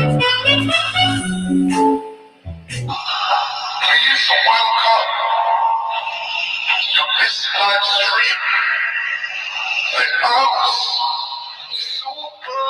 Please welcome to this live stream the house Super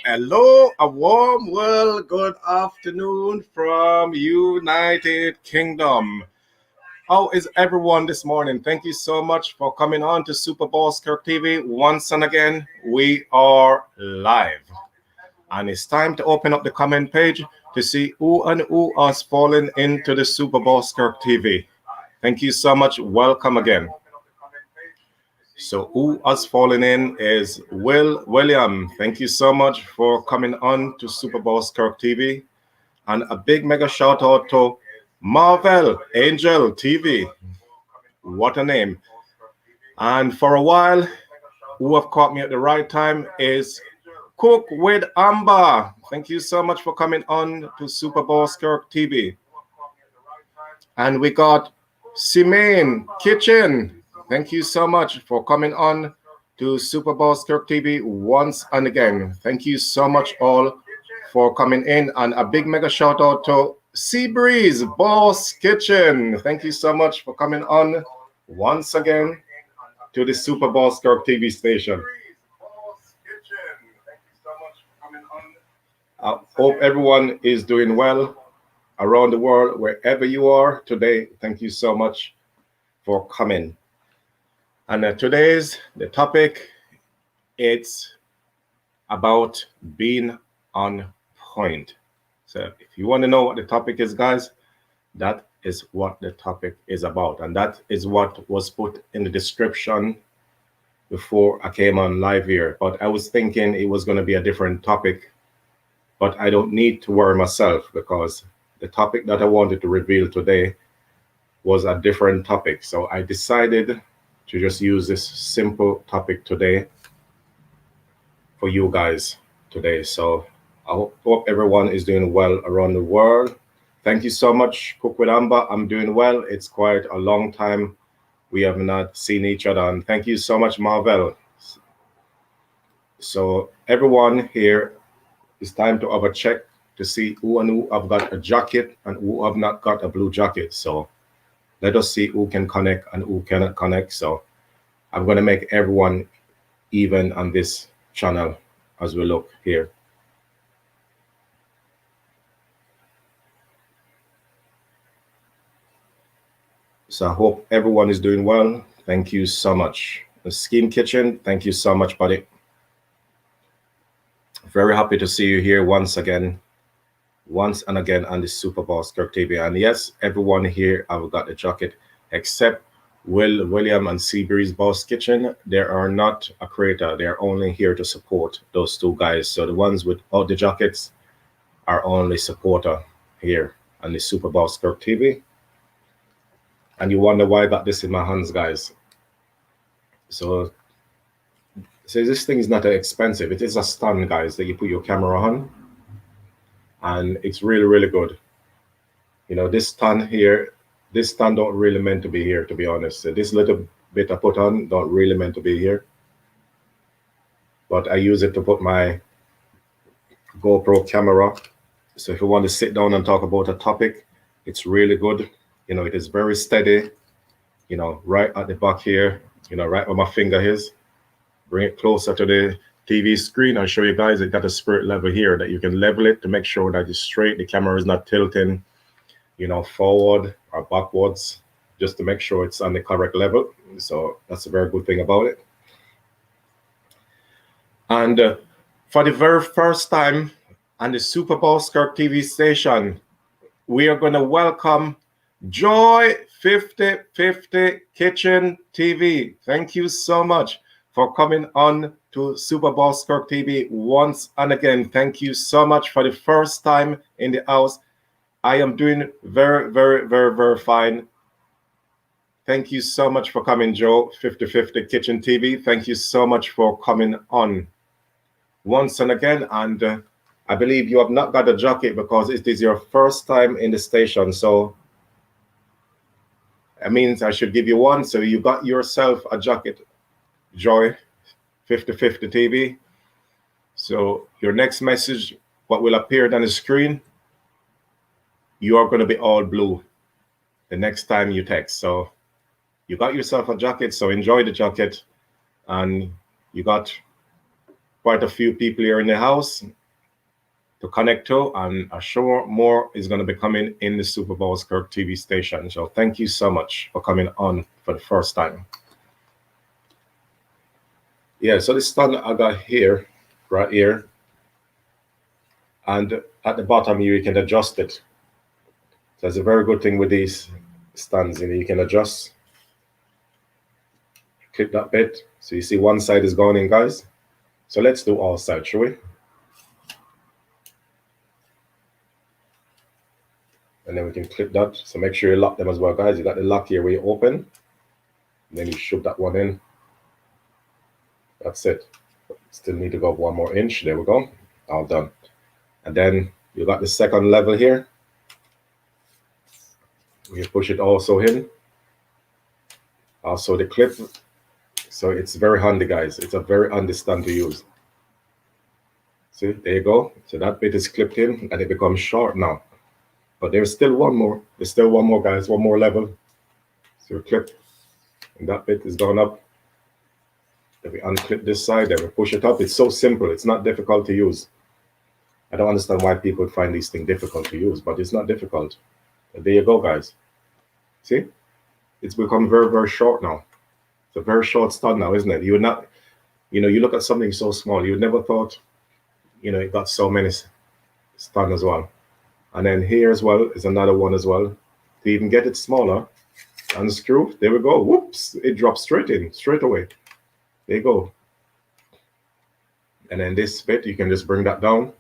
Hello, a warm well good afternoon from United Kingdom. How is everyone this morning? Thank you so much for coming on to Super Boss Kirk TV. Once and again, we are live. And it's time to open up the comment page to see who and who has fallen into the Super Boss Kirk TV. Thank you so much. Welcome again. So who has fallen in is William. Thank you so much for coming on to Super Boss Kirk TV. And a big mega shout out to Marvel Angel TV. What a name. And for a while, who have caught me at the right time is Cook with Amber. Thank you so much for coming on to Super Boss Kirk TV. And we got Simane Kitchen. Thank you so much for coming on to Super Boss Kirk TV once and again. Thank you so much all for coming in. And a big mega shout out to Seabreeze Boss Kitchen. Thank you so much for coming on once again to the Super Boss Kirk TV station. I hope everyone is doing well around the world, wherever you are today. Thank you so much for coming. And today's the topic, it's about being on point. So if you want to know what the topic is, guys, that is what the topic is about. And that is what was put in the description before I came on live here. But I was thinking it was going to be a different topic, but I don't need to worry myself, because the topic that I wanted to reveal today was a different topic. So I decided to just use this simple topic today for you guys today. So I hope everyone is doing well around the world. Thank you so much, Cook with Amber. I'm doing well. It's quite a long time we have not seen each other. And thank you so much, Marvel. So everyone here, it's time to have a check to see who and who have got a jacket and who have not got a blue jacket. So let us see who can connect and who cannot connect. So I'm going to make everyone even on this channel as we look here. So I hope everyone is doing well. Thank you so much. The Scheme Kitchen, thank you so much, buddy. Very happy to see you here once and again on the Super Boss Kirk TV. And yes, everyone here have got the jacket except William and Seabreeze Boss Kitchen. They are not a creator. They are only here to support those two guys. So the ones without the jackets are only supporter here on the Super Boss Kirk TV. And you wonder why I got this in my hands, guys. So this thing is not expensive. It is a stand, guys, that you put your camera on. And it's really, really good. You know, this stand don't really meant to be here, to be honest. So this little bit I put on don't really meant to be here. But I use it to put my GoPro camera. So if you want to sit down and talk about a topic, it's really good. You know, it is very steady, you know, right at the back here, you know, right where my finger is. Bring it closer to the TV screen and show you guys it got a spirit level here that you can level it to make sure that it's straight. The camera is not tilting, you know, forward or backwards, just to make sure it's on the correct level. So that's a very good thing about it. And for the very first time on the Super Boss Kirk TV station, we are going to welcome Joy 5050 Kitchen TV. Thank you so much for coming on to Super Boss Kirk TV once and again. Thank you so much for the first time in the house. I am doing very, very, very, very fine. Thank you so much for coming, Joe 5050 Kitchen TV. Thank you so much for coming on once and again. And I believe you have not got a jacket because it is your first time in the station. So that means I should give you one. So you got yourself a jacket, Joy 5050 TV. So your next message, what will appear on the screen, you are going to be all blue the next time you text. So you got yourself a jacket. So enjoy the jacket. And you got quite a few people here in the house to connect to, and I'm sure more is going to be coming in the Super Bowl Kirk TV station. So thank you so much for coming on for the first time. Yeah, so this stand I got here, right here, and at the bottom here you can adjust it. So that's a very good thing with these stands. You can adjust. Click that bit. So you see one side is going in, guys. So let's do all sides, shall we? And then we can clip that. So make sure you lock them as well, guys. You got the lock here where you open. And then you shove that one in. That's it. Still need to go up 1 more inch. There we go. All done. And then you got the second level here. You push it also in. Also the clip. So it's very handy, guys. It's a very handy stand to use. See, there you go. So that bit is clipped in and it becomes short now. But there's still one more. There's still one more, guys. One more level. So you clip. And that bit is gone up. Then we unclip this side, then we push it up. It's so simple. It's not difficult to use. I don't understand why people find these things difficult to use, but it's not difficult. And there you go, guys. See? It's become very, very short now. It's a very short stand now, isn't it? You would not, you look at something so small, you would never thought, it got so many stand as well. And then here as well is another one as well. To even get it smaller, unscrew, there we go. Whoops, it drops straight in, straight away. There you go. And then this bit, you can just bring that down.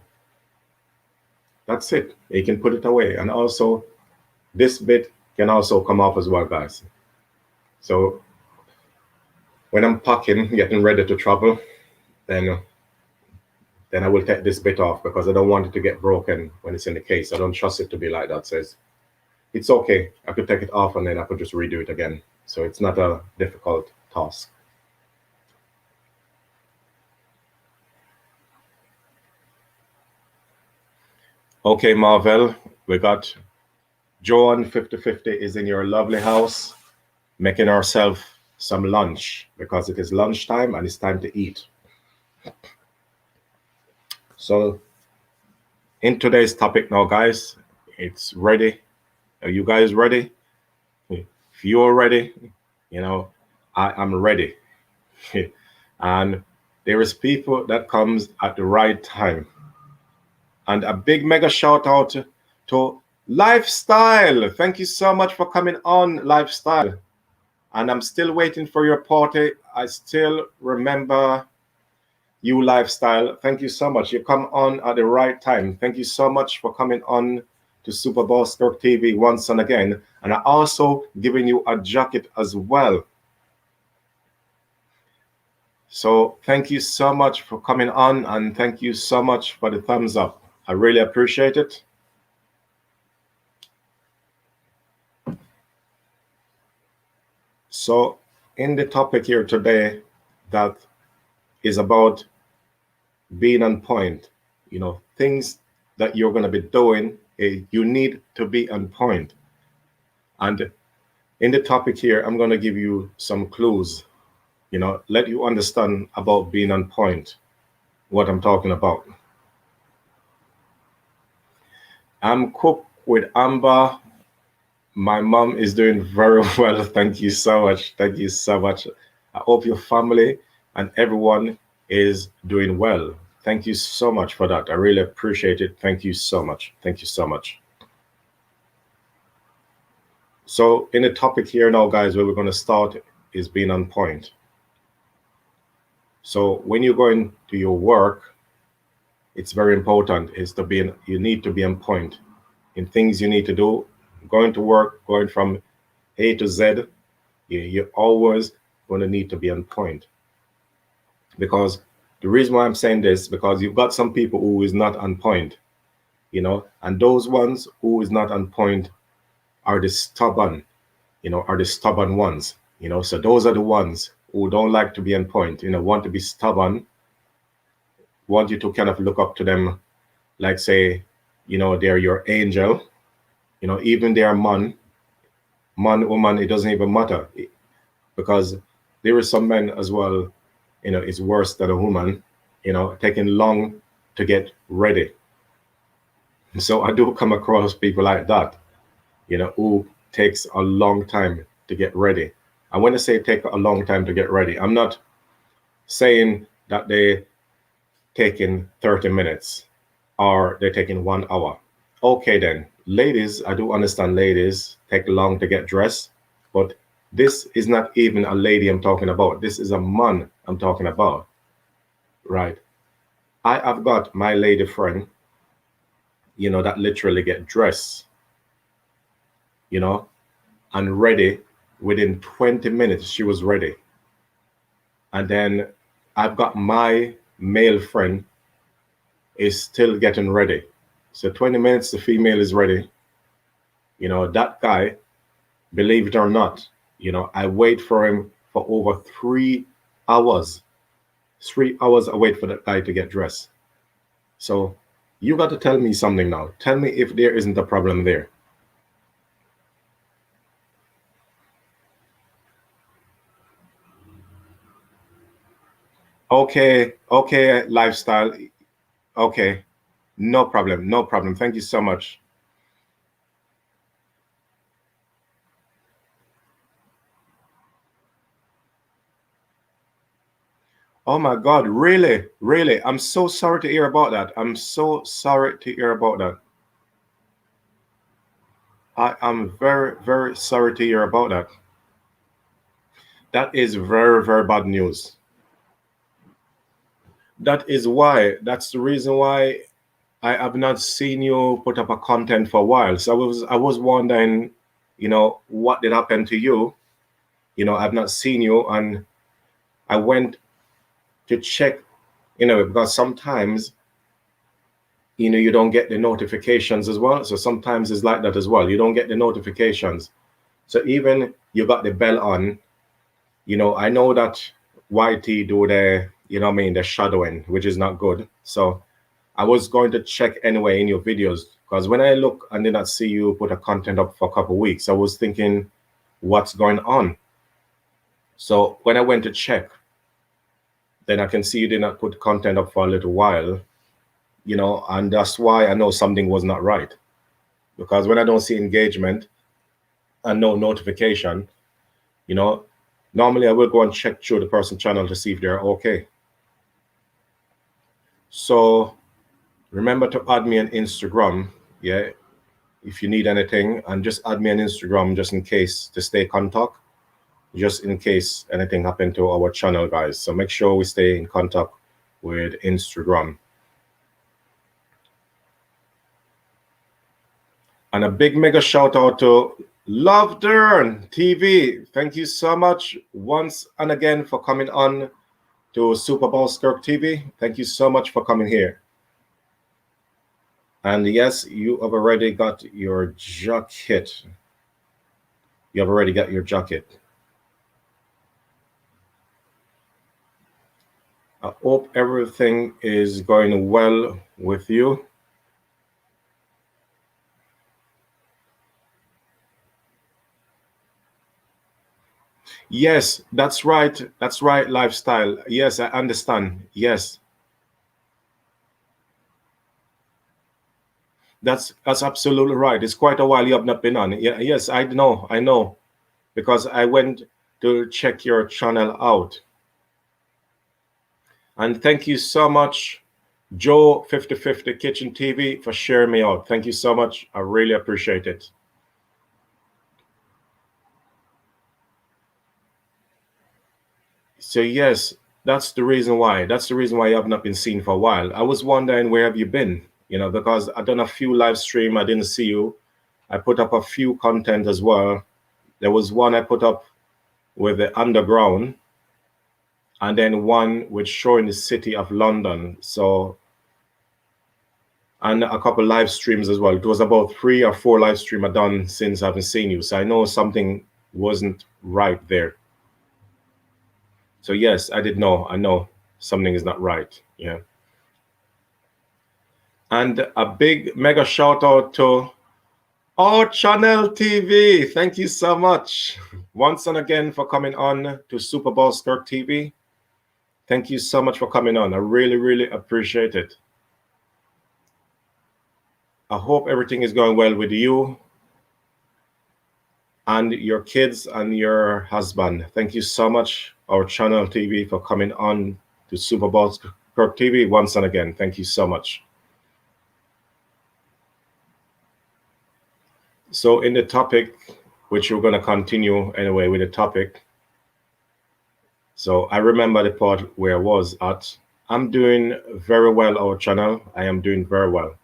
That's it. You can put it away. And also, this bit can also come off as well, guys. So when I'm packing, getting ready to travel, then I will take this bit off because I don't want it to get broken when it's in the case. I don't trust it to be like that. So it's okay. I could take it off and then I could just redo it again. So it's not a difficult task. Okay, Marvel, we got Joan 5050 is in your lovely house making herself some lunch because it is lunchtime and it's time to eat. So in today's topic now, guys, it's ready. Are you guys ready? If you're ready, I am ready. And there is people that comes at the right time. And a big mega shout out to Lifestyle. Thank you so much for coming on, Lifestyle. And I'm still waiting for your party. I still remember you, Lifestyle. Thank you so much. You come on at the right time. Thank you so much for coming on to Super Bowl Kirk TV once and again. And I also giving you a jacket as well. So thank you so much for coming on, and thank you so much for the thumbs up. I really appreciate it. So in the topic here today, that is about being on point, things that you're going to be doing, you need to be on point. And in the topic here, I'm going to give you some clues, let you understand about being on point, what I'm talking about. I'm cooked with Amber. My mom is doing very well. Thank you so much. Thank you so much. I hope your family and everyone is doing well. Thank you so much for that. I really appreciate it. Thank you so much. Thank you so much. So in the topic here now, guys, where we're going to start is being on point. So when you're going to your work, it's very important you need to be on point in things you need to do. Going to work, going from A to Z, you're always going to need to be on point. Because The reason why I'm saying this, because you've got some people who is not on point, you know, and those ones who is not on point are the stubborn, you know, are the stubborn ones, you know. So those are the ones who don't like to be on point, you know, want to be stubborn, want you to kind of look up to them, like say, you know, they're your angel, you know, even their man, woman, it doesn't even matter, because there are some men as well, you know, it's worse than a woman, you know, taking long to get ready. So I do come across people like that, you know, who takes a long time to get ready. And when I say take a long time to get ready, I'm not saying that they taking 30 minutes or they're taking 1 hour. Okay, then, ladies, I do understand ladies take long to get dressed, but this is not even a lady I'm talking about. This is a man I'm talking about, right? I have got my lady friend, you know, that literally get dressed, you know, and ready within 20 minutes. She was ready. And then I've got my male friend is still getting ready. So 20 minutes, the female is ready. You know, that guy, believe it or not, you know, I wait for him for over 3 hours. 3 hours I wait for that guy to get dressed. So you got to tell me something now. Tell me if there isn't a problem there. Okay, okay, lifestyle. Okay, no problem, no problem. Thank you so much. Oh my God, really? Really? I'm so sorry to hear about that. I'm so sorry to hear about that. I am very, very sorry to hear about that. That is very, very bad news. That is why, that's the reason why I have not seen you put up a content for a while. So I was wondering, you know, what did happen to you? You know, I've not seen you, and I went to check, you know, because sometimes, you know, you don't get the notifications as well. So sometimes it's like that as well. You don't get the notifications. So even you got the bell on, you know, I know that YT do the, you know what I mean, the shadowing, which is not good. So I was going to check anyway in your videos, because when I look and did not see you put a content up for a couple of weeks, I was thinking, what's going on? So when I went to check, then I can see you did not put content up for a little while, you know, and that's why I know something was not right. Because when I don't see engagement and no notification, you know, normally I will go and check through the person's channel to see if they're okay. So remember to add me on Instagram, yeah, if you need anything, and just add me on Instagram just in case, to stay contact, just in case anything happened to our channel, guys. So make sure we stay in contact with Instagram. And a big mega shout out to Love Dern TV. Thank you so much once and again for coming on to Super Bowl Skirk TV. Thank you so much for coming here. And yes, you have already got your jacket. You have already got your jacket. I hope everything is going well with you. Yes, that's right. That's right, lifestyle. Yes, I understand. Yes. That's absolutely right. It's quite a while you have not been on. Yeah, yes, I know, because I went to check your channel out. And thank you so much, Joe 5050 Kitchen TV, for sharing me out. Thank you so much. I really appreciate it. So yes, that's the reason why. That's the reason why you have not been seen for a while. I was wondering, where have you been? You know, because I done a few live stream. I didn't see you. I put up a few content as well. There was one I put up with the underground, and then one with show in the city of London. So, and a couple live streams as well. It was about 3 or 4 live stream I done since I haven't seen you. So I know something wasn't right there. So yes, I did know. I know something is not right. Yeah. And a big mega shout out to our channel TV. Thank you so much once and again for coming on to Super Bowl Skirt TV. Thank you so much for coming on. I really, really appreciate it. I hope everything is going well with you and your kids and your husband. Thank you so much, our channel TV, for coming on to Super Bowl Skirt TV once and again. Thank you so much. So in the topic, which we're going to continue anyway with the topic. So I remember the part where I was at. I'm doing very well, our channel. I am doing very well.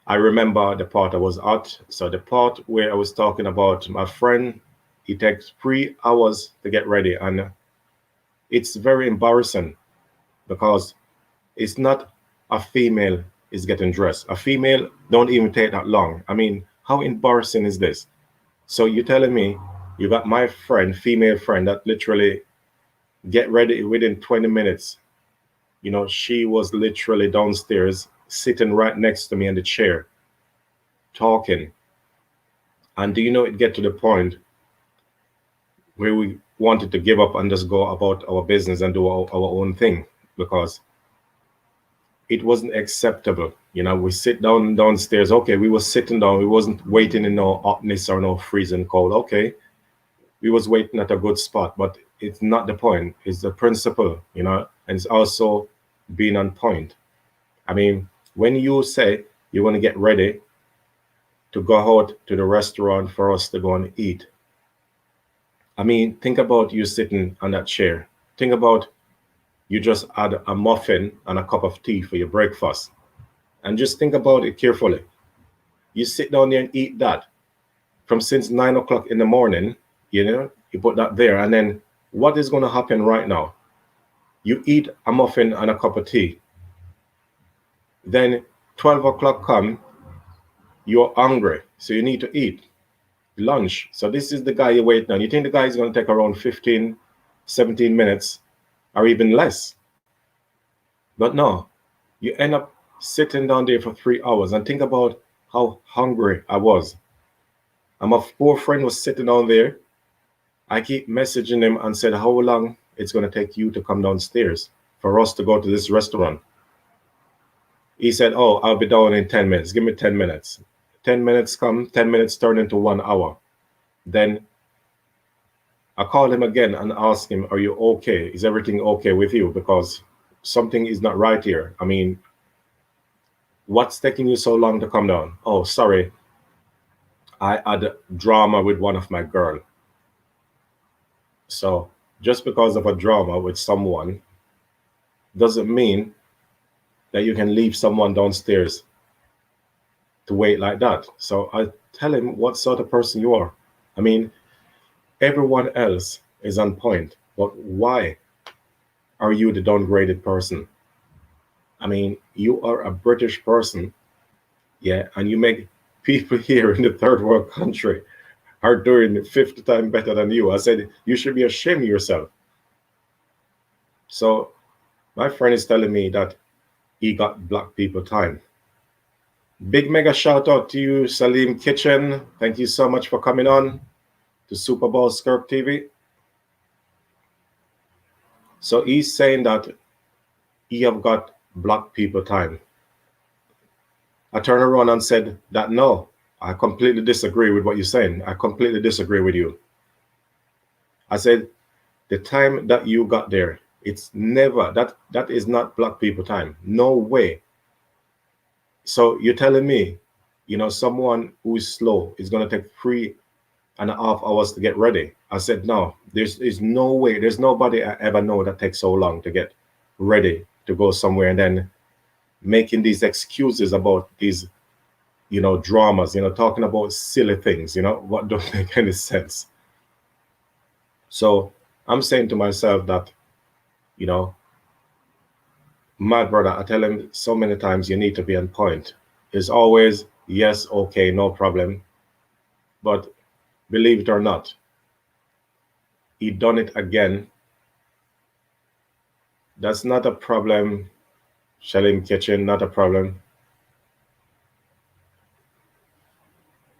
I remember the part I was at. So the part where I was talking about my friend, it takes 3 hours to get ready. And it's very embarrassing because it's not a female is getting dressed. A female don't even take that long. I mean, how embarrassing is this? So you're telling me you got my friend, female friend, that literally get ready within 20 minutes. You know, she was literally downstairs sitting right next to me in the chair talking. And do you know, it get to the point where we wanted to give up and just go about our business and do our own thing, because it wasn't acceptable. You know, we sit downstairs. Okay, we were sitting down. We wasn't waiting in no hotness or no freezing cold. Okay, we was waiting at a good spot, but it's not the point. It's the principle, you know, and it's also being on point. I mean, when you say you want to get ready to go out to the restaurant for us to go and eat, I mean, think about you sitting on that chair. Think about you just had a muffin and a cup of tea for your breakfast. And just think about it carefully. You sit down there and eat that from since 9 o'clock in the morning, you know, you put that there. And then what is going to happen right now? You eat a muffin and a cup of tea. Then 12 o'clock come, you're hungry. So you need to eat lunch. So this is the guy you're waiting on. You think the guy is going to take around 15, 17 minutes or even less. But no, you end up sitting down there for 3 hours, and think about how hungry I was. And my poor friend was sitting down there. I keep messaging him and said, how long it's going to take you to come downstairs for us to go to this restaurant? He said, oh, I'll be down in 10 minutes. Give me 10 minutes. 10 minutes come, 10 minutes turn into 1 hour. Then I called him again and asked him, are you okay? Is everything okay with you? Because something is not right here. I mean, what's taking you so long to come down? Oh, sorry. I had drama with one of my girl. So just because of a drama with someone doesn't mean that you can leave someone downstairs to wait like that. So I tell him what sort of person you are. I mean, everyone else is on point, but why are you the downgraded person? I mean, you are a British person, yeah, and you make people here in the third world country are doing 50 times better than you. I said, you should be ashamed of yourself. So my friend is telling me that he got black people time. Big mega shout out to you, Salim Kitchen. Thank you so much for coming on to Super Bowl Skirt TV. So he's saying that he have got black people time. I turned around and said that no, I completely disagree with what you're saying. I completely disagree with you. I said the time that you got there, it's never, that is not black people time. No way. So you're telling me, you know, someone who is slow is going to take 3.5 hours to get ready. I said, no, there's no way. There's nobody I ever know that takes so long to get ready to go somewhere, and then making these excuses about these, you know, dramas, you know, talking about silly things, you know, what don't make any sense. So I'm saying to myself that, you know, my brother, I tell him so many times, you need to be on point. It's always yes, okay, no problem. But believe it or not, he done it again. That's not a problem. Shalim Kitchen, not a problem.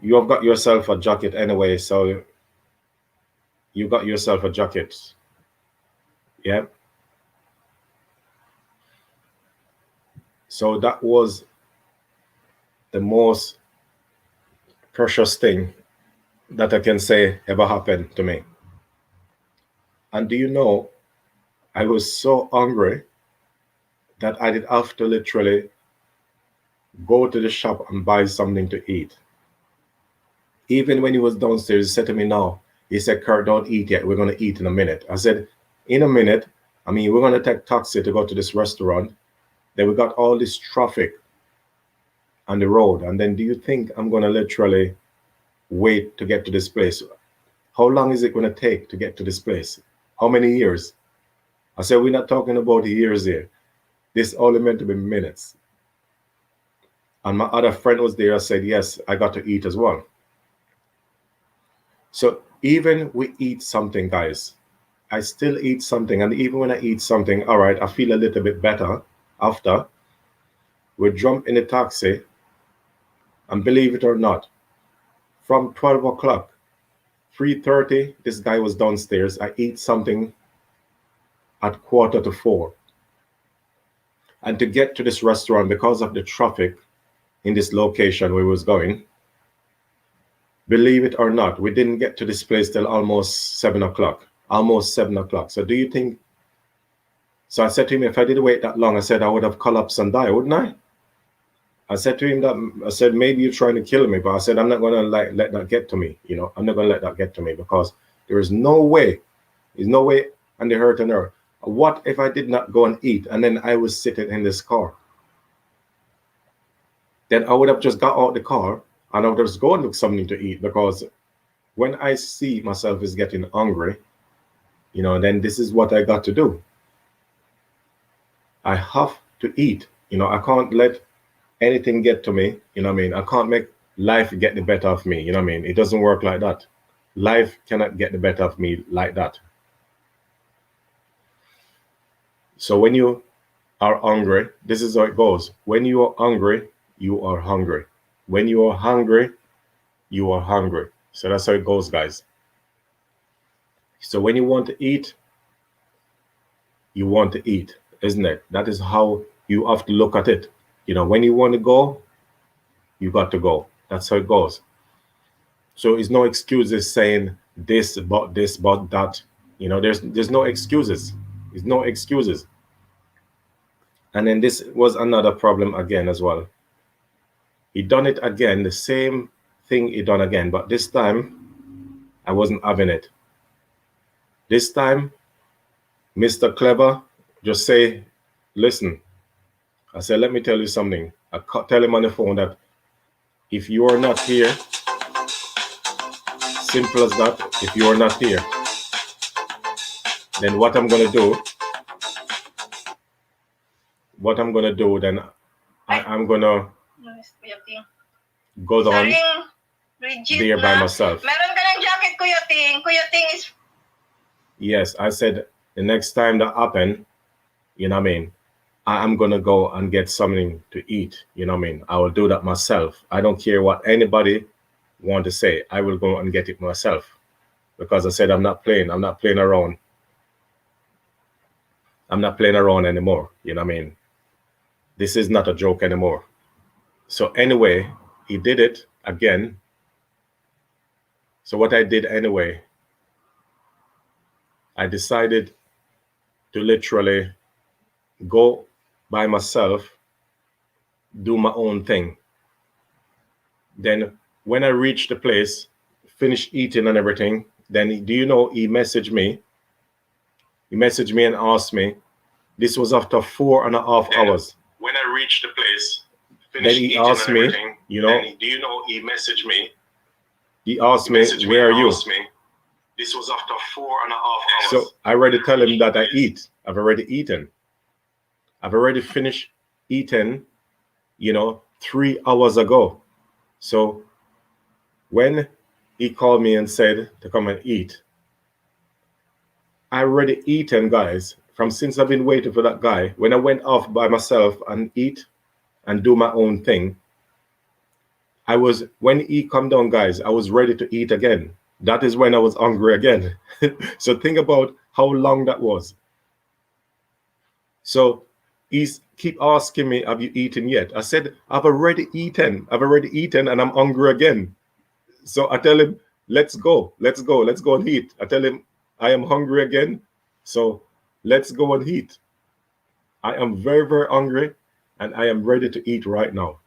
You have got yourself a jacket anyway, so you got yourself a jacket. Yeah. So that was the most precious thing that I can say ever happened to me. And do you know, I was so hungry that I did have to literally go to the shop and buy something to eat. Even when he was downstairs, he said to me, "No," he said, "Kurt, don't eat yet. We're going to eat in a minute." I said, "In a minute? I mean, we're going to take taxi to go to this restaurant. Then we got all this traffic on the road. And then do you think I'm going to literally wait to get to this place? How long is it going to take to get to this place? How many years?" I said, "We're not talking about years here. This only meant to be minutes." And my other friend was there. I said, "Yes, I got to eat as well." So even we eat something, guys, I still eat something. And even when I eat something, all right, I feel a little bit better after. We jump in a taxi. And believe it or not, from 12 o'clock, 3:30, this guy was downstairs. I eat something at 3:45. And to get to this restaurant, because of the traffic in this location where we was going, believe it or not, we didn't get to this place till almost 7 o'clock. Almost 7 o'clock. So do you think? So I said to him, if I did wait that long, I said I would have collapsed and died, wouldn't I? I said to him that, I said, maybe you're trying to kill me, but I said, I'm not going to let that get to me. I'm not going to let that get to me, because there is no way, there's no way on the earth and earth. What if I did not go and eat and then I was sitting in this car? Then I would have just got out the car and I would have just go and look something to eat, because when I see myself is getting hungry, then this is what I got to do. I have to eat. I can't let anything get to me. I can't make life get the better of me. It doesn't work like that. Life cannot get the better of me like that. So when you are hungry, this is how it goes. When you are hungry, you are hungry. When you are hungry, you are hungry. So that's how it goes, guys. So when you want to eat, you want to eat, isn't it? That is how you have to look at it. When you want to go, you got to go. That's how it goes. So it's no excuses saying this, but that. There's no excuses. There's no excuses. And then this was another problem again as well. He done it again, the same thing he done again, but this time I wasn't having it. This time, Mr. Clever just say, listen. I said, let me tell you something. I tell him on the phone that if you are not here, simple as that, if you are not here, then what I'm going to do, then I'm going to go down there by myself. Meron ka ng jacket, Kuya Ting. Kuya Ting is... Yes, I said the next time that happen, I'm going to go and get something to eat. I will do that myself. I don't care what anybody want to say. I will go and get it myself, because I said I'm not playing around. I'm not playing around anymore. This is not a joke anymore. So anyway, he did it again. So what I did anyway, I decided to literally go by myself, do my own thing. Then when I reached the place, finished eating and everything, then do you know, he messaged me. He messaged me and asked me. This was after 4.5 hours. When I reached the place, then he asked me, do you know, he messaged me. He asked me, where are you? This was after 4.5 hours. So I already tell him that I eat. I've already eaten. I've already finished eating, 3 hours ago. So when he called me and said to come and eat, I already eaten, guys. From since I've been waiting for that guy. When I went off by myself and eat and do my own thing, when he come down, guys, I was ready to eat again. That is when I was hungry again. So think about how long that was. So he's keep asking me, have you eaten yet? I said, I've already eaten and I'm hungry again. So I tell him, let's go and eat. I tell him, I am hungry again. So let's go and eat. I am very, very hungry and I am ready to eat right now.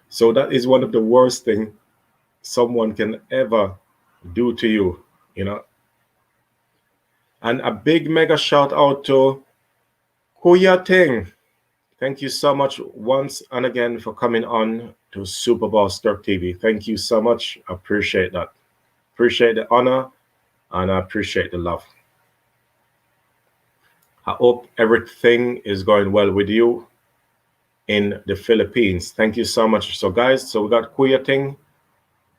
So that is one of the worst things someone can ever do to you, And a big mega shout out to Kuya Ting. Thank you so much once and again for coming on to Super Boss Turk TV. Thank you so much. I appreciate that. Appreciate the honor and I appreciate the love. I hope everything is going well with you in the Philippines. Thank you so much. So guys, so we got Kuya Ting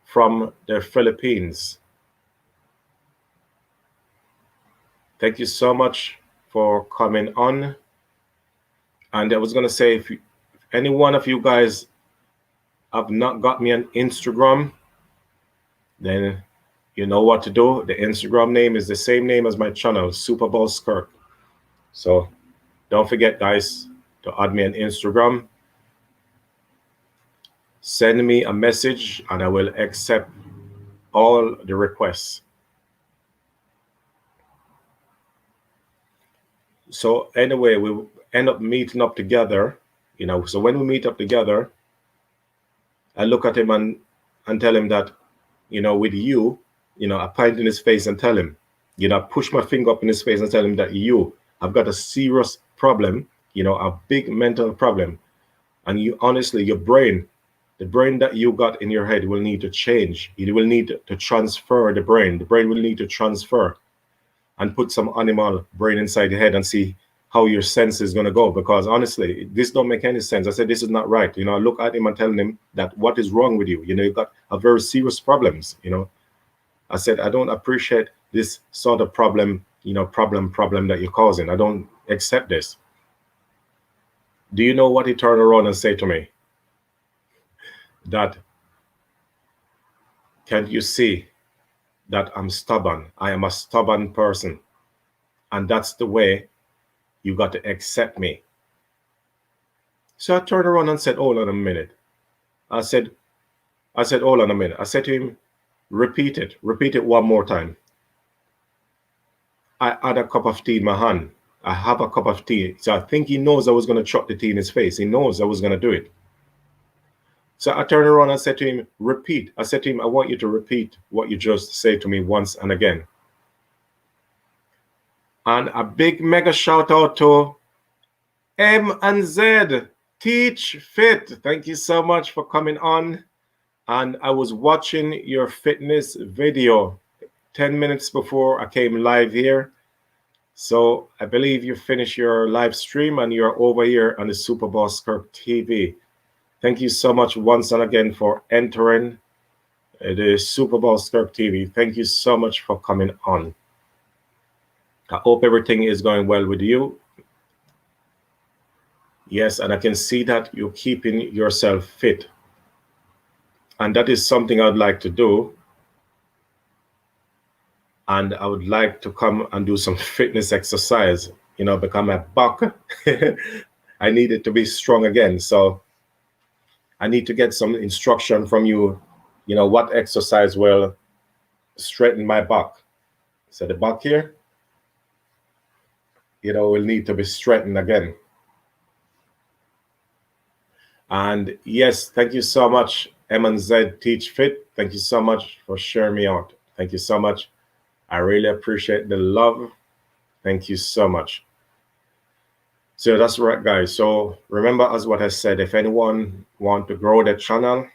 from the Philippines. Thank you so much for coming on. And I was going to say, if any one of you guys have not got me on Instagram, then you know what to do. The Instagram name is the same name as my channel, Super Boss Kirk. So don't forget, guys, to add me on Instagram. Send me a message and I will accept all the requests. So anyway, we end up meeting up together, So when we meet up together, I look at him and tell him that, with you, I point in his face and tell him, I push my finger up in his face and tell him that I've got a serious problem, a big mental problem. And you honestly, your brain, the brain that you got in your head will need to change. It will need to transfer the brain. The brain will need to transfer and put some animal brain inside your head and see how your sense is going to go. Because honestly, this don't make any sense. I said, this is not right. I look at him and tell him that what is wrong with you? You've got a very serious problems, I said, I don't appreciate this sort of problem, problem that you're causing. I don't accept this. Do you know what he turned around and said to me? That, can't you see that I'm stubborn? I am a stubborn person. And that's the way you got to accept me. So I turned around and said, hold on a minute. I said, hold on a minute. I said to him, repeat it one more time. I had a cup of tea in my hand. I have a cup of tea. So I think he knows I was going to chuck the tea in his face. He knows I was going to do it. So I turned around and said to him, repeat. I said to him, I want you to repeat what you just said to me once and again. And a big mega shout out to M and Z Teach Fit. Thank you so much for coming on. And I was watching your fitness video 10 minutes before I came live here. So I believe you finished your live stream and you're over here on the Super Boss Kirk TV. Thank you so much once and again for entering the Super Boss Kirk TV. Thank you so much for coming on. I hope everything is going well with you. Yes, and I can see that you're keeping yourself fit. And that is something I'd like to do. And I would like to come and do some fitness exercise, become a buck. I need it to be strong again. So I need to get some instruction from you, what exercise will straighten my back. So the back here, will need to be straightened again. And yes, thank you so much, M&Z Teach Fit. Thank you so much for sharing me out. Thank you so much. I really appreciate the love. Thank you so much. So that's right, guys. So remember, as what I said, if anyone want to grow their channel,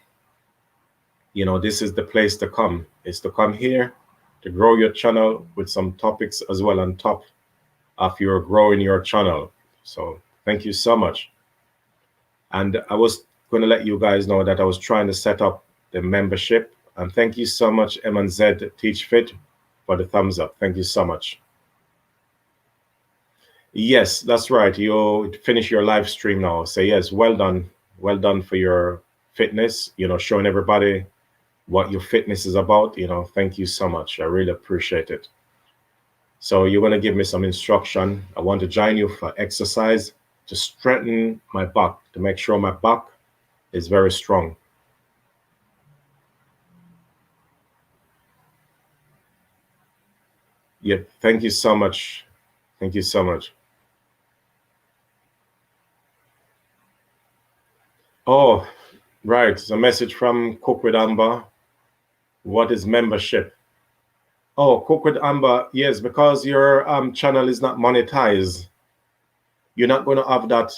you know, this is the place to come. It's to come here to grow your channel with some topics as well on top of your growing your channel. So thank you so much. And I was going to let you guys know that I was trying to set up the membership. And thank you so much, M&Z Teach Fit, for the thumbs up. Thank you so much. Yes, that's right. You finish your live stream now. So yes, well done. Well done for your fitness, you know, showing everybody what your fitness is about. You know, thank you so much. I really appreciate it. So you're going to give me some instruction. I want to join you for exercise to strengthen my back, to make sure my back is very strong. Yep, thank you so much. Thank you so much. Oh, right. It's a message from Cook with Amber. What is membership? Oh, Cook with Amber, yes, because your channel is not monetized. You're not going to have that.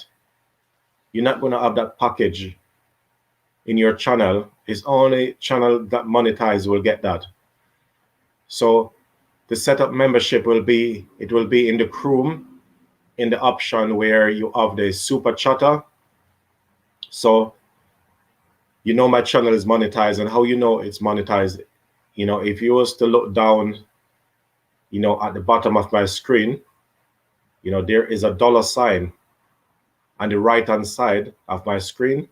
You're not going to have that package in your channel. It's only channel that monetize will get that. So the setup membership will be, it will be in the Chrome, in the option where you have the super chatter. So you know my channel is monetized, and how you know it's monetized, you know, if you was to look down, you know, at the bottom of my screen, you know, there is a $sign on the right hand side of my screen.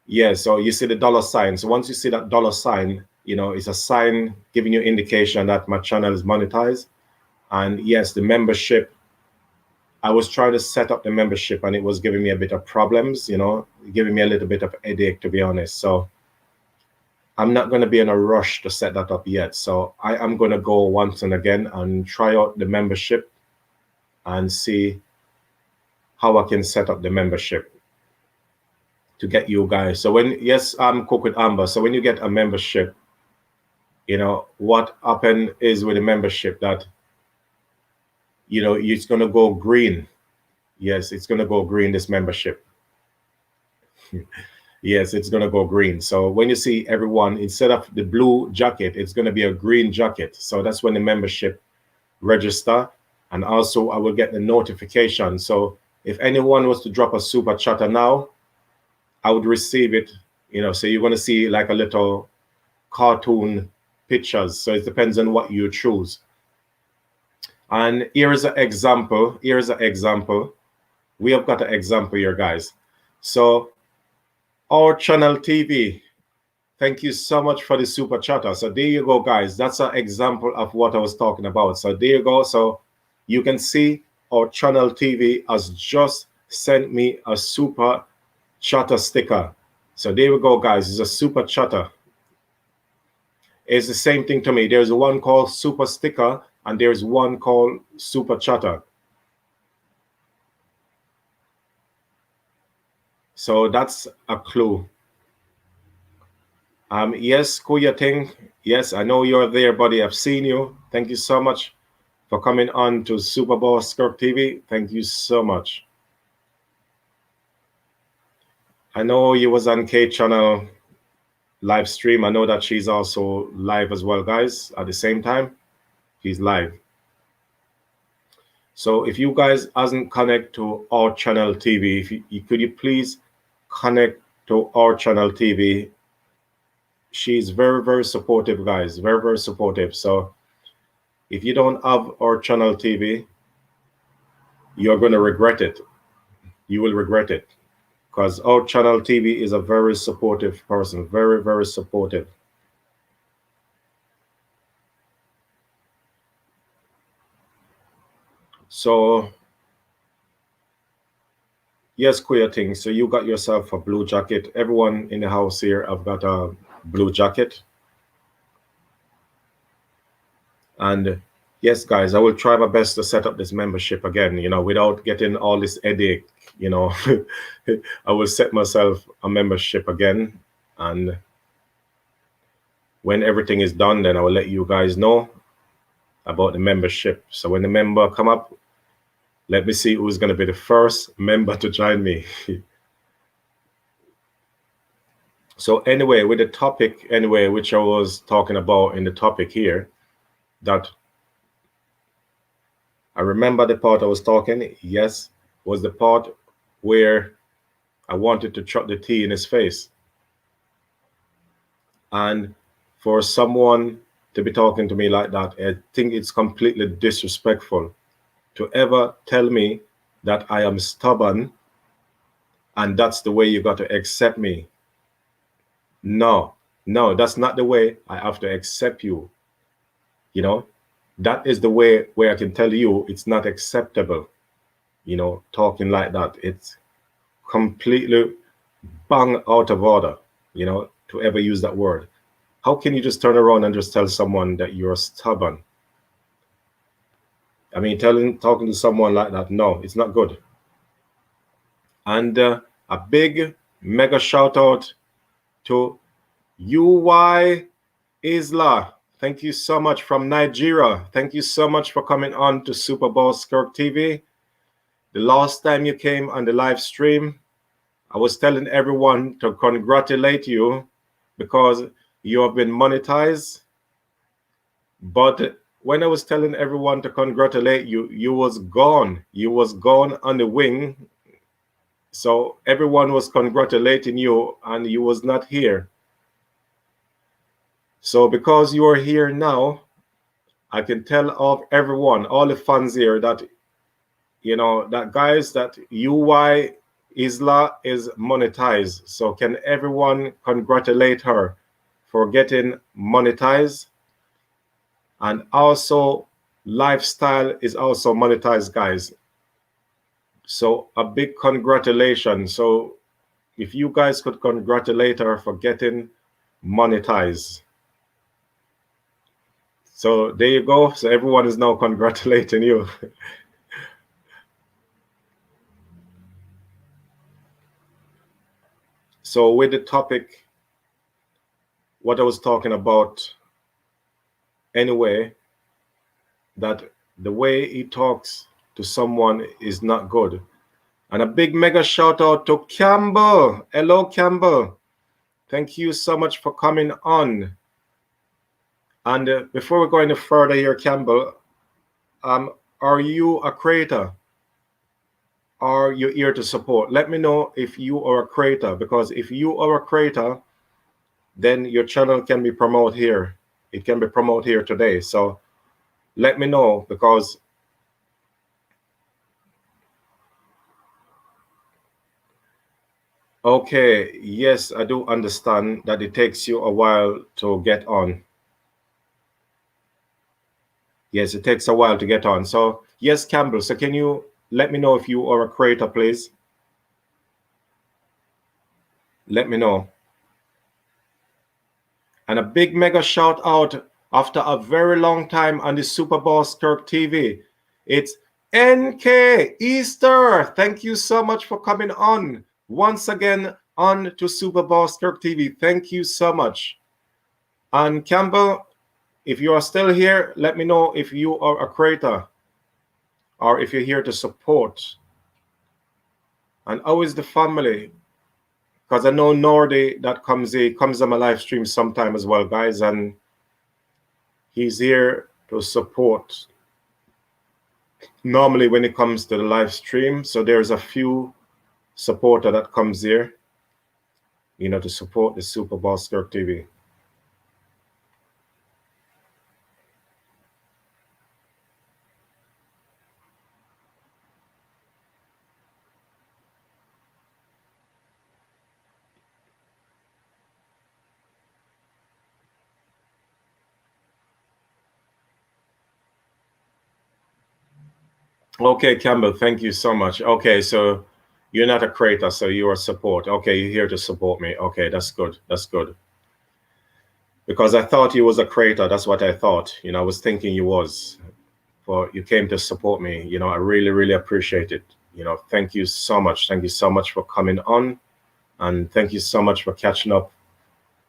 Yeah, so you see the $sign. So once you see that $sign, you know, it's a sign giving you indication that my channel is monetized. And yes, the membership, I was trying to set up the membership and it was giving me a bit of problems, you know, giving me a little bit of headache, to be honest. So I'm not going to be in a rush to set that up yet. So I am going to go once and again and try out the membership and see how I can set up the membership to get you guys. So when, yes, I'm Cook with Amber. So when you get a membership, you know, what happened is with the membership that, you know, it's going to go green. Yes, it's going to go green, this membership. Yes, it's going to go green. So when you see everyone, instead of the blue jacket, it's going to be a green jacket. So that's when the membership register. And also I will get the notification. So if anyone was to drop a super chatter now, I would receive it, you know, so you're going to see like a little cartoon pictures. So it depends on what you choose. And here is an example. Here's an example. We have got an example here, guys. So our channel TV, thank you so much for the super chatter. So there you go, guys. That's an example of what I was talking about. So there you go. So you can see our channel TV has just sent me a super chatter sticker. So there we go, guys. It's a super chatter. It's the same thing to me. There's one called super sticker and there's one called super chatter. So that's a clue. Yes, Kuya Ting. Yes, I know you're there, buddy. I've seen you. Thank you so much for coming on to Super Boss Skirk TV. Thank you so much. I know you was on K channel live stream. I know that she's also live as well, guys. At the same time, she's live. So if you guys hasn't connect to our channel TV, if you could you please connect to our channel TV. She's very, very supportive, guys. Very, very supportive. So if you don't have our channel TV, you're going to regret it. You will regret it. Because our channel TV is a very supportive person. Very, very supportive. So, yes, Queer Thing. So you got yourself a blue jacket. Everyone in the house here, I've got a blue jacket. And yes, guys, I will try my best to set up this membership again, you know, without getting all this headache, you know. I will set myself a membership again. And when everything is done, then I will let you guys know about the membership. So when the member come up, let me see who's going to be the first member to join me. So anyway, with the topic anyway, which I was talking about in the topic here, that I remember the part I was talking, yes, was the part where I wanted to chuck the tea in his face. And for someone to be talking to me like that, I think it's completely disrespectful to ever tell me that I am stubborn and that's the way you got to accept me. No, no, that's not the way I have to accept you. You know, that is the way where I can tell you it's not acceptable. You know, talking like that, it's completely bang out of order, you know, to ever use that word. How can you just turn around and just tell someone that you're stubborn? I mean, talking to someone like that, no, it's not good. And a big mega shout out to UY Isla. Thank you so much from Nigeria. Thank you so much for coming on to Super Boss Kirk TV. The last time you came on the live stream, I was telling everyone to congratulate you because you have been monetized. But when I was telling everyone to congratulate you, you was gone. You was gone on the wing. So everyone was congratulating you and you was not here. So because you are here now, I can tell of everyone, all the fans here, that you know that guys, that UY Isla is monetized. So can everyone congratulate her for getting monetized? And also Lifestyle is also monetized, guys. So a big congratulations. So if you guys could congratulate her for getting monetized. So there you go. So everyone is now congratulating you. So with the topic, what I was talking about anyway, that the way he talks to someone is not good. And a big mega shout out to Campbell. Hello, Campbell. Thank you so much for coming on. And before we go any further here, Campbell, are you a creator? Are you here to support? Let me know if you are a creator, because if you are a creator, then your channel can be promoted here. It can be promoted here today. So let me know, because okay, yes, I do understand that it takes you a while to get on. Yes, it takes a while to get on. So yes, Campbell, so can you let me know if you are a creator, please? Let me know. And a big mega shout out after a very long time on the Super Boss Kirk TV. It's NK Easter. Thank you so much for coming on once again on to Super Boss Kirk TV. Thank you so much. And Campbell, if you are still here, let me know if you are a creator or if you're here to support. And how is the family? Because I know Nordy that comes on my live stream sometime as well, guys, and he's here to support normally when it comes to the live stream. So there's a few supporter that comes here, you know, to support the Super Boss Kirk TV. Okay, Campbell, thank you so much. Okay, so you're not a creator, so you are support. Okay, you're here to support me. Okay, that's good. That's good. Because I thought you was a creator. That's what I thought. You know, I was thinking you was. But you came to support me. You know, I really, really appreciate it. You know, thank you so much. Thank you so much for coming on. And thank you so much for catching up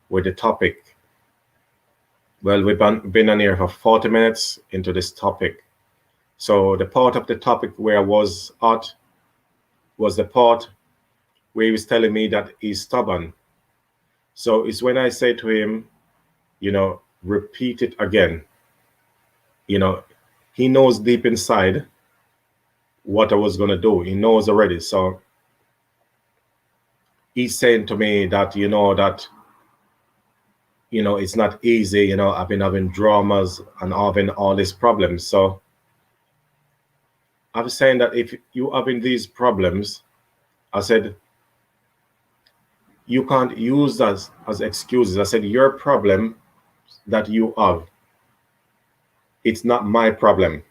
with the topic. Well, we've been on here for 40 minutes into this topic. So the part of the topic where I was at was the part where he was telling me that he's stubborn. So it's when I say to him, repeat it again. He knows deep inside what I was going to do. He knows already. So he's saying to me that, it's not easy. I've been having dramas and having all these problems. So I was saying that if you having these problems, I said, you can't use that as excuses. I said, your problem that you have, it's not my problem.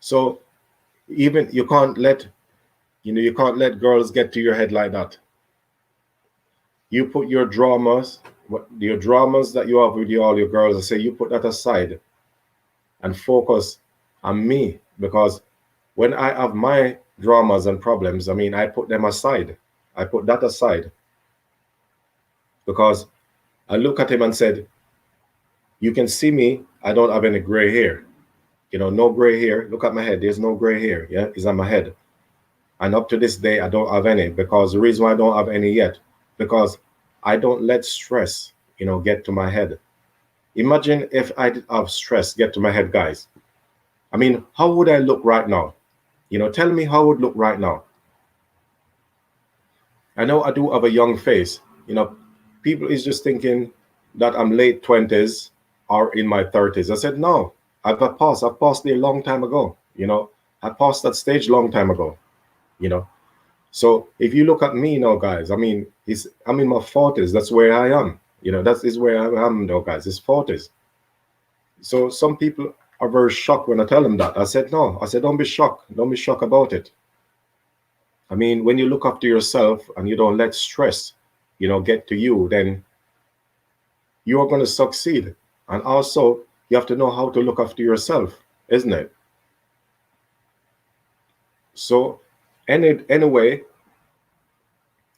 So even you can't let girls get to your head like that. You put your dramas that you have with all your girls, I say you put that aside and focus on me, because when I have my dramas and problems, I put them aside. I put that aside because I look at him and said, you can see me, I don't have any gray hair. No gray hair. Look at my head. There's no gray hair. Yeah, it's on my head. And up to this day, I don't have any, because the reason why I don't have any yet, because I don't let stress, get to my head. Imagine if I did have stress get to my head, guys. How would I look right now? Tell me how I would look right now. I know I do have a young face. People is just thinking that I'm late 20s or in my 30s. I said, no, I've passed there a long time ago. I passed that stage long time ago. So if you look at me now, guys, I'm in my 40s. That's where I am. That is where I am now, guys. It's 40s. So some people are very shocked when I tell them that. I said, no. I said, don't be shocked. Don't be shocked about it. When you look after yourself and you don't let stress, get to you, then you are going to succeed. And also, you have to know how to look after yourself, isn't it? So anyway,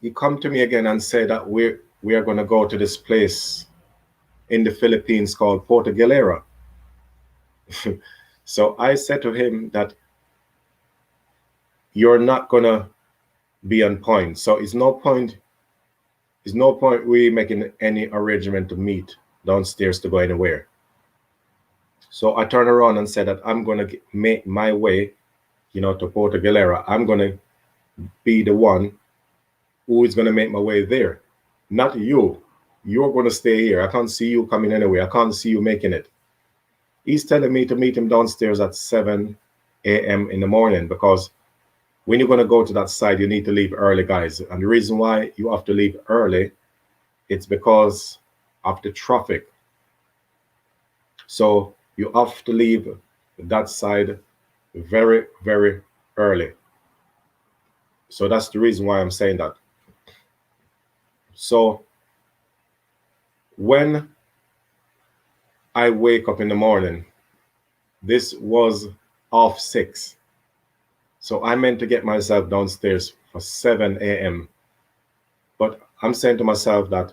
he come to me again and say that we are going to go to this place in the Philippines called Puerto Galera. So I said to him that you're not going to be on point. So it's no point we making any arrangement to meet downstairs to go anywhere. So I turned around and said that I'm going to make my way, to Puerto Galera. I'm going to be the one who is going to make my way there. Not you. You're going to stay here. I can't see you coming anywhere. I can't see you making it. He's telling me to meet him downstairs at 7 a.m. in the morning, because when you're going to go to that side, you need to leave early, guys. And the reason why you have to leave early, it's because of the traffic. So you have to leave that side very, very early. So that's the reason why I'm saying that. So when I wake up in the morning, this was 6:30. So I meant to get myself downstairs for 7 a.m. But I'm saying to myself that,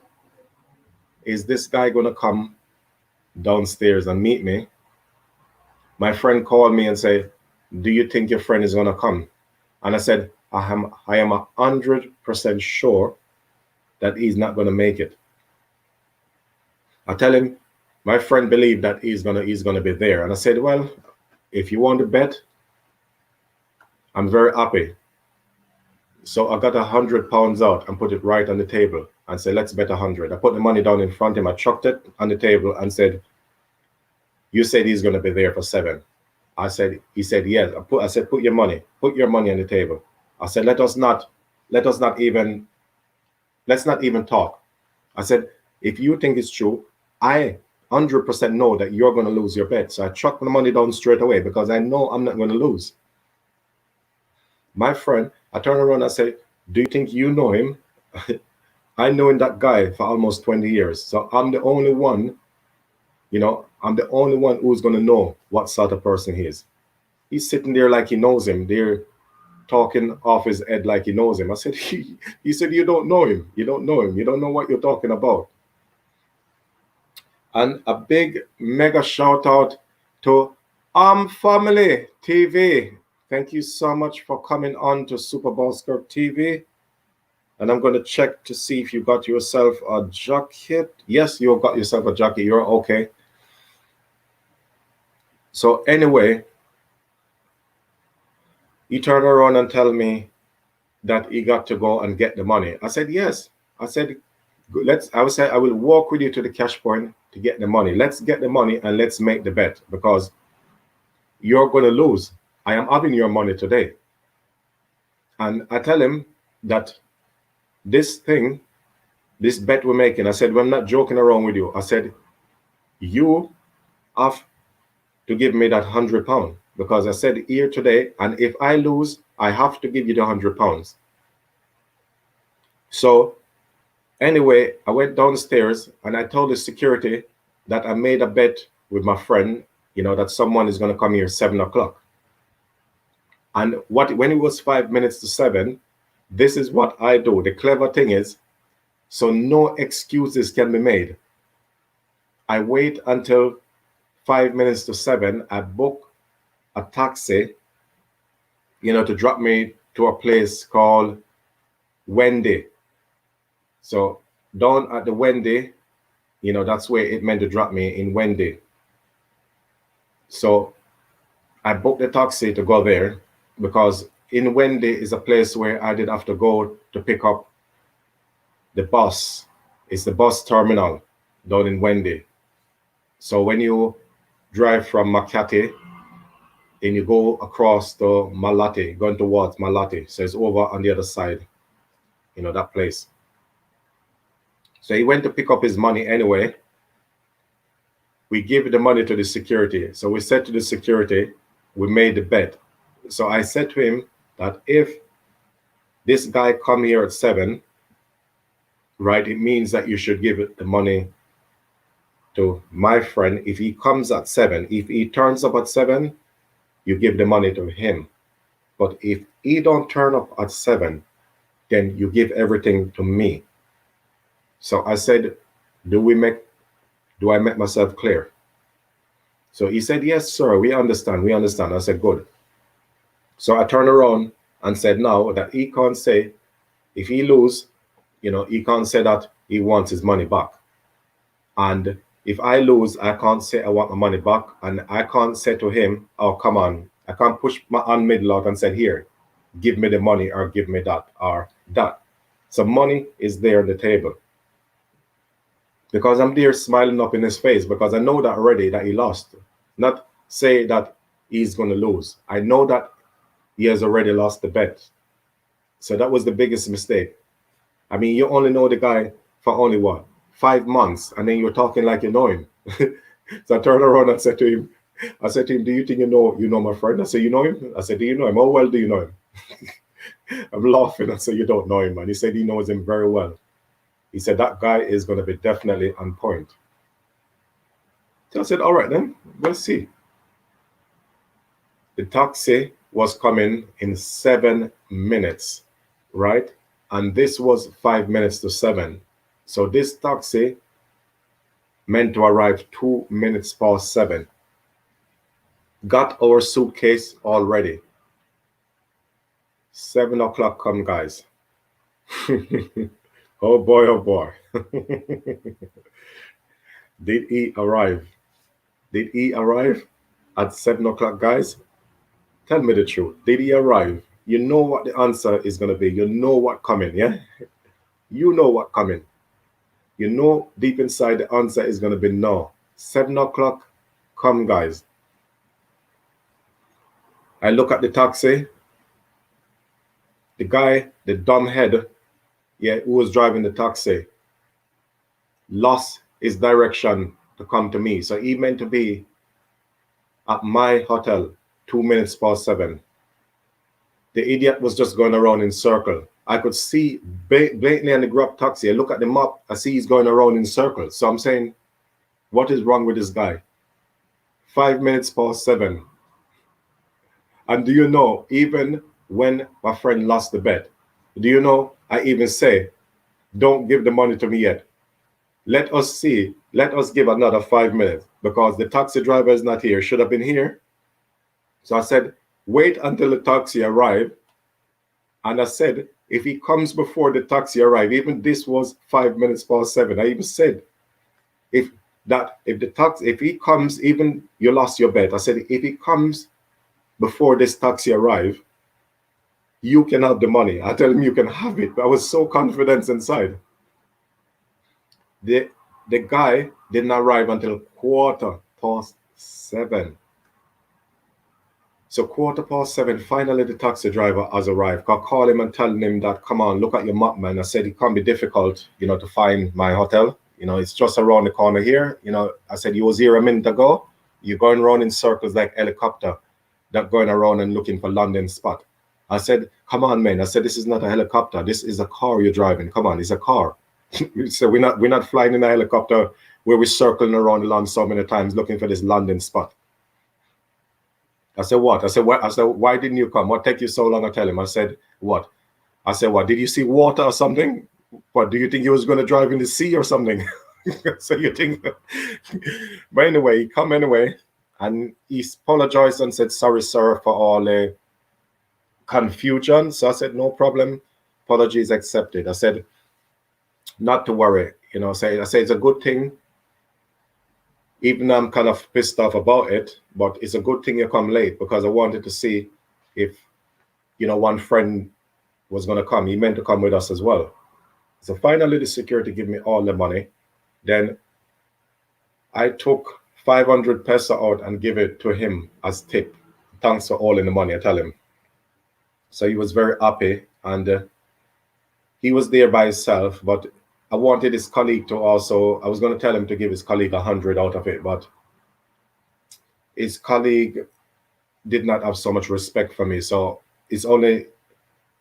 is this guy going to come downstairs and meet me? My friend called me and said, do you think your friend is going to come? And I said, I am 100% sure that he's not going to make it. I tell him, my friend believed that he's gonna be there. And I said, well, if you want to bet, I'm very happy. So I got £100 out and put it right on the table and said, let's bet 100. I put the money down in front of him. I chucked it on the table and said, you said he's going to be there for 7. He said, yes. I said, put your money on the table. I said, let's not even talk. I said, if you think it's true, I 100% know that you're going to lose your bet. So I chucked the money down straight away because I know I'm not going to lose. My friend, I turned around and I said, do you think you know him? I know that guy for almost 20 years. So I'm the only one, who's going to know what sort of person he is. He's sitting there like he knows him. They're talking off his head like he knows him. I said, he said, you don't know him. You don't know him. You don't know what you're talking about. And a big mega shout out to Family TV. Thank you so much for coming on to Super Bowl Skirt TV. And I'm going to check to see if you got yourself a jacket. Yes, you got yourself a jacket. You're okay. So anyway, he turned around and tell me that he got to go and get the money. I said, yes. I said, I will walk with you to the cash point to get the money. Let's get the money and let's make the bet, because you're going to lose. I am having your money today. And I tell him that this bet we're making, I said, well, I'm not joking around with you. I said, you have to give me that £100, because I said here today, and if I lose, I have to give you the £100. So anyway, I went downstairs and I told the security that I made a bet with my friend, that someone is going to come here 7 o'clock. And when it was 5 minutes to 7, this is what I do. The clever thing is, so no excuses can be made. I wait until 5 minutes to 7. I book a taxi, to drop me to a place called Wendy. So down at the Wendy, that's where it meant to drop me, in Wendy. So I booked the taxi to go there, because in Wendy is a place where I did have to go to pick up the bus. It's the bus terminal down in Wendy. So when you drive from Makati and you go across to Malate, going towards Malate, so it's over on the other side, that place. So he went to pick up his money anyway. We gave the money to the security. So we said to the security, we made the bet. So I said to him that if this guy come here at 7, right, it means that you should give the money to my friend. If he comes at 7, if he turns up at 7, you give the money to him. But if he don't turn up at 7, then you give everything to me. So I said, do I make myself clear? So he said, yes, sir, we understand. I said, good. So I turned around and said, now that he can't say, if he lose, he can't say that he wants his money back. And if I lose, I can't say I want my money back. And I can't say to him, oh, come on. I can't push my hand middle out and say, here, give me the money, or give me that or that. So money is there on the table. Because I'm there smiling up in his face, because I know that already that he lost. Not say that he's going to lose. I know that he has already lost the bet. So that was the biggest mistake. I mean, you only know the guy for only what? 5 months, and then you're talking like you know him. So I turned around and said to him, do you think you know my friend? I said, you know him? I said, do you know him? How well do you know him? I'm laughing. I said, you don't know him, man. He said he knows him very well. He said, that guy is going to be definitely on point. So I said, all right, then, we'll see. The taxi was coming in 7 minutes, right? And this was 5 minutes to 7. So this taxi meant to arrive 2 minutes past 7. Got our suitcase already. 7 o'clock come, guys. Oh boy, oh boy. Did he arrive? Did he arrive at 7 o'clock, guys? Tell me the truth. Did he arrive? You know what the answer is going to be. You know what coming, yeah? You know what coming. You know deep inside the answer is going to be no. 7 o'clock, come, guys. I look at the taxi. The guy, the dumb head, who was driving the taxi, lost his direction to come to me. So he meant to be at my hotel 2 minutes past 7. The idiot was just going around in circle. I could see blatantly on the Grab taxi. I look at the map. I see he's going around in circles. So I'm saying, what is wrong with this guy? 5 minutes past 7. And do you know, even when my friend lost the bet, do you know, I even say, don't give the money to me yet. Let us see. Let us give another 5 minutes, because the taxi driver is not here. Should have been here. So I said, wait until the taxi arrived. And I said, if he comes before the taxi arrive, even this was 5 minutes past 7. I even said, if he comes, even you lost your bet. I said, if he comes before this taxi arrive, you can have the money. I tell him you can have it. I was so confident inside. The guy didn't arrive until 7:15. So 7:15, finally the taxi driver has arrived. I call him and telling him that, come on, look at your map, man. I said, it can't be difficult, to find my hotel. It's just around the corner here. I said, you was here a minute ago. You're going around in circles like helicopter, that going around and looking for London spot. I said, come on, man. I said, this is not a helicopter. This is a car you're driving. Come on, it's a car. So we're not flying in a helicopter where we're circling around the land so many times looking for this London spot. I said, what? I said, why didn't you come? What take you so long? I tell him. I said, what? I said, what? Did you see water or something? What, do you think you was going to drive in the sea or something? So you think? But anyway, he come anyway, and he apologized and said, sorry, sir, for all the confusion. So I said, no problem. Apologies accepted. I said, not to worry. I say it's a good thing. Even I'm kind of pissed off about it, but it's a good thing you come late, because I wanted to see if, one friend was going to come. He meant to come with us as well. So finally the security gave me all the money. Then I took 500 peso out and give it to him as tip. Thanks for all in the money, I tell him. So he was very happy, and he was there by himself, but I wanted his colleague to also, I was going to tell him to give his colleague 100 out of it, but his colleague did not have so much respect for me. So it's only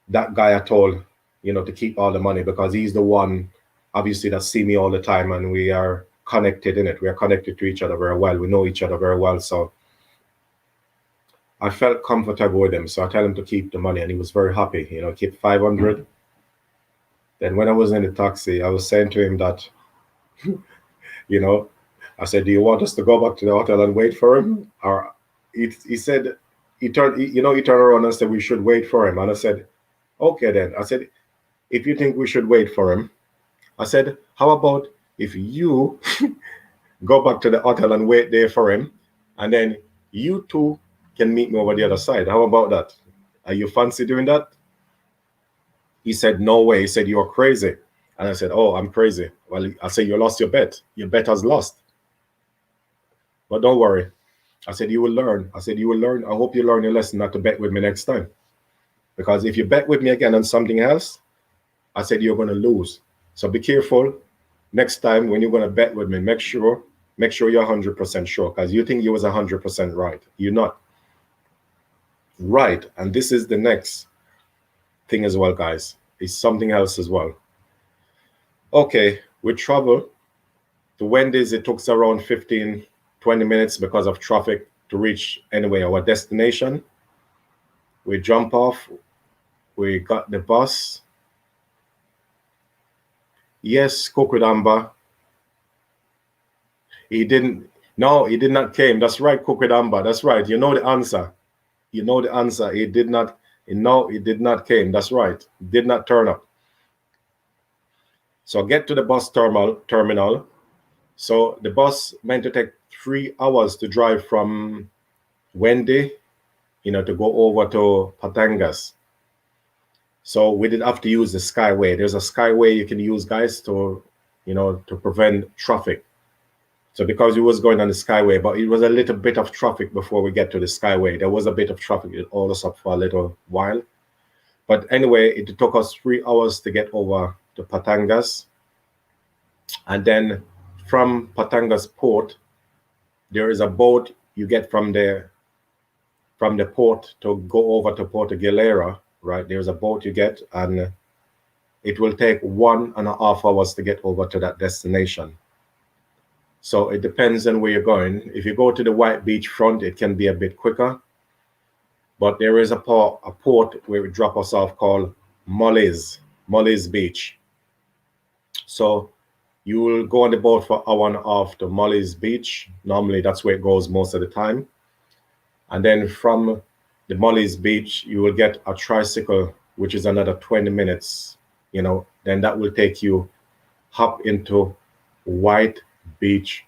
that guy I told, to keep all the money, because he's the one, obviously, that see me all the time, and we are connected in it. We are connected to each other very well. We know each other very well. So I felt comfortable with him. So I tell him to keep the money, and he was very happy, keep 500. Then when I was in the taxi, I was saying to him that, I said, do you want us to go back to the hotel and wait for him? Or he said, he turned around and said we should wait for him. And I said, okay then. I said, if you think we should wait for him, I said, how about if you go back to the hotel and wait there for him, and then you two can meet me over the other side. How about that? Are you fancy doing that? He said, no way. He said, you're crazy. And I said, oh, I'm crazy. Well, I said, you lost your bet. Your bet has lost. But don't worry. I said, you will learn. I said, you will learn. I hope you learn your lesson not to bet with me next time. Because if you bet with me again on something else, I said, you're going to lose. So be careful. Next time when you're going to bet with me, make sure you're 100% sure, because you think you was 100% right. You're not. Right. And this is the next thing as well, guys. It's something else as well. Okay, we travel to Wendy's. It took us around 15-20 minutes because of traffic to reach anyway our destination. We jump off. We got the bus. Yes, Kokodamba. He did not came. That's right, Kokodamba. That's right. You know the answer. You know the answer. He did not. No, it did not came. That's right. Did not turn up. So get to the bus terminal. So the bus meant to take 3 hours to drive from Wendy, to go over to Batangas. So we did have to use the Skyway. There's a Skyway you can use, guys, to prevent traffic. So because we was going on the Skyway, but it was a little bit of traffic before we get to the Skyway. There was a bit of traffic. It hold us up for a little while. But anyway, it took us 3 hours to get over to Batangas. And then from Batangas port, there is a boat you get from the port to go over to Puerto Galera, right? There's a boat you get, and it will take 1.5 hours to get over to that destination. So it depends on where you're going. If you go to the White Beach front, it can be a bit quicker. But there is a port where we drop us off called Molly's Beach. So you will go on the boat for 1.5 hours to Molly's Beach. Normally that's where it goes most of the time. And then from the Molly's Beach, you will get a tricycle which is another 20 minutes, then that will take you up into White Beach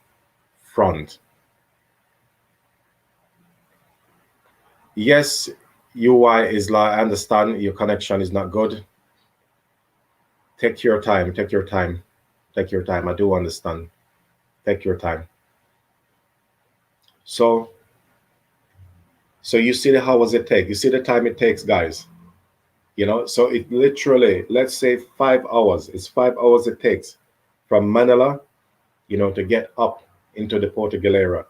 Front. Yes, UI is like, I understand your connection is not good. Take your time, take your time, take your time. I do understand. Take your time. So you see how was it take? You see the time it takes, guys. So it literally, let's say 5 hours. It's 5 hours it takes from Manila, to get up into the Porto Galera.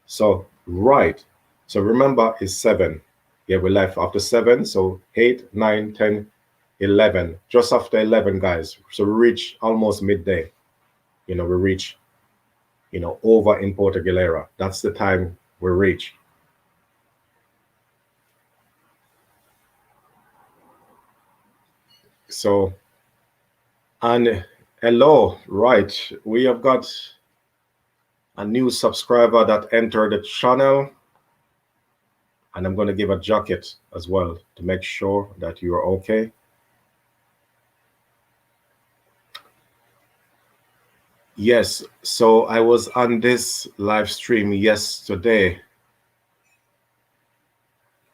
So right. So remember it's 7. Yeah, we left after 7. So 8, 9, 10, 11. Just after 11, guys. So we reach almost midday. We reach, over in Porto Galera. That's the time we reach. So, and hello, right. We have got a new subscriber that entered the channel. And I'm going to give a jacket as well to make sure that you are okay. Yes, so I was on this live stream yesterday.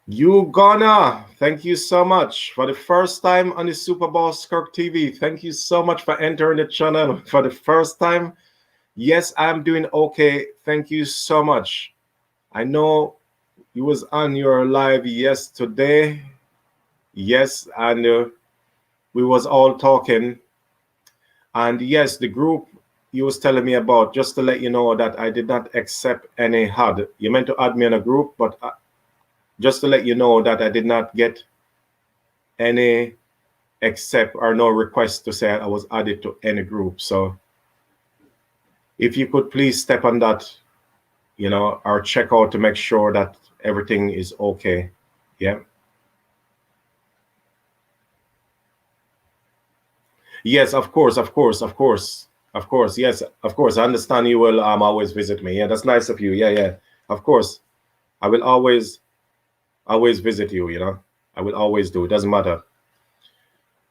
Ugonna, thank you so much for the first time on the Super Bowl Skirk TV. Thank you so much for entering the channel for the first time. Yes, I'm doing okay. Thank you so much. I know you was on your live yesterday. Yes, and we was all talking. And yes, the group you was telling me about, just to let you know that I did not accept any HUD. You meant to add me in a group, but just to let you know that I did not get any accept or no request to say I was added to any group. So if you could please step on that, or check out to make sure that everything is okay. Yeah. Yes, of course. Yes, of course. I understand you will always visit me. Yeah, that's nice of you. Yeah. Of course. I will always visit you, I will always do. It doesn't matter.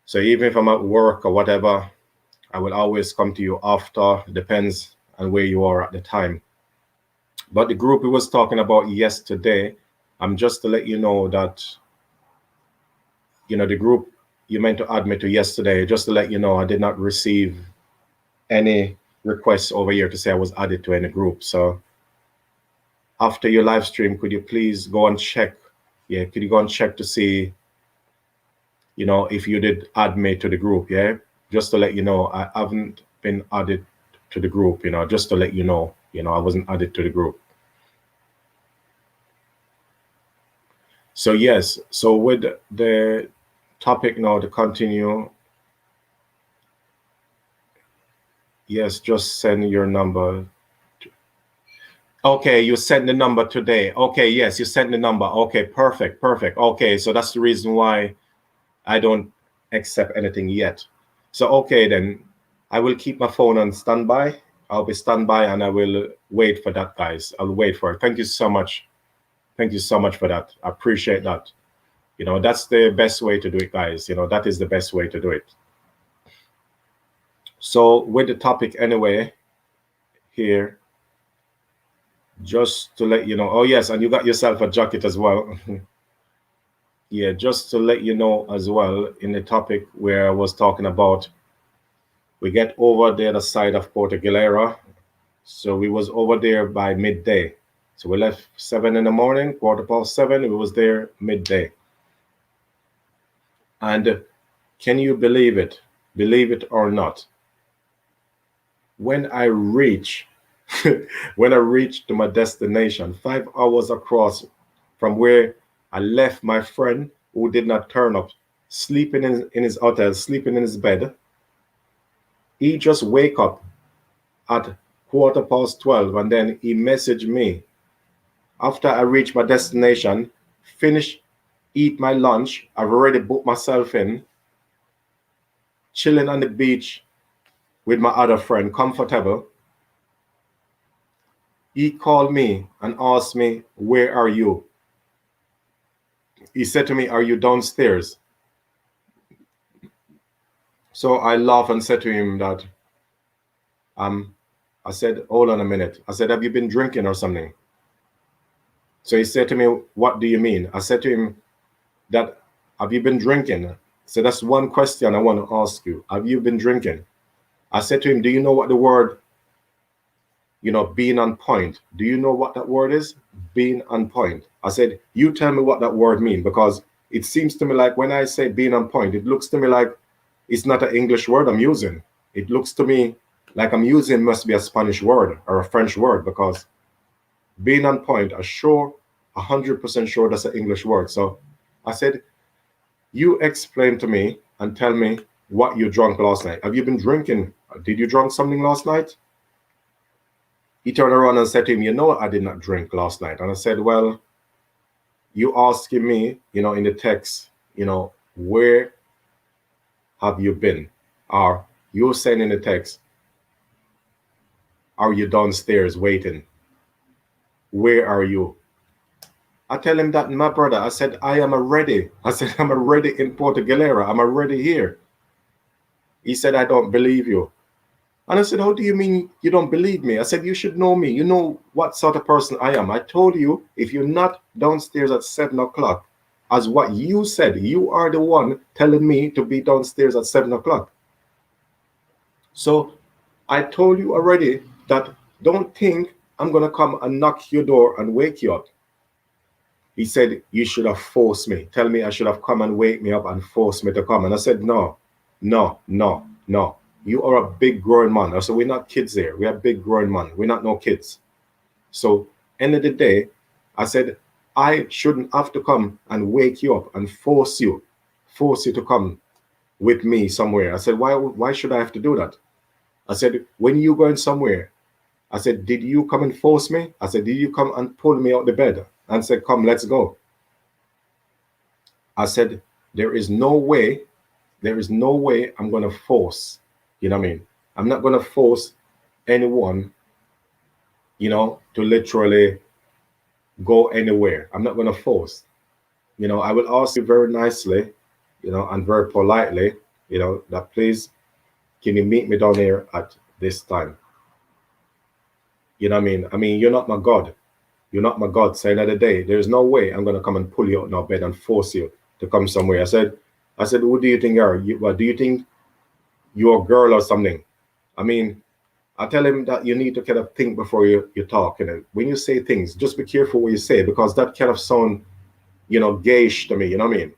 So even if I'm at work or whatever, I will always come to you after. It depends on where you are at the time. But the group we was talking about yesterday, just to let you know that, the group you meant to add me to yesterday, just to let you know, I did not receive any requests over here to say I was added to any group. So after your live stream, could you please go and check? Yeah, could you go and check to see, if you did add me to the group? Yeah, just to let you know, I haven't been added to the group. Just to let you know, I wasn't added to the group. So yes, so with the topic now to continue. Yes, just send your number. Okay, you sent the number today. Okay, yes, you sent the number. Okay, perfect. Okay, so that's the reason why I don't accept anything yet. So okay, then I will keep my phone on standby. I'll be standby and I will wait for that, guys. I'll wait for it. Thank you so much. Thank you so much for that. I appreciate that. That's the best way to do it, guys. That is the best way to do it. So with the topic anyway, here, just to let you know. Oh yes, and you got yourself a jacket as well. Yeah, just to let you know as well, in the topic where I was talking about, we get over the other side of Porto Galera. So we was over there by midday. So we left 7 in the morning, 7:15. We was there midday. And can you believe it? Believe it or not? When I reach to my destination, 5 hours across from where I left my friend who did not turn up, sleeping in his hotel, sleeping in his bed. He just wake up at 12:15 and then he messaged me. After I reach my destination, finish, eat my lunch, I've already booked myself in, chilling on the beach with my other friend, comfortable. He called me and asked me, where are you? He said to me, are you downstairs? So I laughed and said to him that, I said, hold on a minute. I said, have you been drinking or something? So he said to me, what do you mean? I said to him that, have you been drinking? So that's one question I want to ask you. Have you been drinking? I said to him, do you know what the word, being on point? Do you know what that word is? Being on point. I said, you tell me what that word means, because it seems to me like when I say being on point, it looks to me like it's not an English word I'm using. It looks to me like I'm using must be a Spanish word or a French word, because being on point, I'm sure, 100% sure that's an English word. So I said, you explain to me and tell me what you drank last night. Have you been drinking? Did you drink something last night? He turned around and said to him, I did not drink last night. And I said, well, you asking me, in the text, where have you been? Or you're saying in the text, are you downstairs waiting? Where are you? I tell him that, my brother, I said, I am already. I said, I'm already in Puerto Galera. I'm already here. He said, I don't believe you. And I said, how do you mean you don't believe me? I said, you should know me. You know what sort of person I am. I told you, if you're not downstairs at 7 o'clock, as what you said, you are the one telling me to be downstairs at 7 o'clock. So I told you already that don't think I'm going to come and knock your door and wake you up. He said, you should have forced me. Tell me I should have come and wake me up and forced me to come. And I said, no. You are a big grown man. I said, we're not kids here. We are big grown man. We're not no kids. So end of the day, I said, I shouldn't have to come and wake you up and force you to come with me somewhere. I said, why should I have to do that? I said, when you going somewhere, I said, did you come and force me? I said, did you come and pull me out the bed and said, come, let's go? I said, there is no way I'm going to force, you know what I mean? I'm not going to force anyone, to literally go anywhere. I'm not going to force. I will ask you very nicely, and very politely, that please, can you meet me down here at this time? You know what I mean? I mean, you're not my God. You're not my God. Saying that the day, there's no way I'm going to come and pull you out of bed and force you to come somewhere. I said, who do you think you are? What do you think you're a girl or something? I mean, I tell him that you need to kind of think before you talk. And when you say things, just be careful what you say, because that kind of sound, gayish to me. You know what I mean?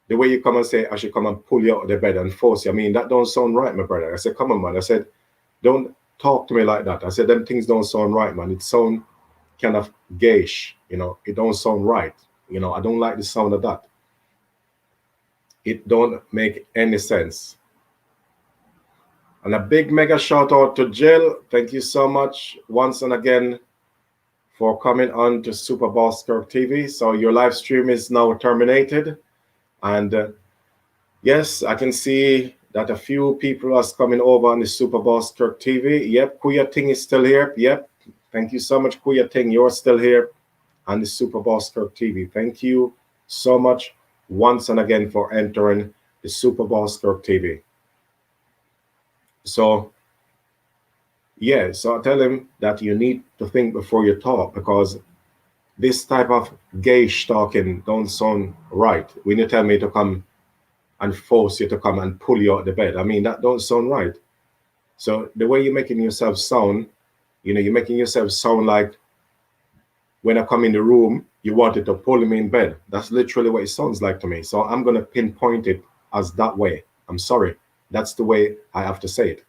The way you come and say, I should come and pull you out of the bed and force you. I mean, that don't sound right, my brother. I said, come on, man. I said, don't talk to me like that. I said, them things don't sound right, man. It sound kind of gayish. It don't sound right. I don't like the sound of that. It don't make any sense. And a big mega shout out to Jill. Thank you so much once and again for coming on to Super Boss Kirk TV. So your live stream is now terminated. And yes, I can see that a few people are coming over on the Super Boss Kirk TV. Yep, Kuya Ting is still here. Yep. Thank you so much, Kuya Ting. You're still here on the Super Boss Kirk TV. Thank you so much once and again for entering the Super Boss Kirk TV. So, yeah, so I tell him that you need to think before you talk, because this type of gay talking don't sound right. When you tell me to come and force you to come and pull you out of the bed, I mean, that don't sound right. So the way you're making yourself sound, you're making yourself sound like when I come in the room, you wanted to pull me in bed. That's literally what it sounds like to me. So I'm going to pinpoint it as that way. I'm sorry. That's the way I have to say it.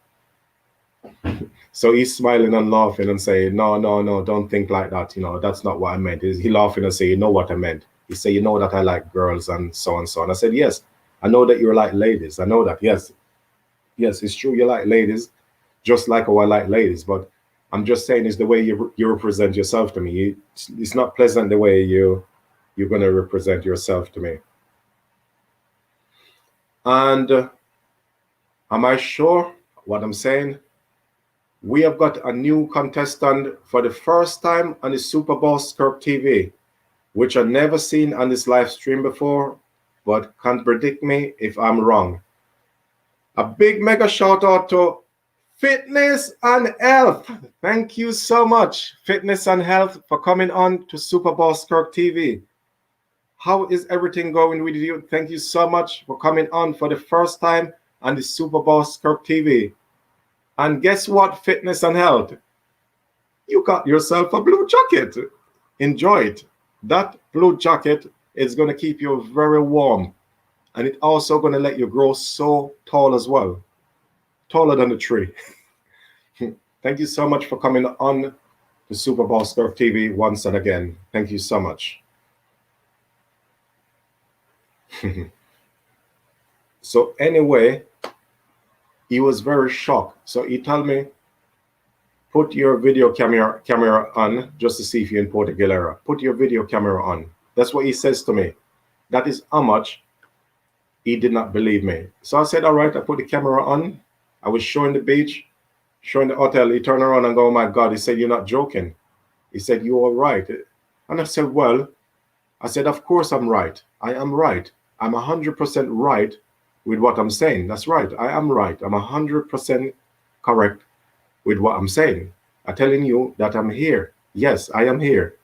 So he's smiling and laughing and saying, no, don't think like that. That's not what I meant. He laughing and say, you know what I meant. He say, you know that I like girls and so and so. And I said, yes, I know that you like ladies. I know that. Yes, it's true. You like ladies, just like how I like ladies. But I'm just saying it's the way you represent yourself to me. It's not pleasant the way you're going to represent yourself to me. And am I sure what I'm saying? We have got a new contestant for the first time on the Super Boss Kirk TV, which I've never seen on this live stream before, but can't predict me if I'm wrong. A big mega shout out to Fitness and Health. Thank you so much, Fitness and Health, for coming on to Super Boss Kirk TV. How is everything going with you? Thank you so much for coming on for the first time on the Super Boss Kirk TV. And guess what, Fitness and Health? You got yourself a blue jacket. Enjoy it. That blue jacket is going to keep you very warm. And it's also going to let you grow so tall as well. Taller than a tree. Thank you so much for coming on the Super Boss Kirk TV once and again. Thank you so much. So anyway, he was very shocked. So he told me, put your video camera on just to see if you're in Puerto Galera. Put your video camera on. That's what he says to me. That is how much he did not believe me. So I said, all right, I put the camera on. I was showing the beach, showing the hotel. He turned around and go, oh my God. He said, you're not joking. He said, you are right. And I said, well, I said, of course I'm right. I am right. I'm 100% right with what I'm saying. That's right. I am right. I'm 100% correct with what I'm saying. I'm telling you that I'm here. Yes, I am here.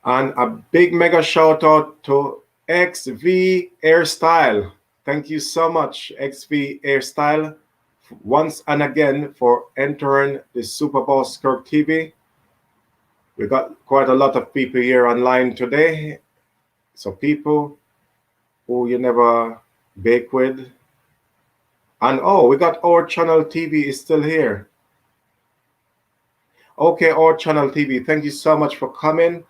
And a big mega shout out to XV Hairstyle. Thank you so much, XV Hairstyle, once and again for entering the Super Boss Kirk TV. We got quite a lot of people here online today. So people who you never bake with. And oh, we got Our Channel TV is still here. Okay, Our Channel TV, thank you so much for coming.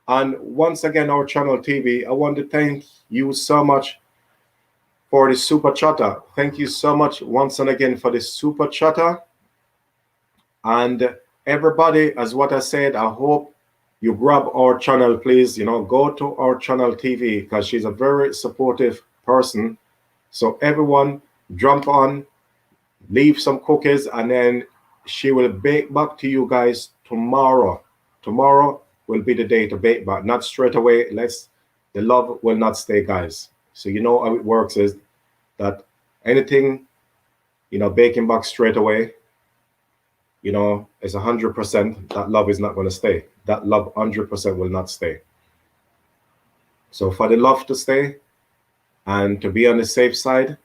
And once again, Our Channel TV, I want to thank you so much for the Super Chatter. Thank you so much once and again for the Super Chatter. And everybody, as what I said, I hope you grab Our Channel, please. You know, go to Our Channel TV because she's a very supportive person. So everyone jump on, leave some cookies, and then she will bake back to you guys tomorrow. Tomorrow will be the day to bake back. Not straight away. The love will not stay, guys. So you know how it works is that anything, you know, baking back straight away, you know, is 100%. That love is not going to stay. That love 100% will not stay. So for the love to stay and to be on the safe side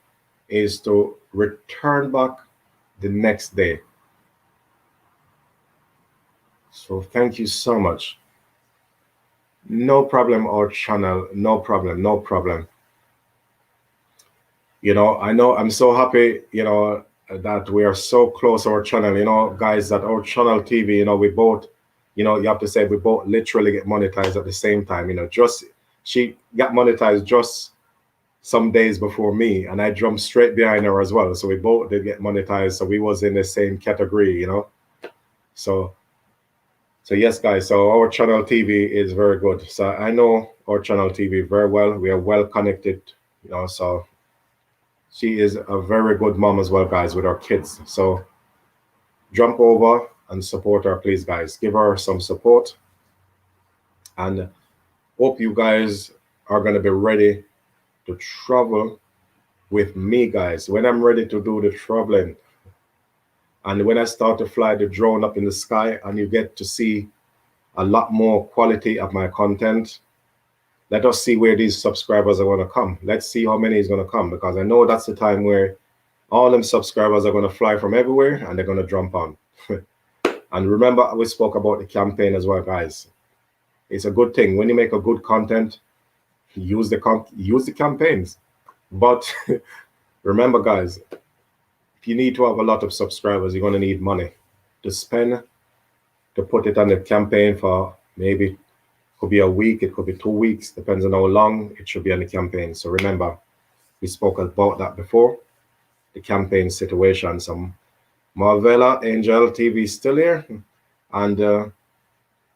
is to return back the next day. So thank you so much. No problem, Our Channel. No problem. No problem. You know I'm so happy, you know, that we are so close, Our Channel, you know, guys, that Our Channel TV, you know, we both, you know, you have to say we both literally get monetized at the same time. You know, just she got monetized just some days before me, and I jumped straight behind her as well. So we both did get monetized. So we was in the same category, you know. So yes, guys. So Our Channel TV is very good. So I know Our Channel TV very well. We are well connected, you know. So she is a very good mom as well, guys, with our kids. So jump over and support her, please, guys. Give her some support. And hope you guys are going to be ready to travel with me, guys. When I'm ready to do the traveling, and when I start to fly the drone up in the sky and you get to see a lot more quality of my content, let us see where these subscribers are going to come. Let's see how many is going to come, because I know that's the time where all them subscribers are going to fly from everywhere and they're going to jump on. And remember, we spoke about the campaign as well, guys. It's a good thing. When you make a good content, use the campaigns. But remember, guys, if you need to have a lot of subscribers, you're going to need money to spend to put it on the campaign for maybe could be a week, it could be 2 weeks, depends on how long it should be on the campaign. So remember, we spoke about that before, the campaign situation. Some Marvella Angel TV still here, and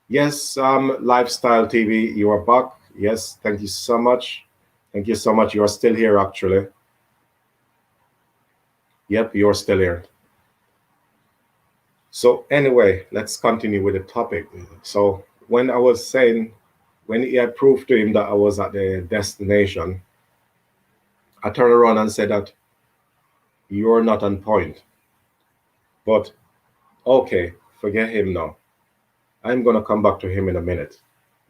yes, Lifestyle TV, you are back. Yes, thank you so much. Thank you so much. You are still here, actually. Yep, you're still here. So anyway, let's continue with the topic. So when I was saying, when I proved to him that I was at the destination, I turn around and say that you're not on point. But okay, forget him now. I'm gonna come back to him in a minute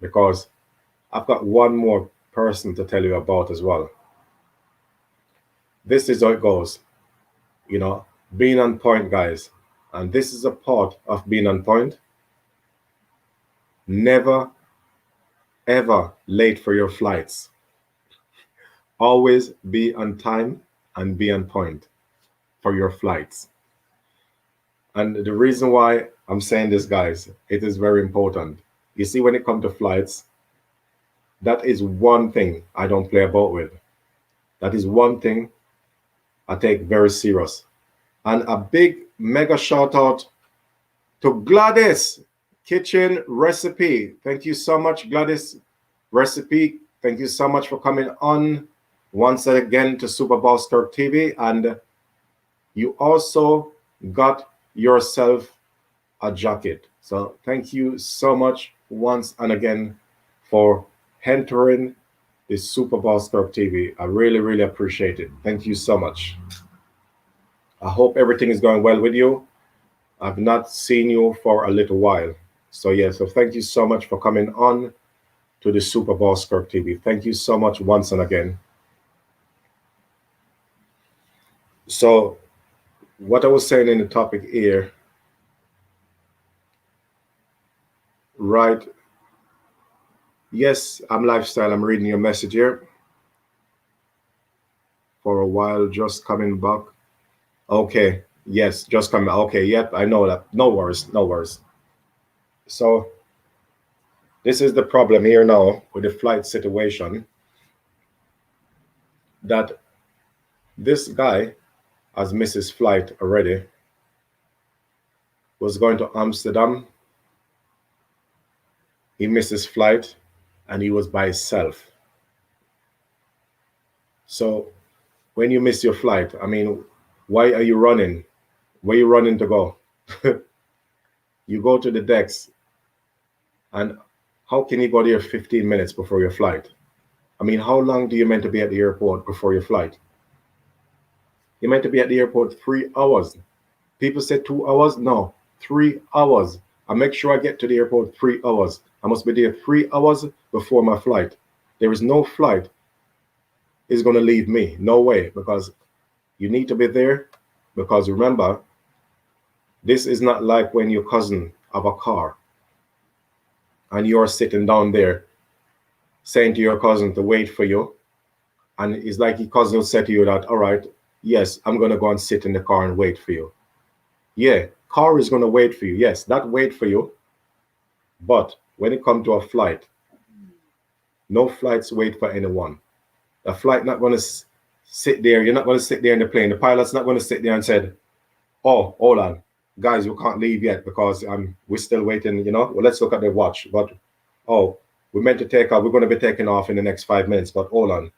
because I've got one more person to tell you about as well. This is how it goes, you know, being on point, guys. And this is a part of being on point. Never, ever late for your flights. Always be on time and be on point for your flights. And the reason why I'm saying this, guys, it is very important. You see, when it comes to flights, that is one thing I don't play about with. That is one thing I take very serious. And a big mega shout out to Gladys Kitchen Recipe. Thank you so much, Gladys Recipe. Thank you so much for coming on once again to Super Boss Kirk TV. And you also got yourself a jacket. So thank you so much once and again for entering the Super Boss Kirk TV. I really, really appreciate it. Thank you so much. I hope everything is going well with you. I've not seen you for a little while. So yeah, so thank you so much for coming on to the Super Boss Kirk TV. Thank you so much once and again. So what I was saying in the topic here, right? Yes, I'm lifestyle. I'm reading your message here. For a while, just coming back. Okay, yes, just coming. Okay, yep, I know that. No worries, no worries. So this is the problem here now with the flight situation, that this guy has missed his flight already, was going to Amsterdam. He missed his flight and he was by himself. So when you miss your flight, I mean, why are you running? Where are you running to go? You go to the decks, and how can you go there 15 minutes before your flight? I mean, how long do you meant to be at the airport before your flight? You meant to be at the airport 3 hours. People say 2 hours. No, 3 hours. I make sure I get to the airport 3 hours. I must be there 3 hours before my flight. There is no flight is going to leave me. No way, because you need to be there. Because remember, this is not like when your cousin have a car and you're sitting down there saying to your cousin to wait for you. And it's like your cousin will say to you that, all right, yes, I'm going to go and sit in the car and wait for you. Yeah, car is going to wait for you. Yes, that wait for you. But when it comes to a flight, no flights wait for anyone. The flight not going to sit there. You're not going to sit there in the plane. The pilot's not going to sit there and say, oh, hold on, guys, we can't leave yet because we're still waiting, you know. Well, let's look at the watch. But, oh, we're meant to take off. We're going to be taking off in the next 5 minutes, but hold on,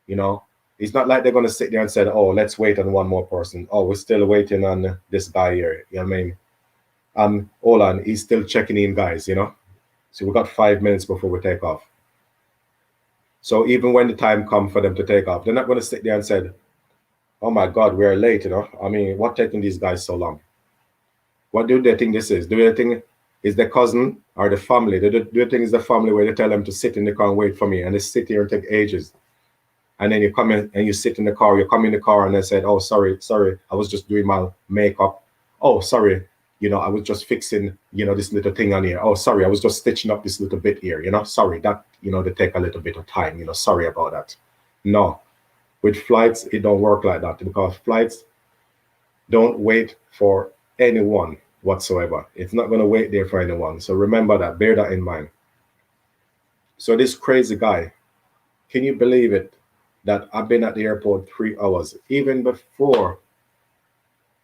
you know. It's not like they're going to sit there and say, oh, let's wait on one more person. Oh, we're still waiting on this guy here. You know what I mean? Hold on, he's still checking in, guys, you know. So we got 5 minutes before we take off. So even when the time comes for them to take off, they're not going to sit there and say, oh my God, we're late, you know. I mean, what taking these guys so long? What do they think this is? Do they think it's their cousin or the family? Do they think it's the family where they tell them to sit in the car and wait for me, and they sit here and take ages? And then you come in and you sit in the car, you come in the car and they said, oh, sorry, I was just doing my makeup. Oh, sorry, you know, I was just fixing, you know, this little thing on here. Oh, sorry, I was just stitching up this little bit here, you know, sorry, that, you know, they take a little bit of time, you know, sorry about that. No, with flights, it don't work like that, because flights don't wait for anyone whatsoever. It's not going to wait there for anyone. So remember that, bear that in mind. So this crazy guy, can you believe it, that I've been at the airport 3 hours, even before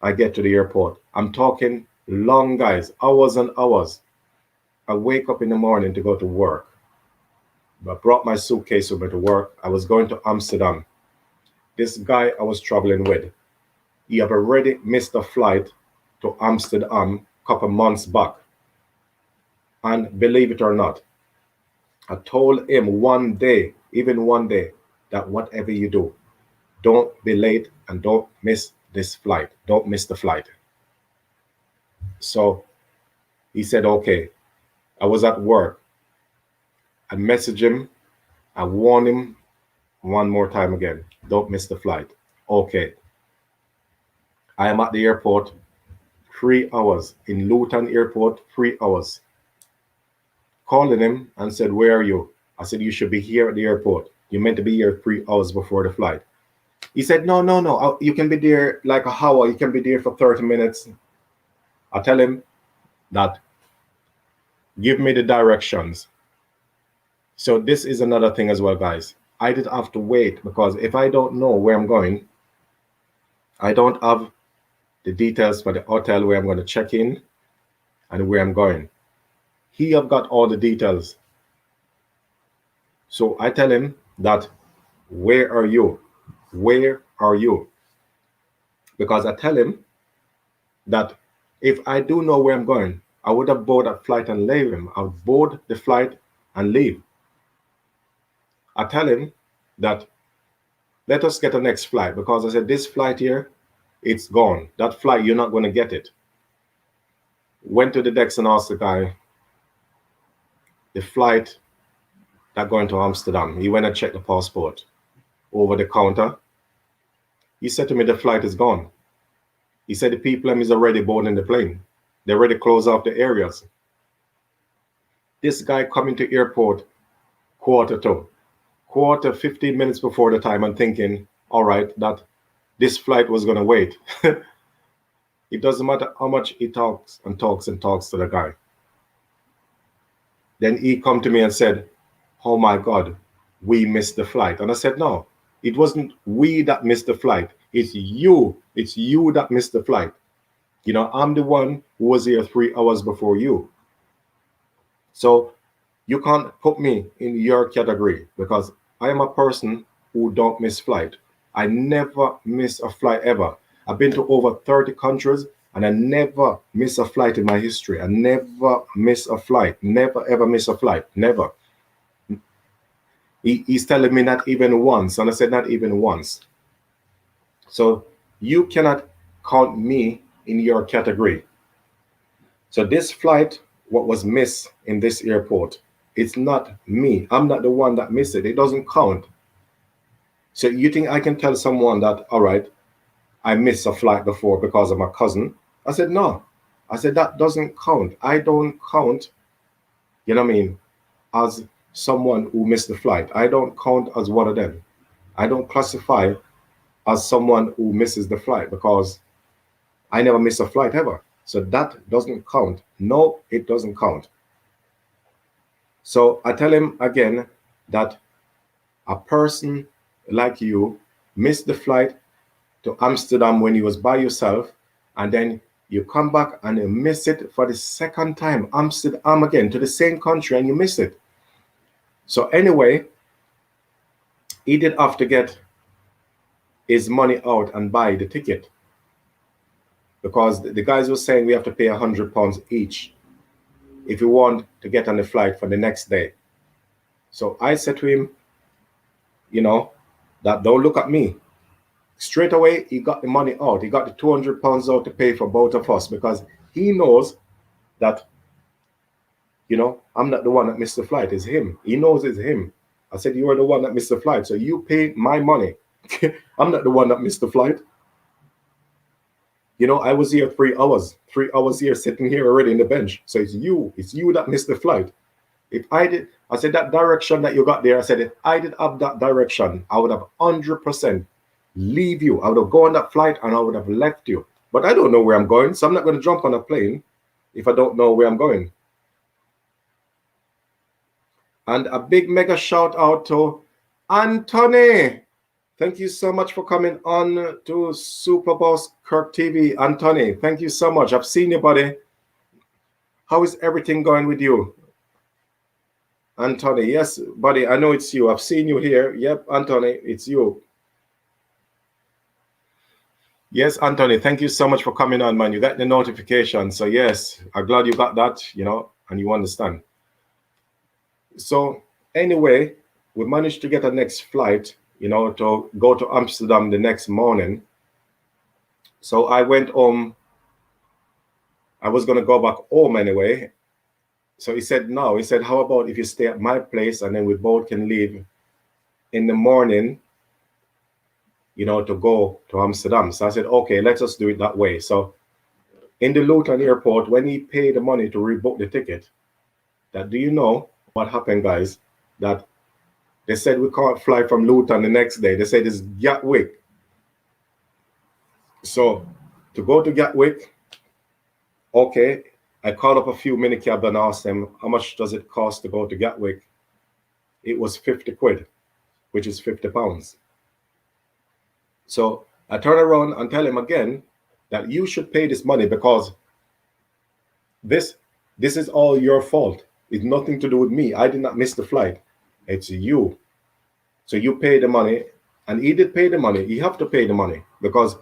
I get to the airport? I'm talking long, guys, hours and hours. I wake up in the morning to go to work. I brought my suitcase with me to work. I was going to Amsterdam. This guy I was traveling with, he had already missed a flight to Amsterdam a couple months back. And believe it or not, I told him one day, even one day, that whatever you do, don't be late and don't miss this flight. Don't miss the flight. So he said, okay. I was at work. I messaged him. I warned him one more time again. Don't miss the flight. Okay. I am at the airport 3 hours. In Luton Airport, 3 hours. Calling him and said, where are you? I said, you should be here at the airport. You're meant to be here 3 hours before the flight. He said, no. You can be there like an hour. You can be there for 30 minutes. I tell him that, give me the directions. So this is another thing as well, guys. I did have to wait because if I don't know where I'm going, I don't have the details for the hotel where I'm going to check in and where I'm going. He have got all the details. So I tell him that, where are you? Where are you? Because I tell him that if I do know where I'm going, I would have boarded that flight and leave him. I would board the flight and leave. I tell him that, let us get the next flight, because I said, this flight here, it's gone. That flight, you're not going to get it. Went to the decks and asked the guy, the flight that going to Amsterdam. He went and checked the passport over the counter. He said to me, the flight is gone. He said the people is already boarding the plane. They already closed off the areas. This guy coming to airport quarter 15 minutes before the time, and thinking, all right, that this flight was going to wait. It doesn't matter how much he talks to the guy. Then he come to me and said, oh my God, we missed the flight. And I said, no, it wasn't we that missed the flight. It's you. It's you that missed the flight. You know, I'm the one who was here 3 hours before you. So you can't put me in your category, because I am a person who don't miss flight. I never miss a flight ever. I've been to over 30 countries and I never miss a flight in my history. I never miss a flight. Never ever miss a flight. Never. He's telling me not even once. And I said, not even once. So you cannot count me in your category. So this flight, what was missed in this airport, it's not me. I'm not the one that missed it. It doesn't count. So you think I can tell someone that, all right, I missed a flight before because of my cousin? I said, no. I said, that doesn't count. I don't count, you know what I mean, as someone who missed the flight. I don't count as one of them. I don't classify as someone who misses the flight, because I never miss a flight ever. So that doesn't count. No, it doesn't count. So I tell him again that a person like you missed the flight to Amsterdam when you was by yourself, and then you come back and you miss it for the second time, Amsterdam again, to the same country, and you miss it. So anyway, he did have to get his money out and buy the ticket, because the guys were saying we have to pay £100 each if you want to get on the flight for the next day. So I said to him, you know, that don't look at me. Straight away, he got the money out. He got the £200 out to pay for both of us, because he knows that, you know, I'm not the one that missed the flight. It's him. He knows it's him. I said, you are the one that missed the flight, so you pay my money. I'm not the one that missed the flight. You know, I was here 3 hours. 3 hours here, sitting here already in the bench. So it's you that missed the flight. If I did, I said, that direction that you got there, I said, if I did have that direction, I would have 100% leave you. I would have gone on that flight and I would have left you. But I don't know where I'm going, so I'm not going to jump on a plane if I don't know where I'm going. And a big mega shout out to Anthony. Thank you so much for coming on to Super Boss Kirk TV. Anthony, thank you so much. I've seen you, buddy. How is everything going with you? Anthony, yes, buddy, I know it's you. I've seen you here. Yep, Anthony, it's you. Yes, Anthony, thank you so much for coming on, man. You got the notification. So yes, I'm glad you got that, you know, and you understand. So anyway, we managed to get a next flight to go to Amsterdam the next morning. So I went home. I was going to go back home anyway. So he said, no. He said, how about if you stay at my place and then we both can leave in the morning, to go to Amsterdam. So I said, okay, let us do it that way. So in the Luton airport, when he paid the money to rebook the ticket, do you know what happened, guys? That they said we can't fly from Luton the next day. They said it's Gatwick. So to go to Gatwick, okay, I called up a few minicab and asked them, how much does it cost to go to Gatwick? It was 50 quid, which is 50 pounds. So I turn around and tell him again that you should pay this money because this is all your fault. It's nothing to do with me. I did not miss the flight. It's you. So you pay the money, and he did pay the money. He have to pay the money because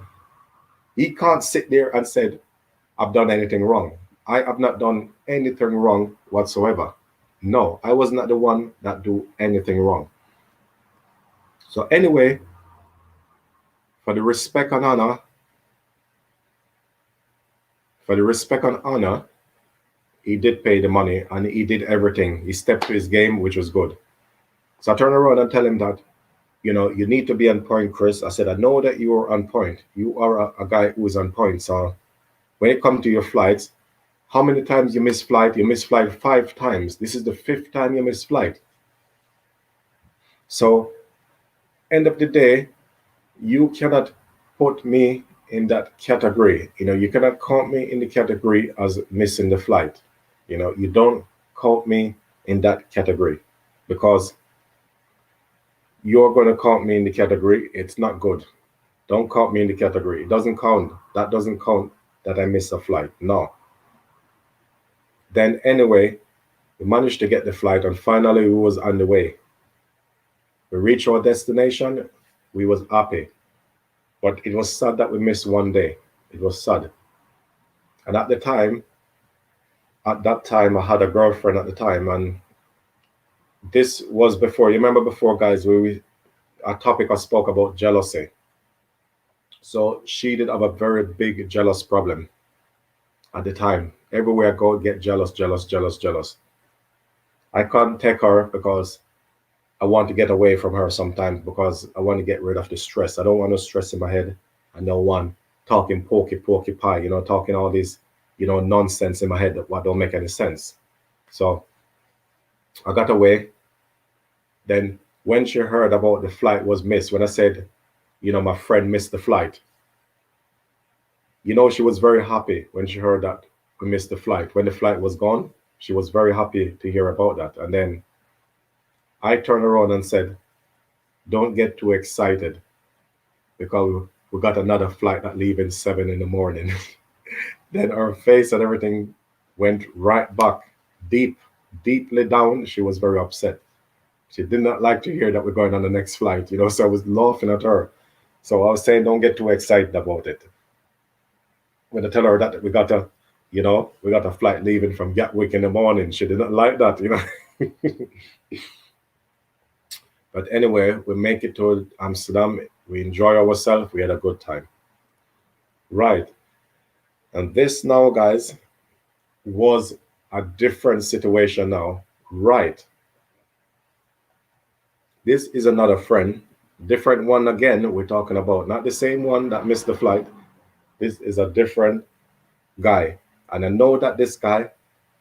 he can't sit there and said, I've done anything wrong. I have not done anything wrong whatsoever. No, I was not the one that do anything wrong. So anyway, for the respect and honor, he did pay the money and he did everything. He stepped to his game, which was good. So I turn around and tell him that, you need to be on point, Chris. I said, I know that you are on point. You are a guy who is on point. So when it comes to your flights, how many times you miss flight? You miss flight 5 times. This is the 5th time you miss flight. So end of the day, you cannot put me in that category. You cannot count me in the category as missing the flight. You don't count me in that category because you're going to count me in the category. It's not good. Don't count me in the category. It doesn't count. That doesn't count that I missed a flight. No. Then anyway, we managed to get the flight and finally we was on the way. We reached our destination. We was happy. But it was sad that we missed one day. It was sad. And at that time, I had a girlfriend at the time, and this was before. You remember before, guys, a topic I spoke about jealousy. So she did have a very big jealous problem at the time. Everywhere I go, get jealous. I can't take her because I want to get away from her sometimes because I want to get rid of the stress. I don't want no stress in my head. I don't want talking porky pie, talking all this, nonsense in my head that what don't make any sense. So I got away. Then when she heard about the flight was missed, when I said, my friend missed the flight, she was very happy when she heard that we missed the flight. When the flight was gone, she was very happy to hear about that. And then I turned around and said, don't get too excited because we got another flight that leaving 7 in the morning. Then her face and everything went right back, deeply down. She was very upset. She did not like to hear that we're going on the next flight, so I was laughing at her. So I was saying, don't get too excited about it. When I tell her that we got a flight leaving from Gatwick in the morning, she did not like that, But anyway, we make it to Amsterdam. We enjoy ourselves. We had a good time. Right. And this now, guys, was a different situation now. Right. This is another friend. Different one again we're talking about. Not the same one that missed the flight. This is a different guy. And I know that this guy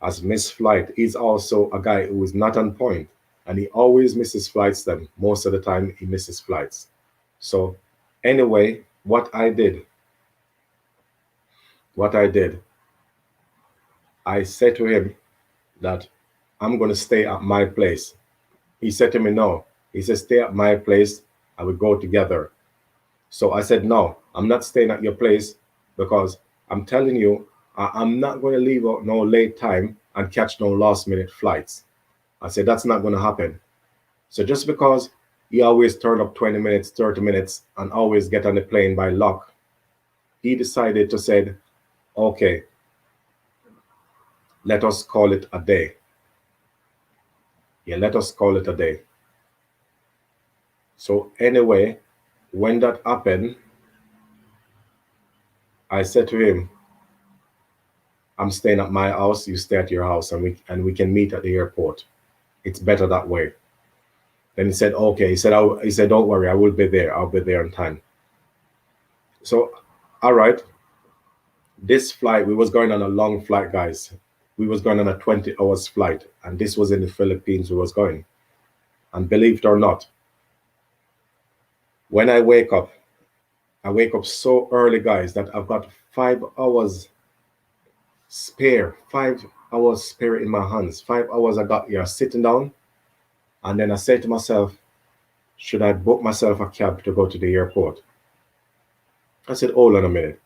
has missed flight. He's also a guy who is not on point. And he always misses flights then. Most of the time he misses flights. So anyway, what I did, I said to him that I'm going to stay at my place. He said to me, no. He said, stay at my place. I will go together. So I said, no, I'm not staying at your place because I'm telling you, I'm not going to leave out no late time and catch no last minute flights. I said, that's not going to happen. So just because he always turn up 20 minutes, 30 minutes, and always get on the plane by luck, he decided to say, okay, let us call it a day. Yeah, let us call it a day. So anyway, when that happened, I said to him, I'm staying at my house, you stay at your house, and we can meet at the airport. It's better that way. Then he said, okay. He said, don't worry, I will be there. I'll be there on time. So, all right. This flight, we was going on a long flight, guys. We was going on a 20 hours flight, and this was in the Philippines we was going. And believe it or not, when I wake up so early, guys, that I've got 5 hours spare, 5 hours spare in my hands. 5 hours I got here sitting down. And then I said to myself, should I book myself a cab to go to the airport? I said, hold on a minute.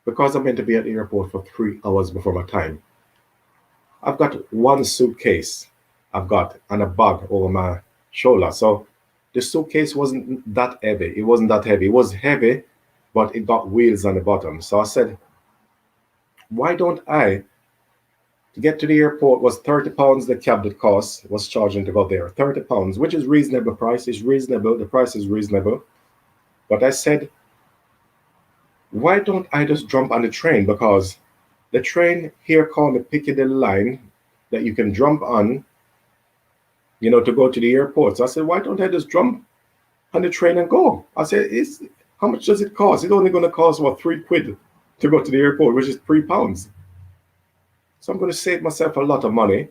Because I'm meant to be at the airport for 3 hours before my time, I've got one suitcase I've got and a bag over my shoulder. So the suitcase wasn't that heavy. It wasn't that heavy. It was heavy, but it got wheels on the bottom. So I said, why don't I, to get to the airport was £30 the cab that cost, was charging to go there. £30, which is reasonable price. It's reasonable. The price is reasonable. But I said, why don't I just jump on the train? Because the train here called the Piccadilly line that you can jump on, to go to the airport. So I said, why don't I just jump on the train and go? I said, how much does it cost? It's only going to cost, what, £3 to go to the airport, which is £3. So I'm going to save myself a lot of money.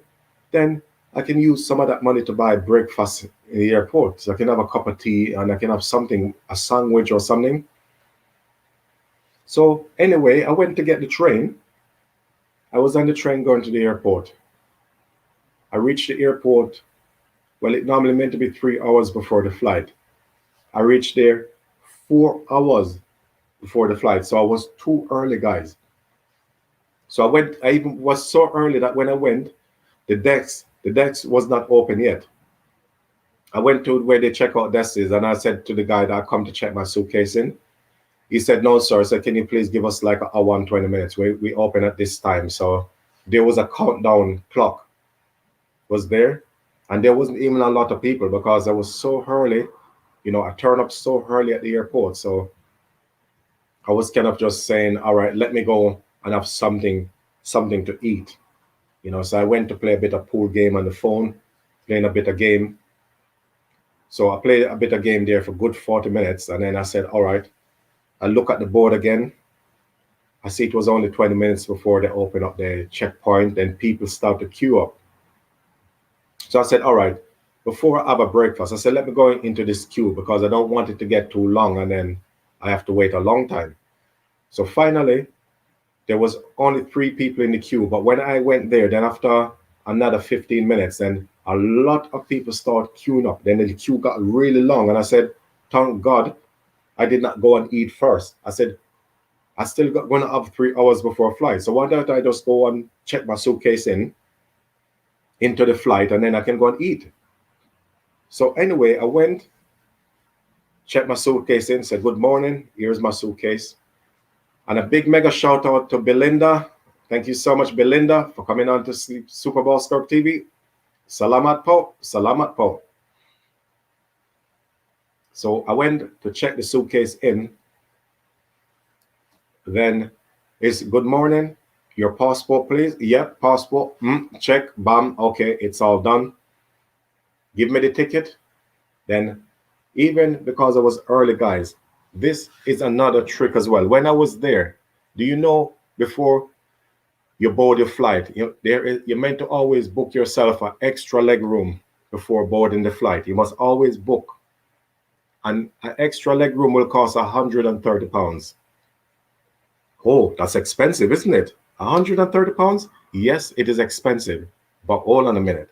Then I can use some of that money to buy breakfast in the airport. So I can have a cup of tea and I can have something, a sandwich or something. So anyway, I went to get the train. I was on the train going to the airport. I reached the airport. Well, it normally meant to be 3 hours before the flight. I reached there 4 hours before the flight. So I was too early, guys. So I even was so early that when I went, the desk was not open yet. I went to where the checkout desk is and I said to the guy that I come to check my suitcase in. He said, no, sir. I said, can you please give us like an hour and 20 minutes? We open at this time. So there was a countdown clock was there. And there wasn't even a lot of people because I was so early. I turned up so early at the airport. So I was kind of just saying, all right, let me go and have something to eat. So I went to play a bit of pool game on the phone, playing a bit of game. So I played a bit of game there for good 40 minutes. And then I said, all right, I look at the board again. I see it was only 20 minutes before they open up the checkpoint and people start to queue up. So I said, all right, before I have a breakfast, I said, let me go into this queue because I don't want it to get too long and then I have to wait a long time. So finally, there was only 3 people in the queue. But when I went there, then after another 15 minutes, then a lot of people start queuing up. Then the queue got really long. And I said, thank God I did not go and eat first. I said, I still going to have 3 hours before flight. So why don't I just go and check my suitcase into the flight and then I can go and eat. So anyway, I went, checked my suitcase in, said, good morning, here's my suitcase. And a big mega shout out to Belinda. Thank you so much, Belinda, for coming on to Super Bowl Scope TV. Salamat po, salamat po. So I went to check the suitcase in. Then it's good morning. Your passport, please. Yep, passport. Check. Bam. Okay, it's all done. Give me the ticket. Then, even because I was early, guys, this is another trick as well. When I was there, do you know before you board your flight, you're meant to always book yourself an extra leg room before boarding the flight. You must always book. And an extra leg room will cost £130. Oh, that's expensive, isn't it? £130? Yes, it is expensive. But hold on a minute.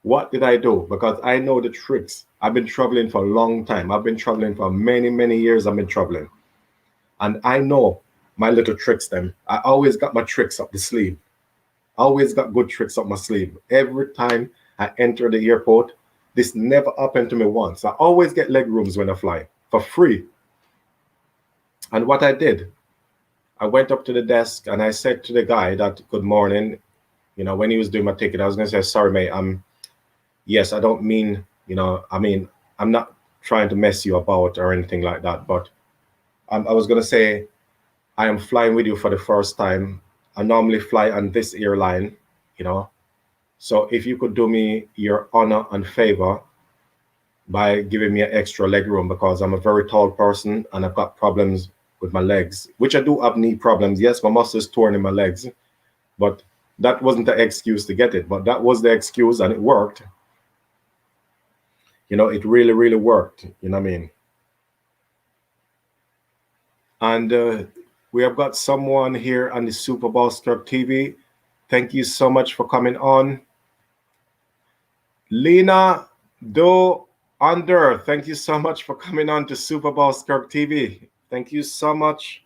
What did I do? Because I know the tricks. I've been traveling for a long time. I've been traveling for many, many years. I've been traveling. And I know my little tricks then. I always got my tricks up the sleeve. Always got good tricks up my sleeve. Every time I enter the airport, this never happened to me once. I always get leg rooms when I fly for free. And what I did, I went up to the desk and I said to the guy that, good morning, when he was doing my ticket, I was going to say, sorry, mate, yes, I don't mean, I'm not trying to mess you about or anything like that. But I was going to say, I am flying with you for the first time. I normally fly on this airline, you know. So if you could do me your honor and favor by giving me an extra leg room, because I'm a very tall person and I've got problems with my legs, which I do have knee problems. Yes, my muscles torn in my legs, but that wasn't the excuse to get it. But that was the excuse, and it worked. You know, it really, really worked. You know what I mean? And we have got someone here on the Super Bowl Script TV. Thank you so much for coming on. Lena Do Under, thank you so much for coming on to Super Bowl Script TV. Thank you so much.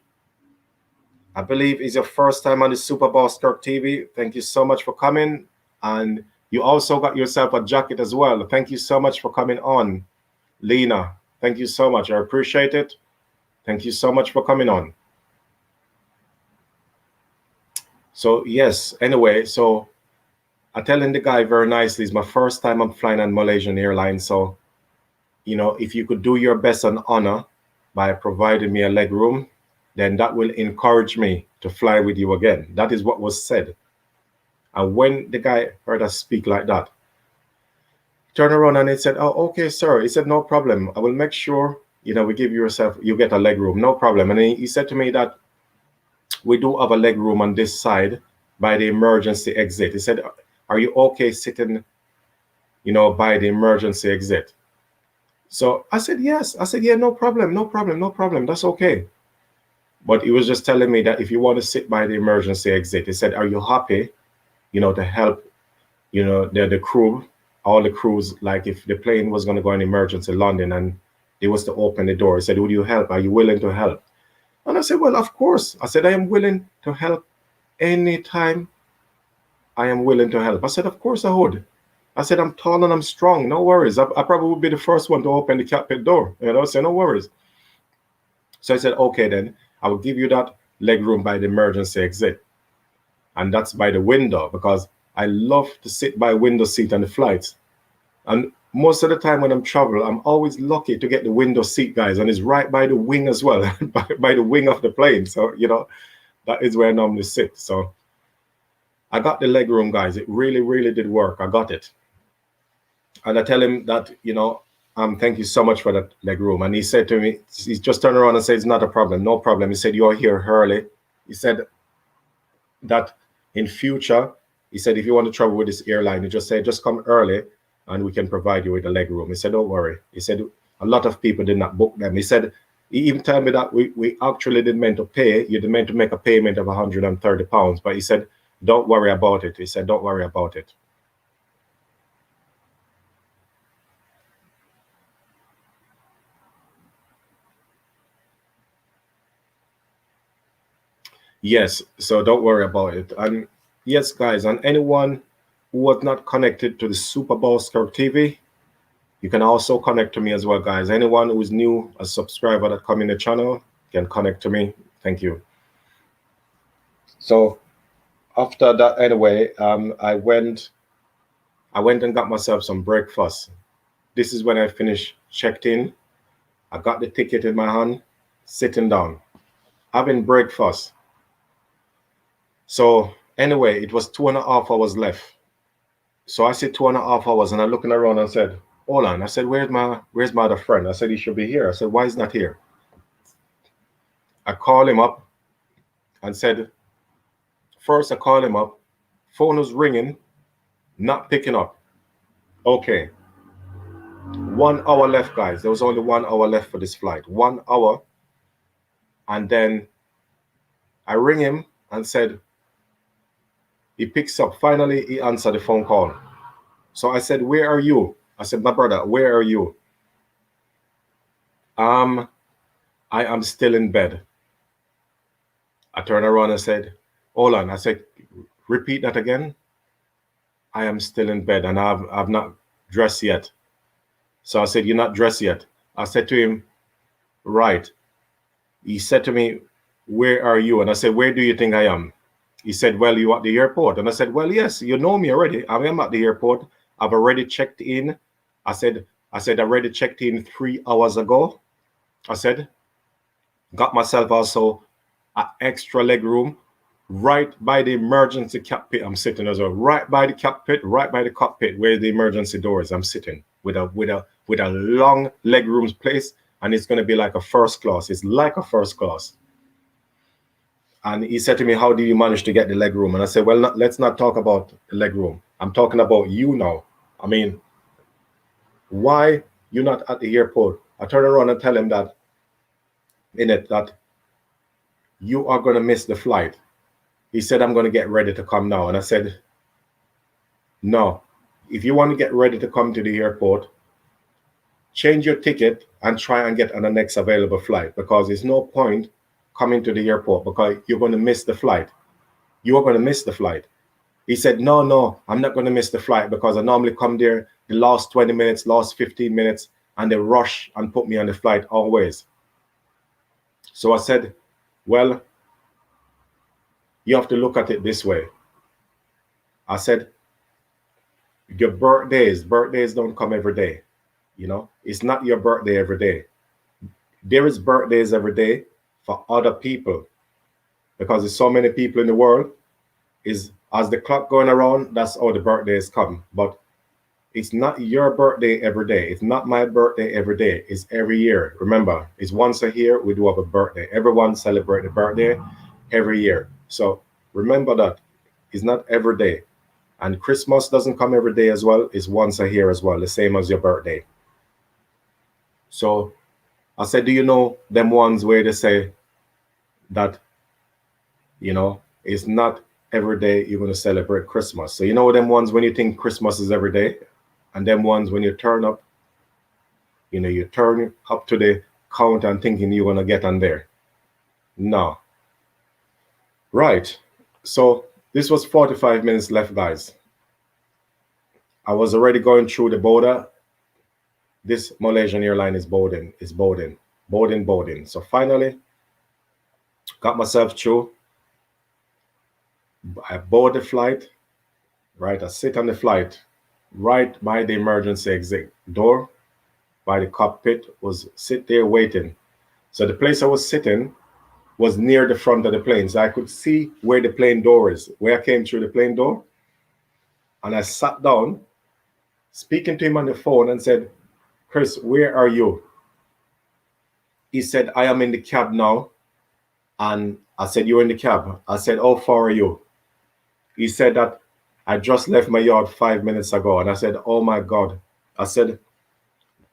I believe it's your first time on the Super Bowl Script TV. Thank you so much for coming. And you also got yourself a jacket as well. Thank you so much for coming on, Lena. Thank you so much. I appreciate it. Thank you so much for coming on. So yes, anyway, so I'm telling the guy very nicely, it's my first time I'm flying on Malaysian Airlines. So, you know, if you could do your best and honor by providing me a leg room, then that will encourage me to fly with you again. That is what was said. And when the guy heard us speak like that, turned around and he said, "Oh, okay, sir." He said, "No problem. I will make sure, you know, we give you get a leg room, no problem." And he said to me that we do have a leg room on this side by the emergency exit. He said, "Are you okay sitting, you know, by the emergency exit?" So I said, "Yes." I said, "Yeah, no problem, no problem, no problem. That's okay." But he was just telling me that if you want to sit by the emergency exit, he said, "Are you happy, you know, to help, you know, the crew, all the crews, like if the plane was going to go in emergency London and they was to open the door." He said, "Would you help? Are you willing to help?" And I said, "Well, of course." I said, "I am willing to help anytime. I am willing to help." I said, "Of course I would." I said, "I'm tall and I'm strong. No worries. I probably would be the first one to open the cockpit door." You know, I said, "No worries." So I said, "Okay, then I will give you that leg room by the emergency exit. And that's by the window, because I love to sit by window seat on the flights. And most of the time when I'm traveling, I'm always lucky to get the window seat, guys. And it's right by the wing as well, by the wing of the plane. So, you know, that is where I normally sit. So I got the leg room, guys. It really, really did work. I got it. And I tell him that, you know, thank you so much for that leg room. And he said to me, he just turned around and said, "It's not a problem, no problem." He said, "You're here early." He said that in future, he said, if you want to travel with this airline, you just say, just come early and we can provide you with a leg room. He said, "Don't worry." He said, a lot of people did not book them. He said, he even told me that we actually didn't meant to pay. You didn't meant to make a payment of £130. But he said, "Don't worry about it." He said, "Don't worry about it." Yes, so don't worry about it. And yes, guys, and anyone who was not connected to the Super Bowl Scout TV, you can also connect to me as well, guys. Anyone who is new, a subscriber that come in the channel, can connect to me. Thank you. So after that, anyway, I went and got myself some breakfast. This is when I finished, checked in. I got the ticket in my hand, sitting down, having breakfast. So anyway, it was 2.5 hours left. So I said 2.5 hours, and I'm looking around and said, "Hold on." I said, where's my other friend?" I said, "He should be here." I said, "Why is not here?" I called him up and said, first I called him up, phone was ringing, not picking up. Okay. 1 hour left, guys. There was only 1 hour left for this flight. 1 hour. And then I ring him and said, he picks up. Finally, he answered the phone call. So I said, "Where are you?" I said, "My brother, where are you?" "I am still in bed." I turned around and said, "Hold on." I said, "Repeat that again." "I am still in bed and I've not dressed yet." So I said, "You're not dressed yet?" I said to him, "Right." He said to me, "Where are you?" And I said, "Where do you think I am?" He said, "Well, you at the airport." And I said, "Well, yes, you know me already. I am at the airport. I've already checked in." I said, I said, I already checked in 3 hours ago. I said, got myself also an extra leg room right by the emergency cockpit. I'm sitting as well, right by the cockpit, right by the cockpit where the emergency door is. I'm sitting with a long leg room place, and it's going to be like a first class. It's like a first class. And he said to me, how do you manage to get the leg room? And I said, well, let's not talk about the leg room. I'm talking about you now. I mean, why you're not at the airport? I turn around and tell him that, that you are going to miss the flight. He said, I'm going to get ready to come now. And I said, no, if you want to get ready to come to the airport, change your ticket and try and get on the next available flight, because there's no point coming to the airport because you're going to miss the flight. You are going to miss the flight. He said, no, I'm not going to miss the flight because I normally come there the last 20 minutes, last 15 minutes, and they rush and put me on the flight always. So I said, well, you have to look at it this way. I said, your birthdays don't come every day. You know, it's not your birthday every day. There is birthdays every day for other people, because there's so many people in the world. Is as the clock going around, that's how the birthdays come. But it's not your birthday every day. It's not my birthday every day. It's every year. Remember, it's once a year we do have a birthday. Everyone celebrate a birthday every year. So remember that it's not every day. And Christmas doesn't come every day as well. It's once a year as well, the same as your birthday. So I said, do you know them ones where they say that, you know, it's not every day you're going to celebrate Christmas? So you know them ones when you think Christmas is every day, and them ones when you turn up, you know, you turn up to the counter and thinking you're going to get on there. No. Right. So this was 45 minutes left, guys. I was already going through the border. This Malaysian airline is boarding. So finally, got myself through. I board the flight, right? I sit on the flight right by the emergency exit door, by the cockpit, was sit there waiting. So the place I was sitting was near the front of the plane. So I could see where the plane door is, where I came through the plane door. And I sat down, speaking to him on the phone, and said, Chris, where are you? He said, I am in the cab now. And I said, you're in the cab? I said, how far are you? He said that I just left my yard 5 minutes ago. And I said, oh my God. I said,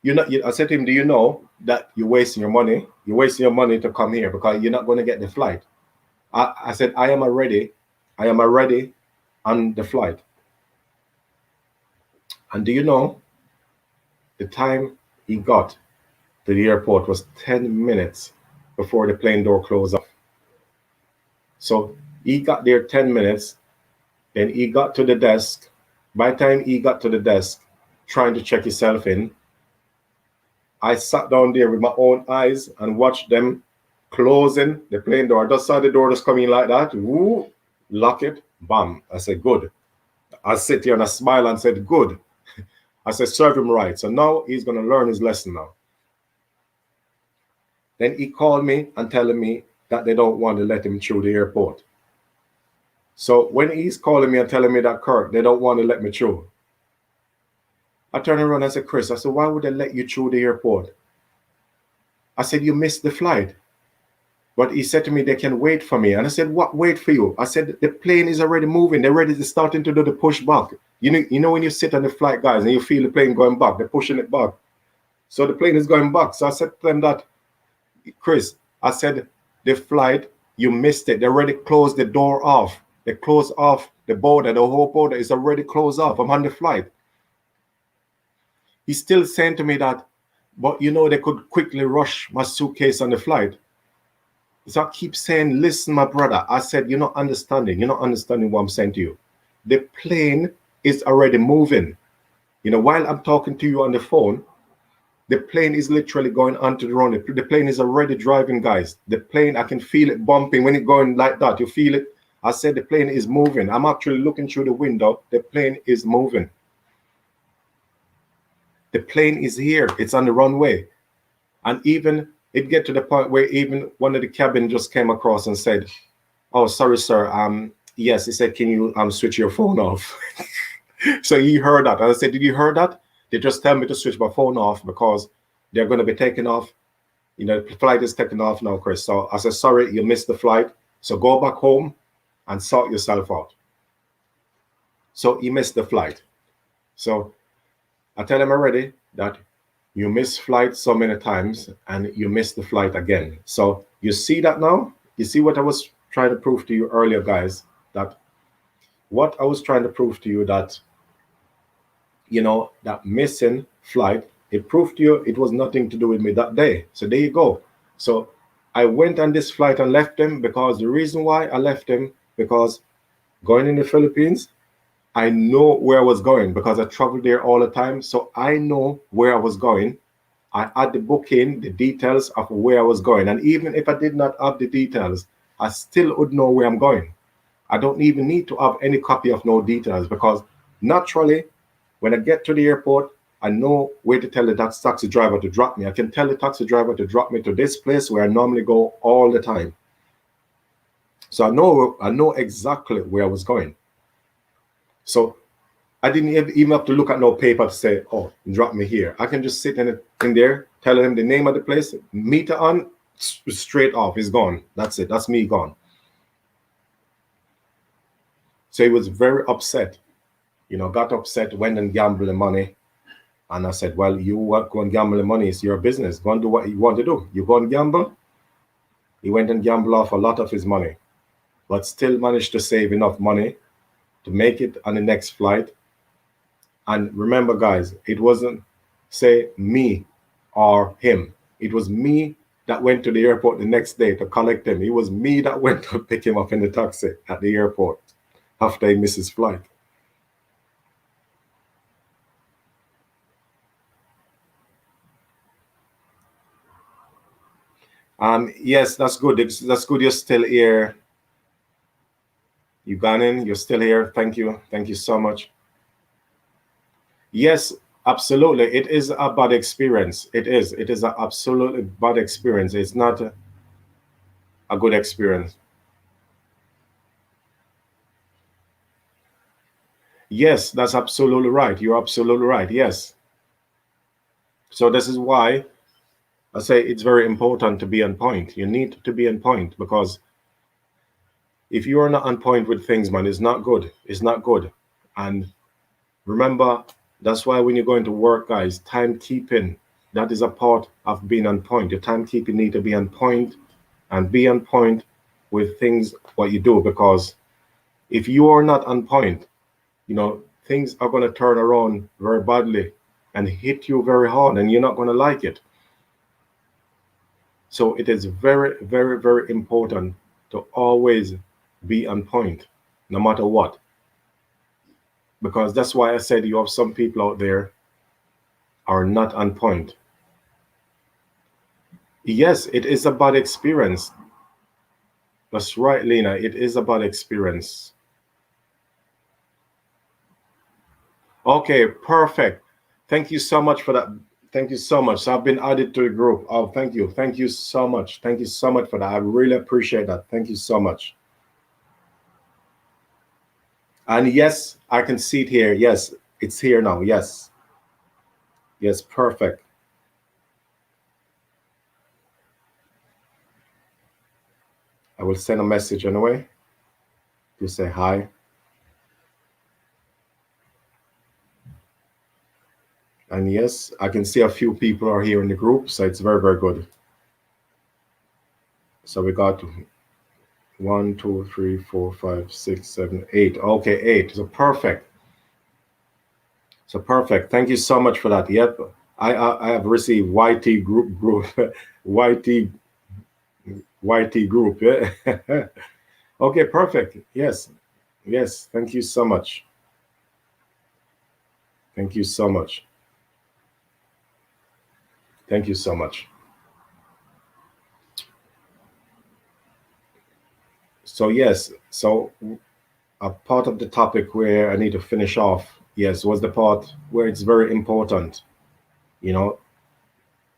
I said to him, do you know that you're wasting your money? You're wasting your money to come here because you're not going to get the flight. I said, I am already on the flight. And do you know, the time he got to the airport was 10 minutes before the plane door closed off. So he got there 10 minutes, then he got to the desk. By the time he got to the desk, trying to check himself in, I sat down there with my own eyes and watched them closing the plane door. I just saw the door just coming like that. Woo, lock it, bam. I said, good. I sit here and I smile and said, good. I said, serve him right. So now he's going to learn his lesson now. Then he called me and telling me that they don't want to let him through the airport. So when he's calling me and telling me that, Kirk, they don't want to let me through, I turned around and I said, Chris, I said, why would they let you through the airport? I said, you missed the flight. But he said to me, they can wait for me. And I said, what wait for you? I said, the plane is already moving. They're ready to starting to do the push back. You know when you sit on the flight, guys, and you feel the plane going back, they're pushing it back. So the plane is going back. So I said to them that, Chris, I said, the flight, you missed it. They already closed the door off. They closed off the border. The whole border is already closed off. I'm on the flight. He's still saying to me that, but you know, they could quickly rush my suitcase on the flight. So I keep saying, listen, my brother. I said, you're not understanding. You're not understanding what I'm saying to you. The plane is already moving. You know, while I'm talking to you on the phone, the plane is literally going onto the run. The plane is already driving, guys. The plane, I can feel it bumping when it's going like that. You feel it? I said the plane is moving. I'm actually looking through the window. The plane is moving. The plane is here. It's on the runway. And even it get to the point where even one of the cabin just came across and said, "Oh, sorry, sir. Yes," he said, "Can you switch your phone off?" So he heard that. And I said, "Did you hear that? They just tell me to switch my phone off because they're going to be taking off. You know, the flight is taking off now, Chris." So I said, "Sorry, you missed the flight. So go back home and sort yourself out." So he missed the flight. So I tell him already that you miss flight so many times and you miss the flight again. So you see that now? You see what I was trying to prove to you earlier, guys, that what I was trying to prove to you that, you know, that missing flight, it proved to you it was nothing to do with me that day. So there you go. So I went on this flight and left him because the reason why I left him, because going in the Philippines, I know where I was going because I traveled there all the time. So I know where I was going. I had the booking, the details of where I was going. And even if I did not have the details, I still would know where I'm going. I don't even need to have any copy of no details because naturally, when I get to the airport, I know where to tell the taxi driver to drop me. I can tell the taxi driver to drop me to this place where I normally go all the time. So I know exactly where I was going. So I didn't even have to look at no paper to say, "Oh, drop me here." I can just sit in there, tell him the name of the place, meter on, straight off, it's gone. That's it. That's me gone. So he was very upset, you know, got upset, went and gambled the money. And I said, "Well, you go and gamble the money. It's your business. Go and do what you want to do. You go and gamble." He went and gambled off a lot of his money, but still managed to save enough money to make it on the next flight. And remember, guys, it wasn't, say, me or him. It was me that went to the airport the next day to collect him. It was me that went to pick him up in the taxi at the airport after he missed his flight. Yes, that's good. That's good. You're still here. Uganin, you're still here. Thank you. Thank you so much. Yes, absolutely. It is a bad experience. It is. It is an absolutely bad experience. It's not a good experience. Yes, that's absolutely right. You're absolutely right. Yes. So this is why I say it's very important to be on point. You need to be on point because if you are not on point with things, man, it's not good. It's not good. And remember, that's why when you're going to work, guys, timekeeping, that is a part of being on point. Your timekeeping need to be on point and be on point with things, what you do, because if you are not on point, you know, things are going to turn around very badly and hit you very hard and you're not going to like it. So it is very, very, very important to always be on point, no matter what. Because that's why I said you have some people out there are not on point. Yes, it is a bad experience. That's right, Lena. It is a bad experience. Okay, perfect. Thank you so much for that. Thank you so much. So I've been added to the group. Oh, thank you. Thank you so much. Thank you so much for that. I really appreciate that. Thank you so much. And yes, I can see it here. Yes, it's here now. Yes. Yes, perfect. I will send a message anyway to say hi. And yes, I can see a few people are here in the group, so it's very, very good. So we got 1, 2, 3, 4, 5, 6, 7, 8. Okay, 8. So perfect. So perfect. Thank you so much for that. Yep, I have received YT group YT group. Yeah. Okay, perfect. Yes, yes. Thank you so much. Thank you so much. Thank you so much. So yes, so a part of the topic where I need to finish off, yes, was the part where it's very important you know,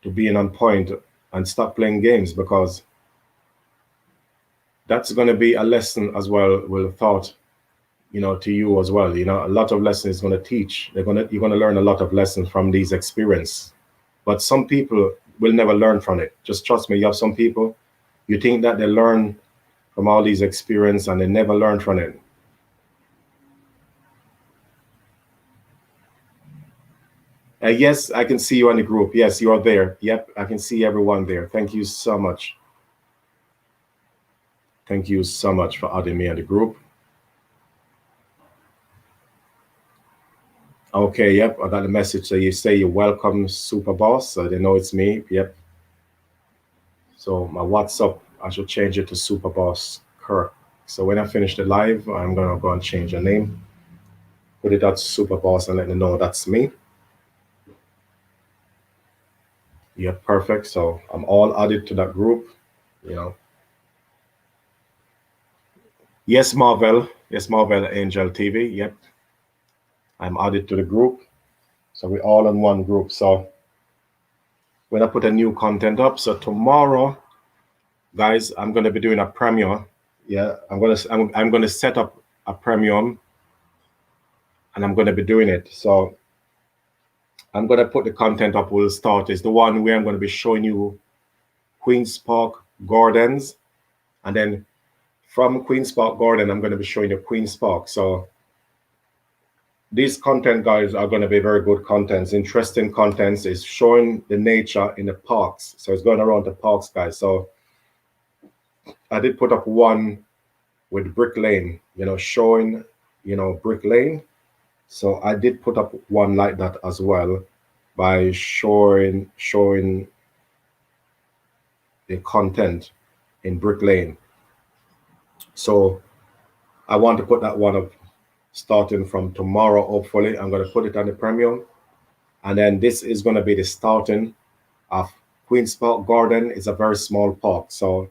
to being on point and stop playing games, because that's going to be a lesson as well, will thought, you know, to you as well. You know, a lot of lessons is going to teach. You're going to learn a lot of lessons from these experience. But some people will never learn from it. Just trust me. You have some people, you think that they learn from all these experience and they never learn from it. Yes, I can see you on the group. Yes, you are there. Yep, I can see everyone there. Thank you so much. Thank you so much for adding me on the group. Okay, yep, I got the message. So you say you're welcome, Super Boss. So they know it's me. Yep. So my WhatsApp, I should change it to Super Boss Kirk. So when I finish the live, I'm gonna go and change the name, put it at Super Boss, and let them know that's me. Yeah, perfect. So I'm all added to that group. You know. Yes, Marvel. Yes, Marvel Angel TV. Yep. I'm added to the group. So we're all in one group. So when I put a new content up, so tomorrow, guys, I'm gonna be doing a premiere. Yeah, I'm gonna set up a premium, and I'm gonna be doing it. So I'm gonna put the content up. We'll start is the one where I'm gonna be showing you Queens Park Gardens, and then from Queens Park Garden, I'm gonna be showing you Queens Park. So these content, guys, are going to be very good contents, interesting contents. Is showing the nature in the parks. So it's going around the parks, guys. So I did put up one with Brick Lane, you know, showing, you know, Brick Lane. So I did put up one like that as well, by showing the content in Brick Lane. So I want to put that one up starting from tomorrow. Hopefully, I'm going to put it on the premium. And then this is going to be the starting of Queens Park Garden. It's a very small park. So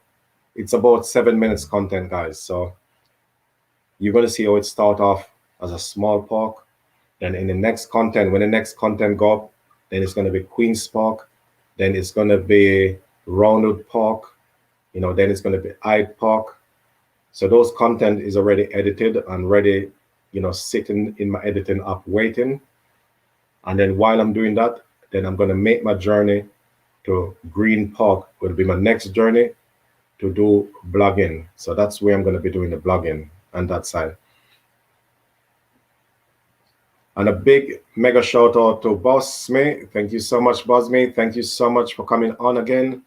it's about 7 minutes content, guys. So you're going to see how it start off as a small park. Then in the next content, when the next content go up, then it's going to be Queens Park. Then it's going to be Roundwood Park. You know, then it's going to be Hyde Park. So those content is already edited and ready, you know, sitting in my editing app waiting. And then while I'm doing that, then I'm going to make my journey to Green Park. Will be my next journey to do blogging. So that's where I'm going to be doing the blogging on that side. And a big mega shout out to Boss Me. Thank you so much, Boss Me. Thank you so much for coming on again.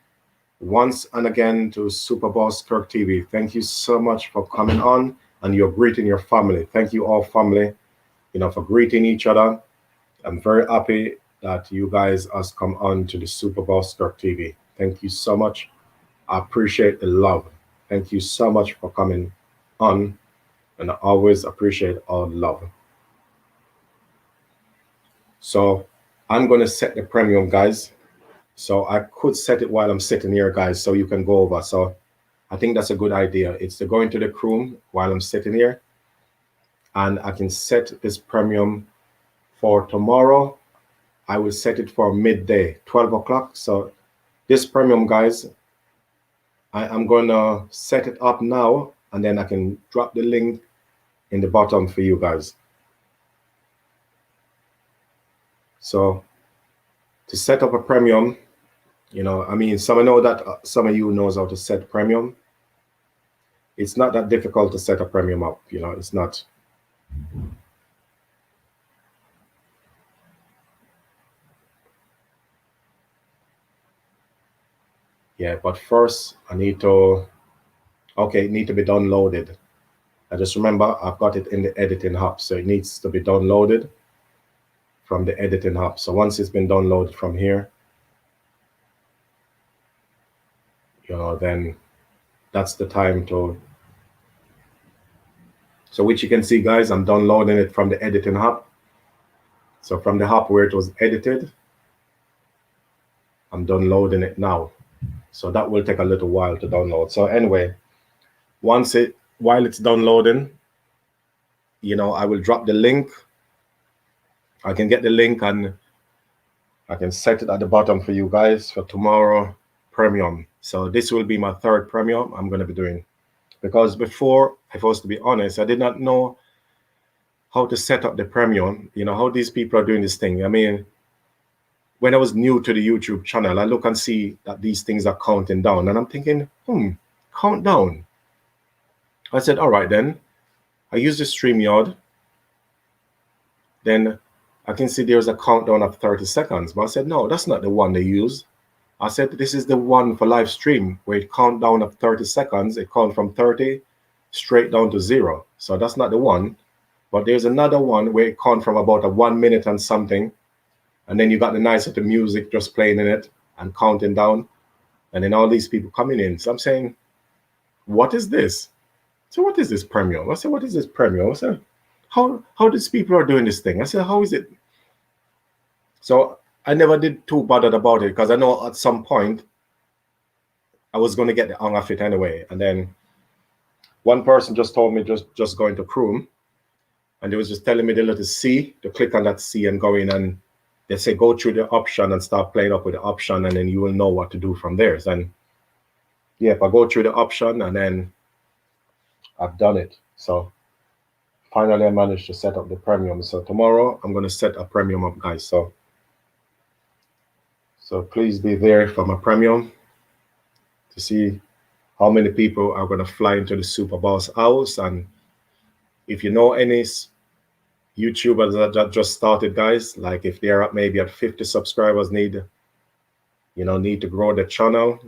Once and again to Super Boss Kirk TV. Thank you so much for coming on, and you're greeting your family. Thank you all, family, you know, for greeting each other. I'm very happy that you guys has come on to the Super Boss Kirk TV. Thank you so much. I appreciate the love. Thank you so much for coming on, and I always appreciate all the love. So I'm going to set the premium, guys. So I could set it while I'm sitting here, guys, so you can go over. So I think that's a good idea. It's to go into the room while I'm sitting here, and I can set this premium for tomorrow. I will set it for midday, 12 o'clock. So this premium, guys, I'm going to set it up now, and then I can drop the link in the bottom for you guys. So to set up a premium, you know, I mean, some know that some of you knows how to set premium. It's not that difficult to set a premium up, you know, it's not. Yeah, but first I need to, okay, it need to be downloaded. I just remember I've got it in the editing hub, so it needs to be downloaded from the editing hub. So once it's been downloaded from here, you know, then that's the time to, so which you can see, guys, I'm downloading it from the editing hub. So from the hub where it was edited, I'm downloading it now. So that will take a little while to download. So anyway, while it's downloading, you know, I will drop the link. I can get the link on I can set it at the bottom for you guys for tomorrow premium. So this will be my third premium I'm going to be doing, because before, if I was to be honest, I did not know how to set up the premium, you know, how these people are doing this thing. I mean, when I was new to the YouTube channel, I look and see that these things are counting down, and I'm thinking, count down. I said, all right, then I use the StreamYard. Then I can see there's a countdown of 30 seconds. But I said, no, that's not the one they use. I said, this is the one for live stream where it count down of 30 seconds. It count from 30 straight down to 0. So that's not the one. But there's another one where it count from about a 1 minute and something. And then you got the nice of the music just playing in it and counting down. And then all these people coming in. So I'm saying, what is this? So what is this premium? I said, what is this premium? I said, how these people are doing this thing? I said, how is it? So I never did too bothered about it, because I know at some point I was going to get the hang of it anyway. And then one person just told me just go into Chrome, and they was just telling me the little C, to click on that C and go in, and they say go through the option and start playing up with the option, and then you will know what to do from there. And yeah, if I go through the option, and then I've done it. So finally I managed to set up the premium. So tomorrow I'm going to set a premium up, guys. So please be there for my premium to see how many people are going to fly into the Super Boss house. And if you know any YouTubers that just started, guys, like if they're at maybe at 50 subscribers, need to grow the channel,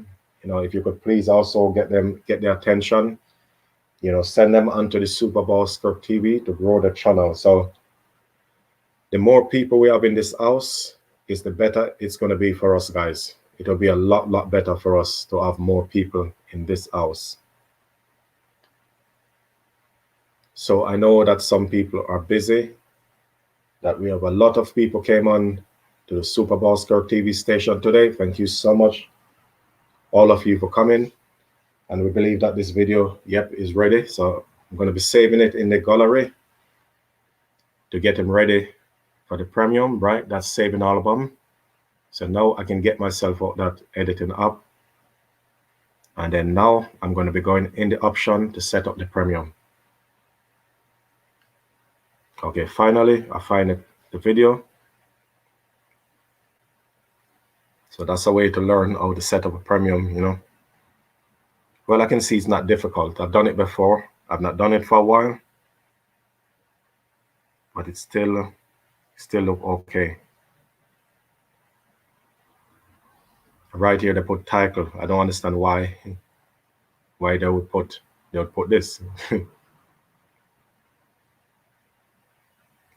if you could please also get their attention, send them onto the Super Boss Kirk TV to grow the channel. So the more people we have in this house, is the better it's going to be for us, guys. It'll be a lot better for us to have more people in this house. So I know that some people are busy, that we have a lot of people came on to the Super Boss Kirk TV station today. Thank you so much, all of you, for coming. And we believe that this video, is ready. So I'm going to be saving it in the gallery to get them ready for the premium, right? That's saving album. So now I can get myself out that editing up. And then now I'm going to be going in the option to set up the premium. Okay, finally, I find the video. So that's a way to learn how to set up a premium, Well, I can see it's not difficult. I've done it before. I've not done it for a while. But it still look okay. Right here they put title. I don't understand why they would put this.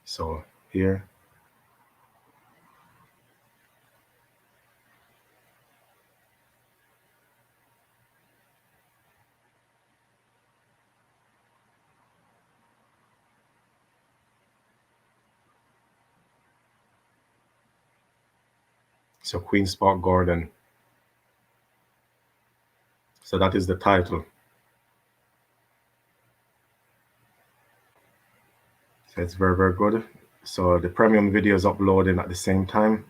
So here. So Queen's Park Garden. So that is the title. So it's very good. So the premium video is uploading at the same time.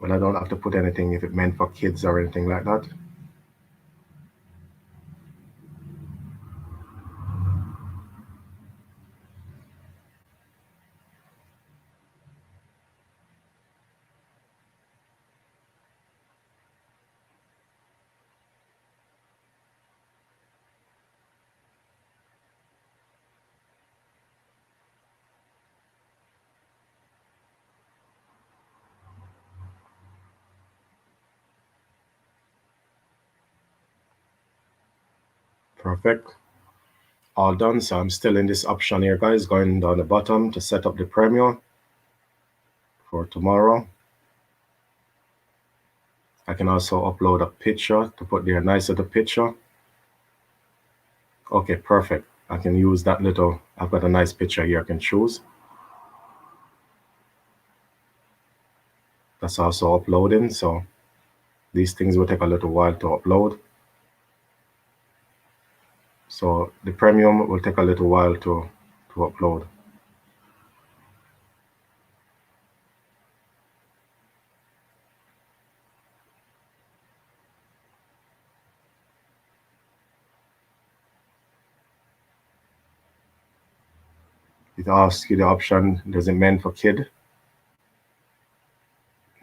But I don't have to put anything if it meant for kids or anything like that. Perfect. All done. So I'm still in this option here, guys, going down the bottom to set up the premium for tomorrow. I can also upload a picture to put there, nice little picture. Okay, perfect. I can use that little, I've got a nice picture here I can choose. That's also uploading, so these things will take a little while to upload. So the premium will take a little while to upload. It asks you the option, does it mean for kid?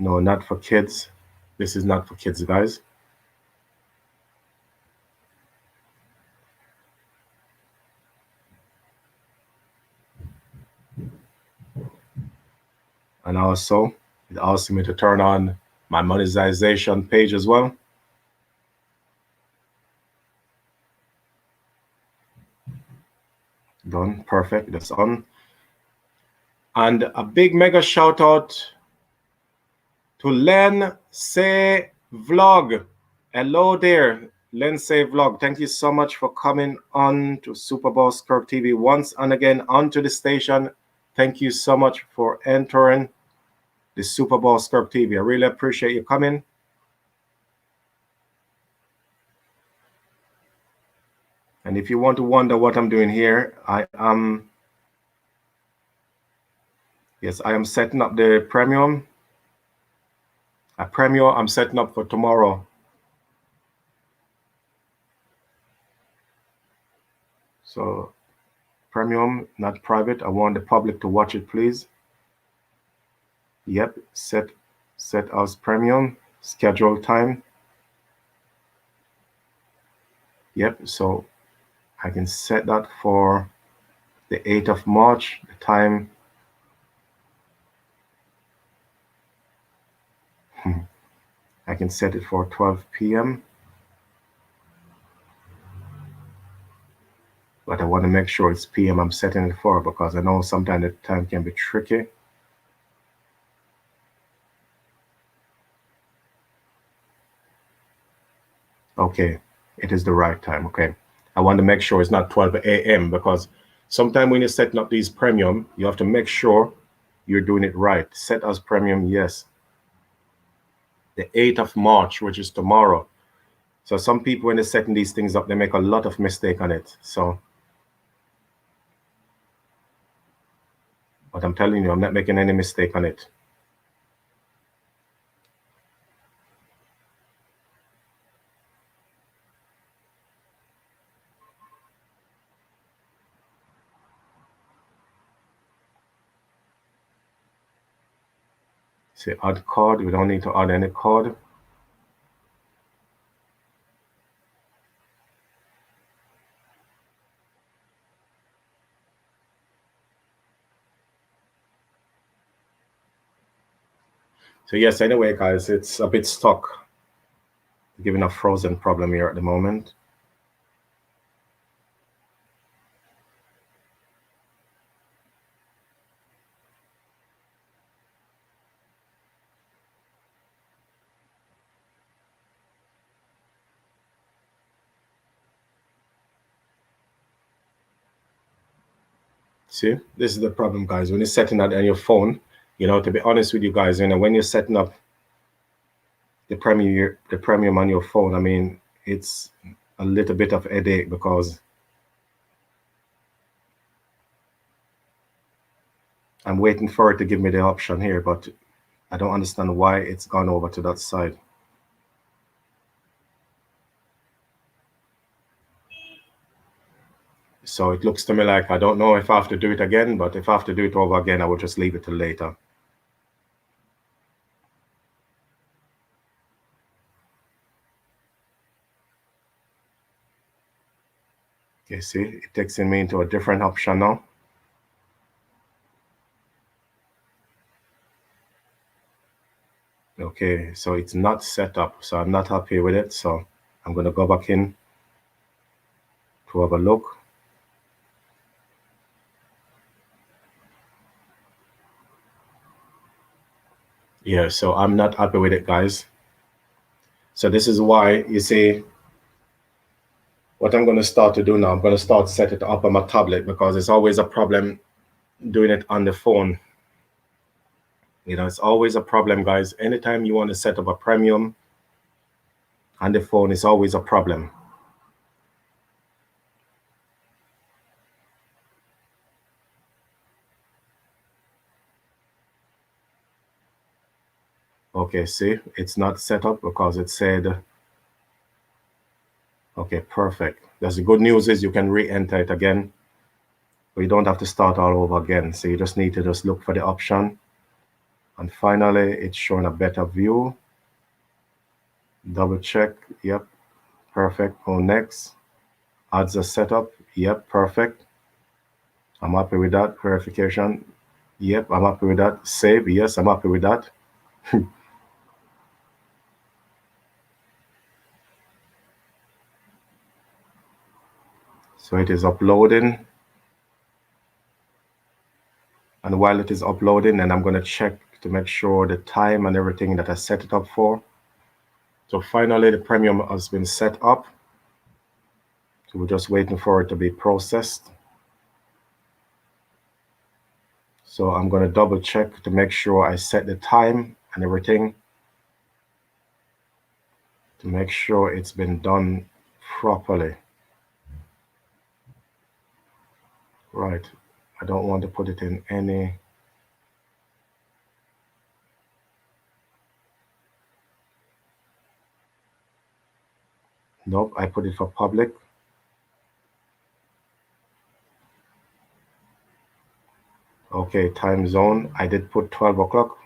No, not for kids. This is not for kids, guys. And also, it asks me to turn on my monetization page as well. Done. Perfect. That's on. And a big mega shout out to Len Say Vlog. Hello there, Len Say Vlog. Thank you so much for coming on to Super Boss Kirk TV once and again onto the station. Thank you so much for entering the Super Boss Kirk TV. I really appreciate you coming. And if you want to wonder what I'm doing here, I am setting up the premium. A premium I'm setting up for tomorrow. So premium, not private. I want the public to watch it, please. Yep, set as premium, schedule time. Yep, so I can set that for the 8th of March, the time. I can set it for 12 p.m. But I want to make sure it's p.m. I'm setting it for, because I know sometimes the time can be tricky. Okay, it is the right time. Okay, I want to make sure it's not 12 a.m. because sometimes when you're setting up these premium, you have to make sure you're doing it right. Set as premium, yes. The 8th of March, which is tomorrow. So some people, when they're setting these things up, they make a lot of mistake on it. So, but I'm telling you, I'm not making any mistake on it. Say add card. We don't need to add any card. So yes, anyway, guys, it's a bit stuck. Giving a frozen problem here at the moment. See, this is the problem, guys. When you're setting that on your phone, you know, to be honest with you guys, you know, when you're setting up the premium on your phone, I mean, it's a little bit of a headache because I'm waiting for it to give me the option here, but I don't understand why it's gone over to that side. So it looks to me like I don't know if I have to do it again, but if I have to do it over again, I will just leave it till later. Okay, see, it takes me into a different option now. Okay, so it's not set up, so I'm not happy with it. So I'm going to go back in to have a look. Yeah, so I'm not happy with it, guys. So this is why, you see, what I'm going to start to do now, I'm going to start set it up on my tablet, because it's always a problem doing it on the phone. You know, it's always a problem, guys. Anytime you want to set up a premium on the phone, it's always a problem. Okay, see, it's not set up because it said, okay, perfect. That's the good news is you can re-enter it again. But you don't have to start all over again. So you just need to just look for the option. And finally, it's showing a better view. Double check. Yep. Perfect. Go next. Adds a setup. Yep. Perfect. I'm happy with that. Verification. Yep. I'm happy with that. Save. Yes. I'm happy with that. So it is uploading. And while it is uploading, then I'm going to check to make sure the time and everything that I set it up for. So finally, the premium has been set up. So we're just waiting for it to be processed. So I'm going to double check to make sure I set the time and everything to make sure it's been done properly. Right. I don't want to put it in any. Nope, I put it for public. Okay, time zone. I did put 12 o'clock.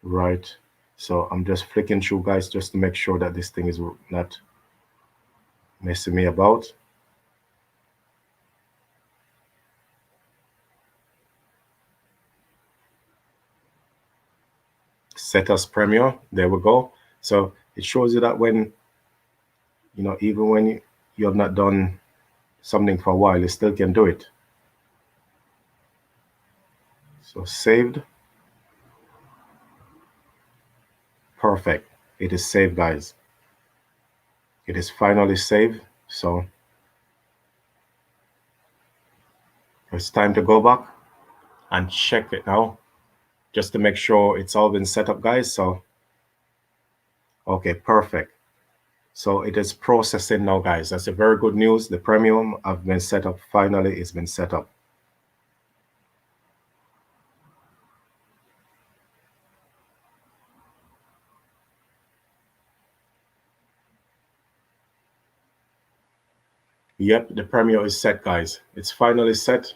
Right. So I'm just flicking through, guys, just to make sure that this thing is not messing me about. Set as Premiere. There we go. So it shows you that when, even when you have not done something for a while, you still can do it. So saved. Perfect. It is saved, guys. It is finally saved. So it's time to go back and check it now, just to make sure it's all been set up, guys. So, okay, perfect. So it is processing now, guys. That's a very good news. The premium have been set up. Finally, it's been set up. Yep, the premium is set, guys. It's finally set.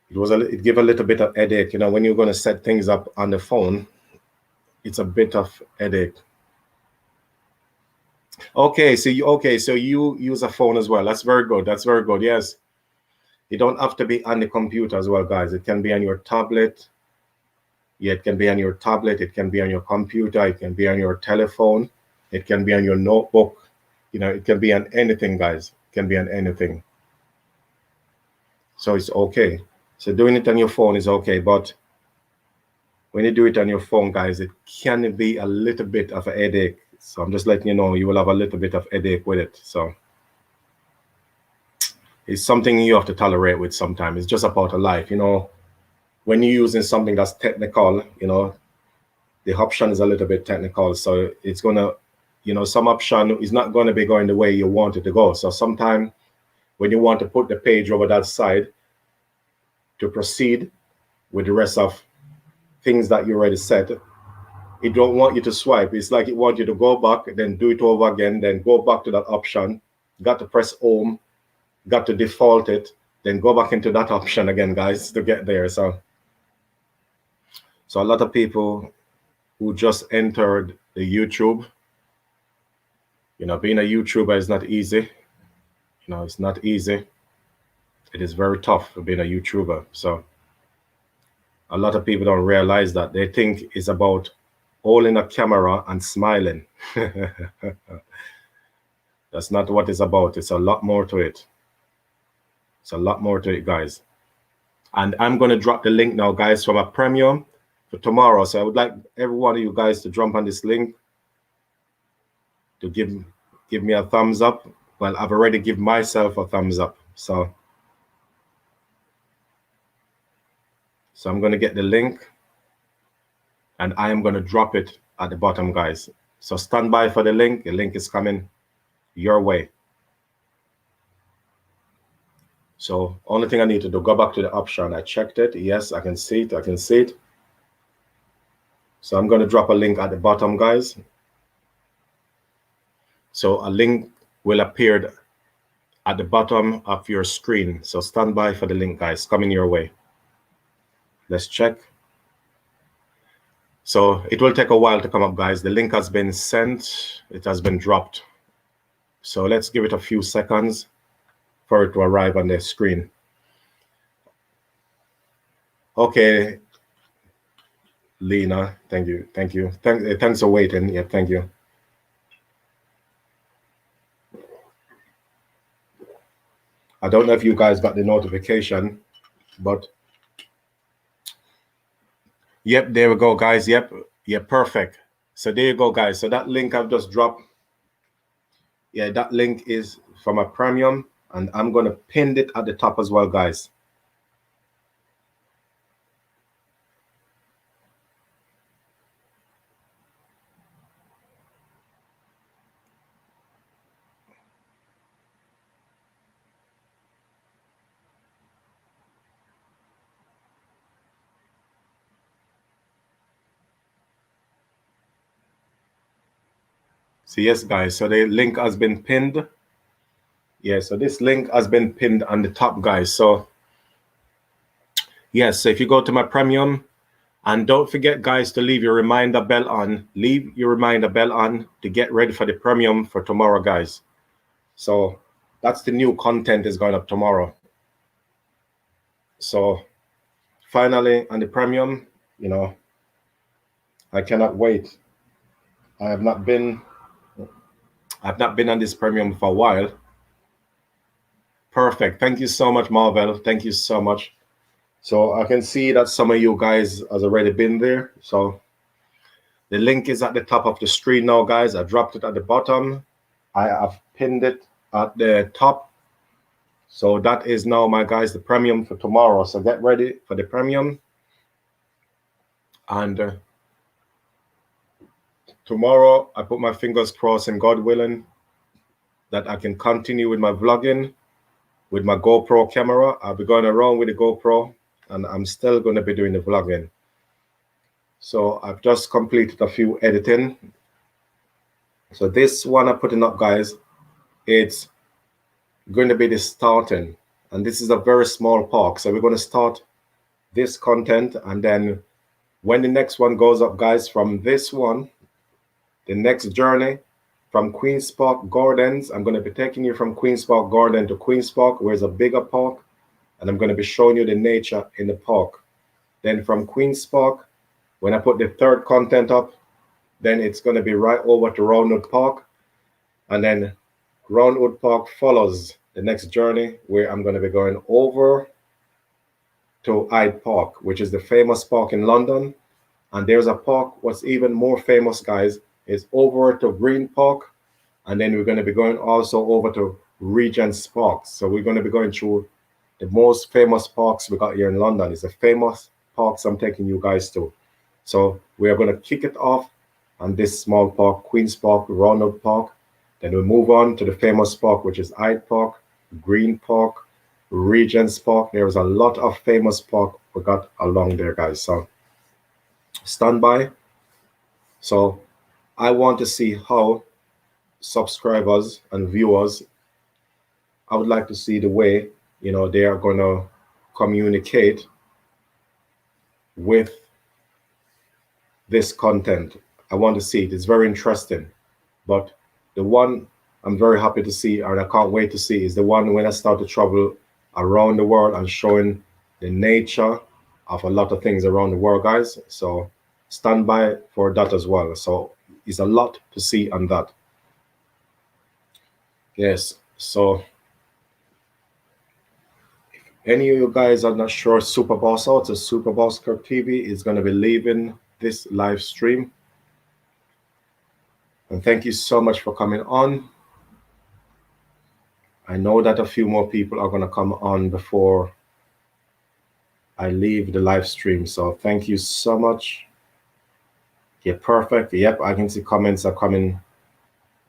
It gave a little bit of headache, when you're going to set things up on the phone. It's a bit of headache. Okay, so you use a phone as well. That's very good. That's very good. Yes. You don't have to be on the computer as well, guys. It can be on your tablet. Yeah, it can be on your tablet. It can be on your computer. It can be on your telephone. It can be on your notebook. It can be on anything, guys. It can be on anything. So it's okay. So doing it on your phone is okay, but when you do it on your phone, guys, it can be a little bit of a headache. So I'm just letting you know, you will have a little bit of headache with it. So it's something you have to tolerate with sometimes. It's just a part of life, when you're using something that's technical, the option is a little bit technical. So it's going to, some option is not going to be going the way you want it to go. So sometimes when you want to put the page over that side to proceed with the rest of things that you already set, it don't want you to swipe. It's like it wants you to go back, then do it over again, then go back to that option. Got to press home, got to default it, then go back into that option again, guys, to get there. So a lot of people who just entered the YouTube, being a YouTuber is not easy. It's not easy. It is very tough being a YouTuber. So a lot of people don't realize that. They think it's about holding a camera and smiling. That's not what it's about. It's a lot more to it. It's a lot more to it, guys. And I'm going to drop the link now, guys, from a premium for tomorrow. So I would like every one of you guys to jump on this link to give me a thumbs up. Well, I've already given myself a thumbs up. So I'm going to get the link and I am going to drop it at the bottom, guys. So stand by for the link. The link is coming your way. So only thing I need to do, go back to the option. I checked it. Yes, I can see it. I can see it. So I'm going to drop a link at the bottom, guys. So a link will appear at the bottom of your screen. So stand by for the link, guys, coming your way. Let's check. So it will take a while to come up, guys. The link has been sent. It has been dropped. So let's give it a few seconds for it to arrive on the screen. Okay, Lena, thank you. Thanks for waiting. Yeah, thank you. I don't know if you guys got the notification, but yep, there we go, guys. Yep, perfect. So there you go, guys. So that link I've just dropped, yeah, that link is from a premium, and I'm going to pin it at the top as well, guys. So yes, guys, so the link has been pinned. Yeah, so this link has been pinned on the top, guys. So yes, so if you go to my premium, and don't forget, guys, to leave your reminder bell on. Leave your reminder bell on to get ready for the premium for tomorrow, guys. So that's the new content is going up tomorrow. So finally, on the premium, you know, I cannot wait. I've not been on this premium for a while. Perfect. Thank you so much, Marvel. Thank you so much. So I can see that some of you guys has already been there. So the link is at the top of the screen now, guys. I dropped it at the bottom. I have pinned it at the top. So that is now, my guys, the premium for tomorrow. So get ready for the premium. And tomorrow, I put my fingers crossed, and God willing, that I can continue with my vlogging with my GoPro camera. I'll be going around with the GoPro, and I'm still going to be doing the vlogging. So I've just completed a few editing. So this one I'm putting up, guys, it's going to be the starting. And this is a very small park. So we're going to start this content, and then when the next one goes up, guys, from this one, the next journey from Queen's Park Gardens, I'm going to be taking you from Queen's Park Garden to Queen's Park, where it's a bigger park, and I'm going to be showing you the nature in the park. Then from Queen's Park, when I put the third content up, then it's going to be right over to Roundwood Park, and then Roundwood Park follows the next journey, where I'm going to be going over to Hyde Park, which is the famous park in London. And there's a park, what's even more famous, guys, is over to Green Park. And then we're going to be going also over to Regent's Park. So we're going to be going through the most famous parks we got here in London. It's a famous parks I'm taking you guys to. So we are going to kick it off on this small park, Queen's Park, Roundwood Park. Then we move on to the famous park, which is Hyde Park, Green Park, Regent's Park. There's a lot of famous park we got along there, guys. So stand by. So I want to see how subscribers and viewers, I would like to see the way, you know, they are going to communicate with this content. I want to see it. It's very interesting. But the one I'm very happy to see, and I can't wait to see, is the one when I start to travel around the world and showing the nature of a lot of things around the world, guys. So stand by for that as well. So it's a lot to see on that. Yes, so if any of you guys are not sure, Superboss out, so Superboss Kirk TV is going to be leaving this live stream. And thank you so much for coming on. I know that a few more people are going to come on before I leave the live stream. So thank you so much. Yeah, perfect. Yep, I can see comments are coming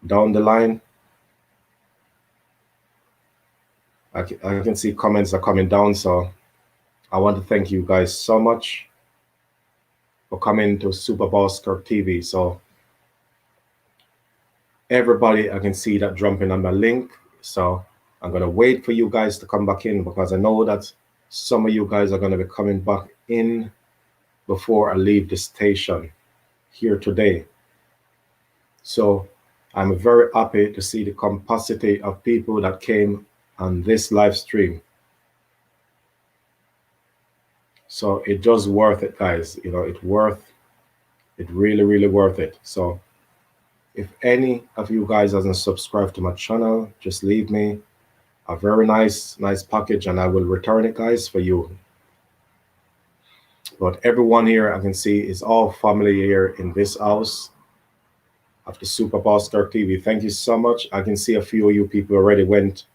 down the line. I can see comments are coming down. So I want to thank you guys so much for coming to Super Boss Kirk TV. So everybody, I can see that jumping on my link. So I'm gonna wait for you guys to come back in because I know that some of you guys are gonna be coming back in before I leave the station here today. So I'm very happy to see the capacity of people that came on this live stream. So it just worth it, guys. You know, it really worth it. So if any of you guys hasn't subscribed to my channel, just leave me a very nice package and I will return it, guys, for you. But everyone here I can see is all family here in this house of the Super Boss Kirk TV. Thank you so much. I can see a few of you people already went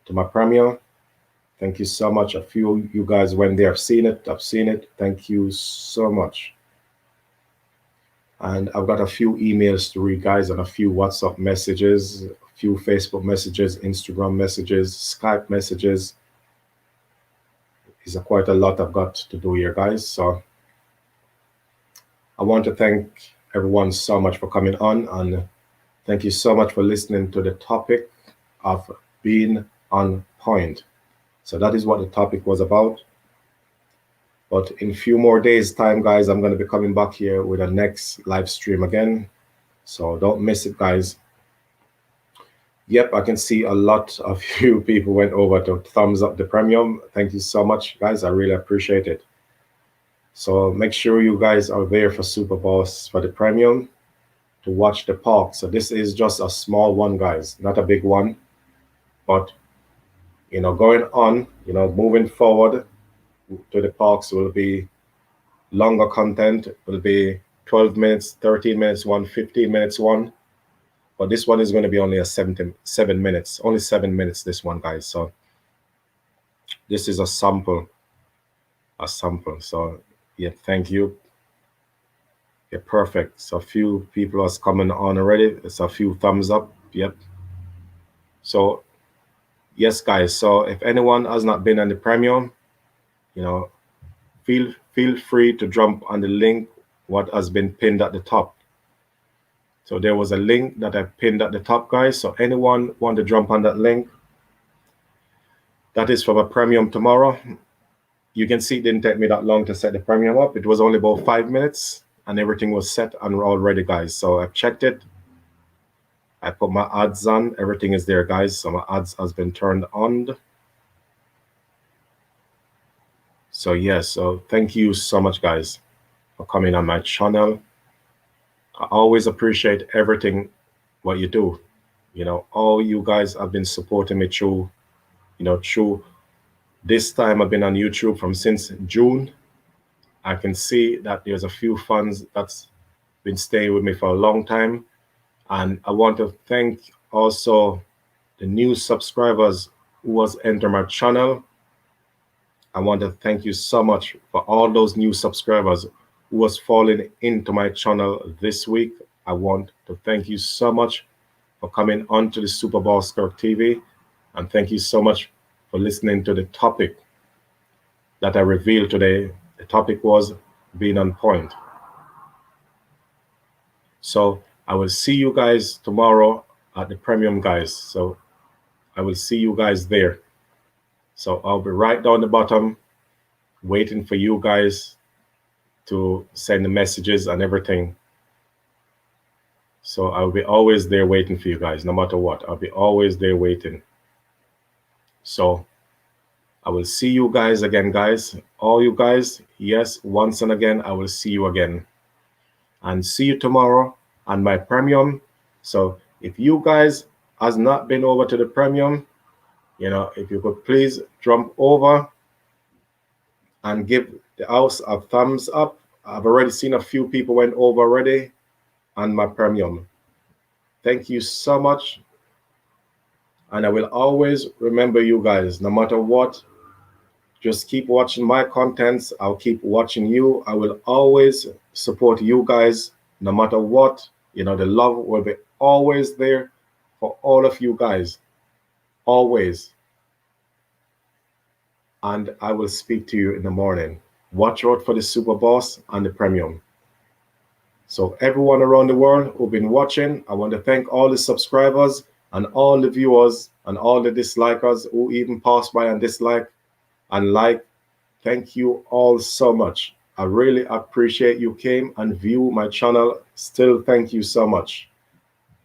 to my premiere. Thank you so much. A few of you guys went there. I've seen it. Thank you so much. And I've got a few emails to read, guys, and a few WhatsApp messages, a few Facebook messages, Instagram messages, Skype messages. It's quite a lot I've got to do here, guys. So I want to thank everyone so much for coming on, and thank you so much for listening to the topic of being on point. So that is what the topic was about. But in a few more days' time, guys, I'm going to be coming back here with a next live stream again. So don't miss it, guys. Yep, I can see a lot of you people went over to thumbs up the premium. Thank you so much, guys. I really appreciate it. So make sure you guys are there for Super Boss for the premium to watch the park. So this is just a small one, guys, not a big one. But, you know, going on, you know, moving forward to the parks will be longer content, will be 12 minutes, 13 minutes one, 15 minutes one. But this one is going to be only a 7 minutes, only 7 minutes, this one, guys. So this is a sample. So yeah, thank you. Yeah, perfect. So a few people are coming on already. It's a few thumbs up. Yep. So yes, guys. So if anyone has not been on the premium, you know, feel free to jump on the link what has been pinned at the top. So there was a link that I pinned at the top, guys. So anyone want to jump on that link, that is for a premium tomorrow. You can see it didn't take me that long to set the premium up. It was only about 5 minutes and everything was set and all ready, guys. So I've checked it. I put my ads on. Everything is there, guys. So my ads has been turned on. So yes, so thank you so much, guys, for coming on my channel. I always appreciate everything what you do. You know, all you guys have been supporting me through, you know, through this time I've been on YouTube from since June. I can see that there's a few fans that's been staying with me for a long time. And I want to thank also the new subscribers who has entered my channel. I want to thank you so much for all those new subscribers who was falling into my channel this week. I want to thank you so much for coming on to the Super Boss Kirk TV. And thank you so much for listening to the topic that I revealed today. The topic was being on point. So I will see you guys tomorrow at the premium, guys. So I will see you guys there. So I'll be right down the bottom waiting for you guys to send the messages and everything. So I'll be always there waiting for you guys, no matter what. I'll be always there waiting. So I will see you guys again, guys. All you guys, yes, once and again, I will see you again. And see you tomorrow on my premium. So if you guys has not been over to the premium, you know, if you could please jump over and give the house a thumbs up. I've already seen a few people went over already on my premium. Thank you so much. And I will always remember you guys, no matter what. Just keep watching my contents. I'll keep watching you. I will always support you guys, no matter what. You know, the love will be always there for all of you guys. Always. And I will speak to you in the morning. Watch out for the Super Boss and the Premium. So everyone around the world who've been watching, I want to thank all the subscribers and all the viewers and all the dislikers who even passed by and dislike and like. Thank you all so much. I really appreciate you came and view my channel. Still, thank you so much.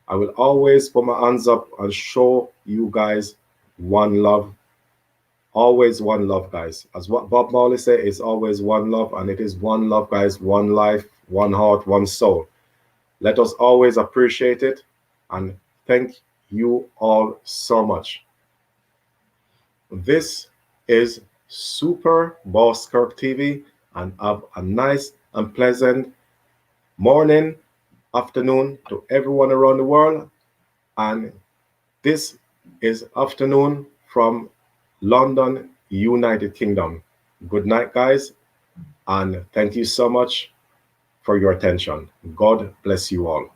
I will always put my hands up and show you guys one love. Always one love, guys. As what Bob Marley said, it's always one love, and it is one love, guys. One life, one heart, one soul. Let us always appreciate it, and thank you all so much. This is Super Boss Kirk TV, and have a nice and pleasant morning, afternoon to everyone around the world. And this is afternoon from London, United Kingdom. Good night, guys, and thank you so much for your attention. God bless you all.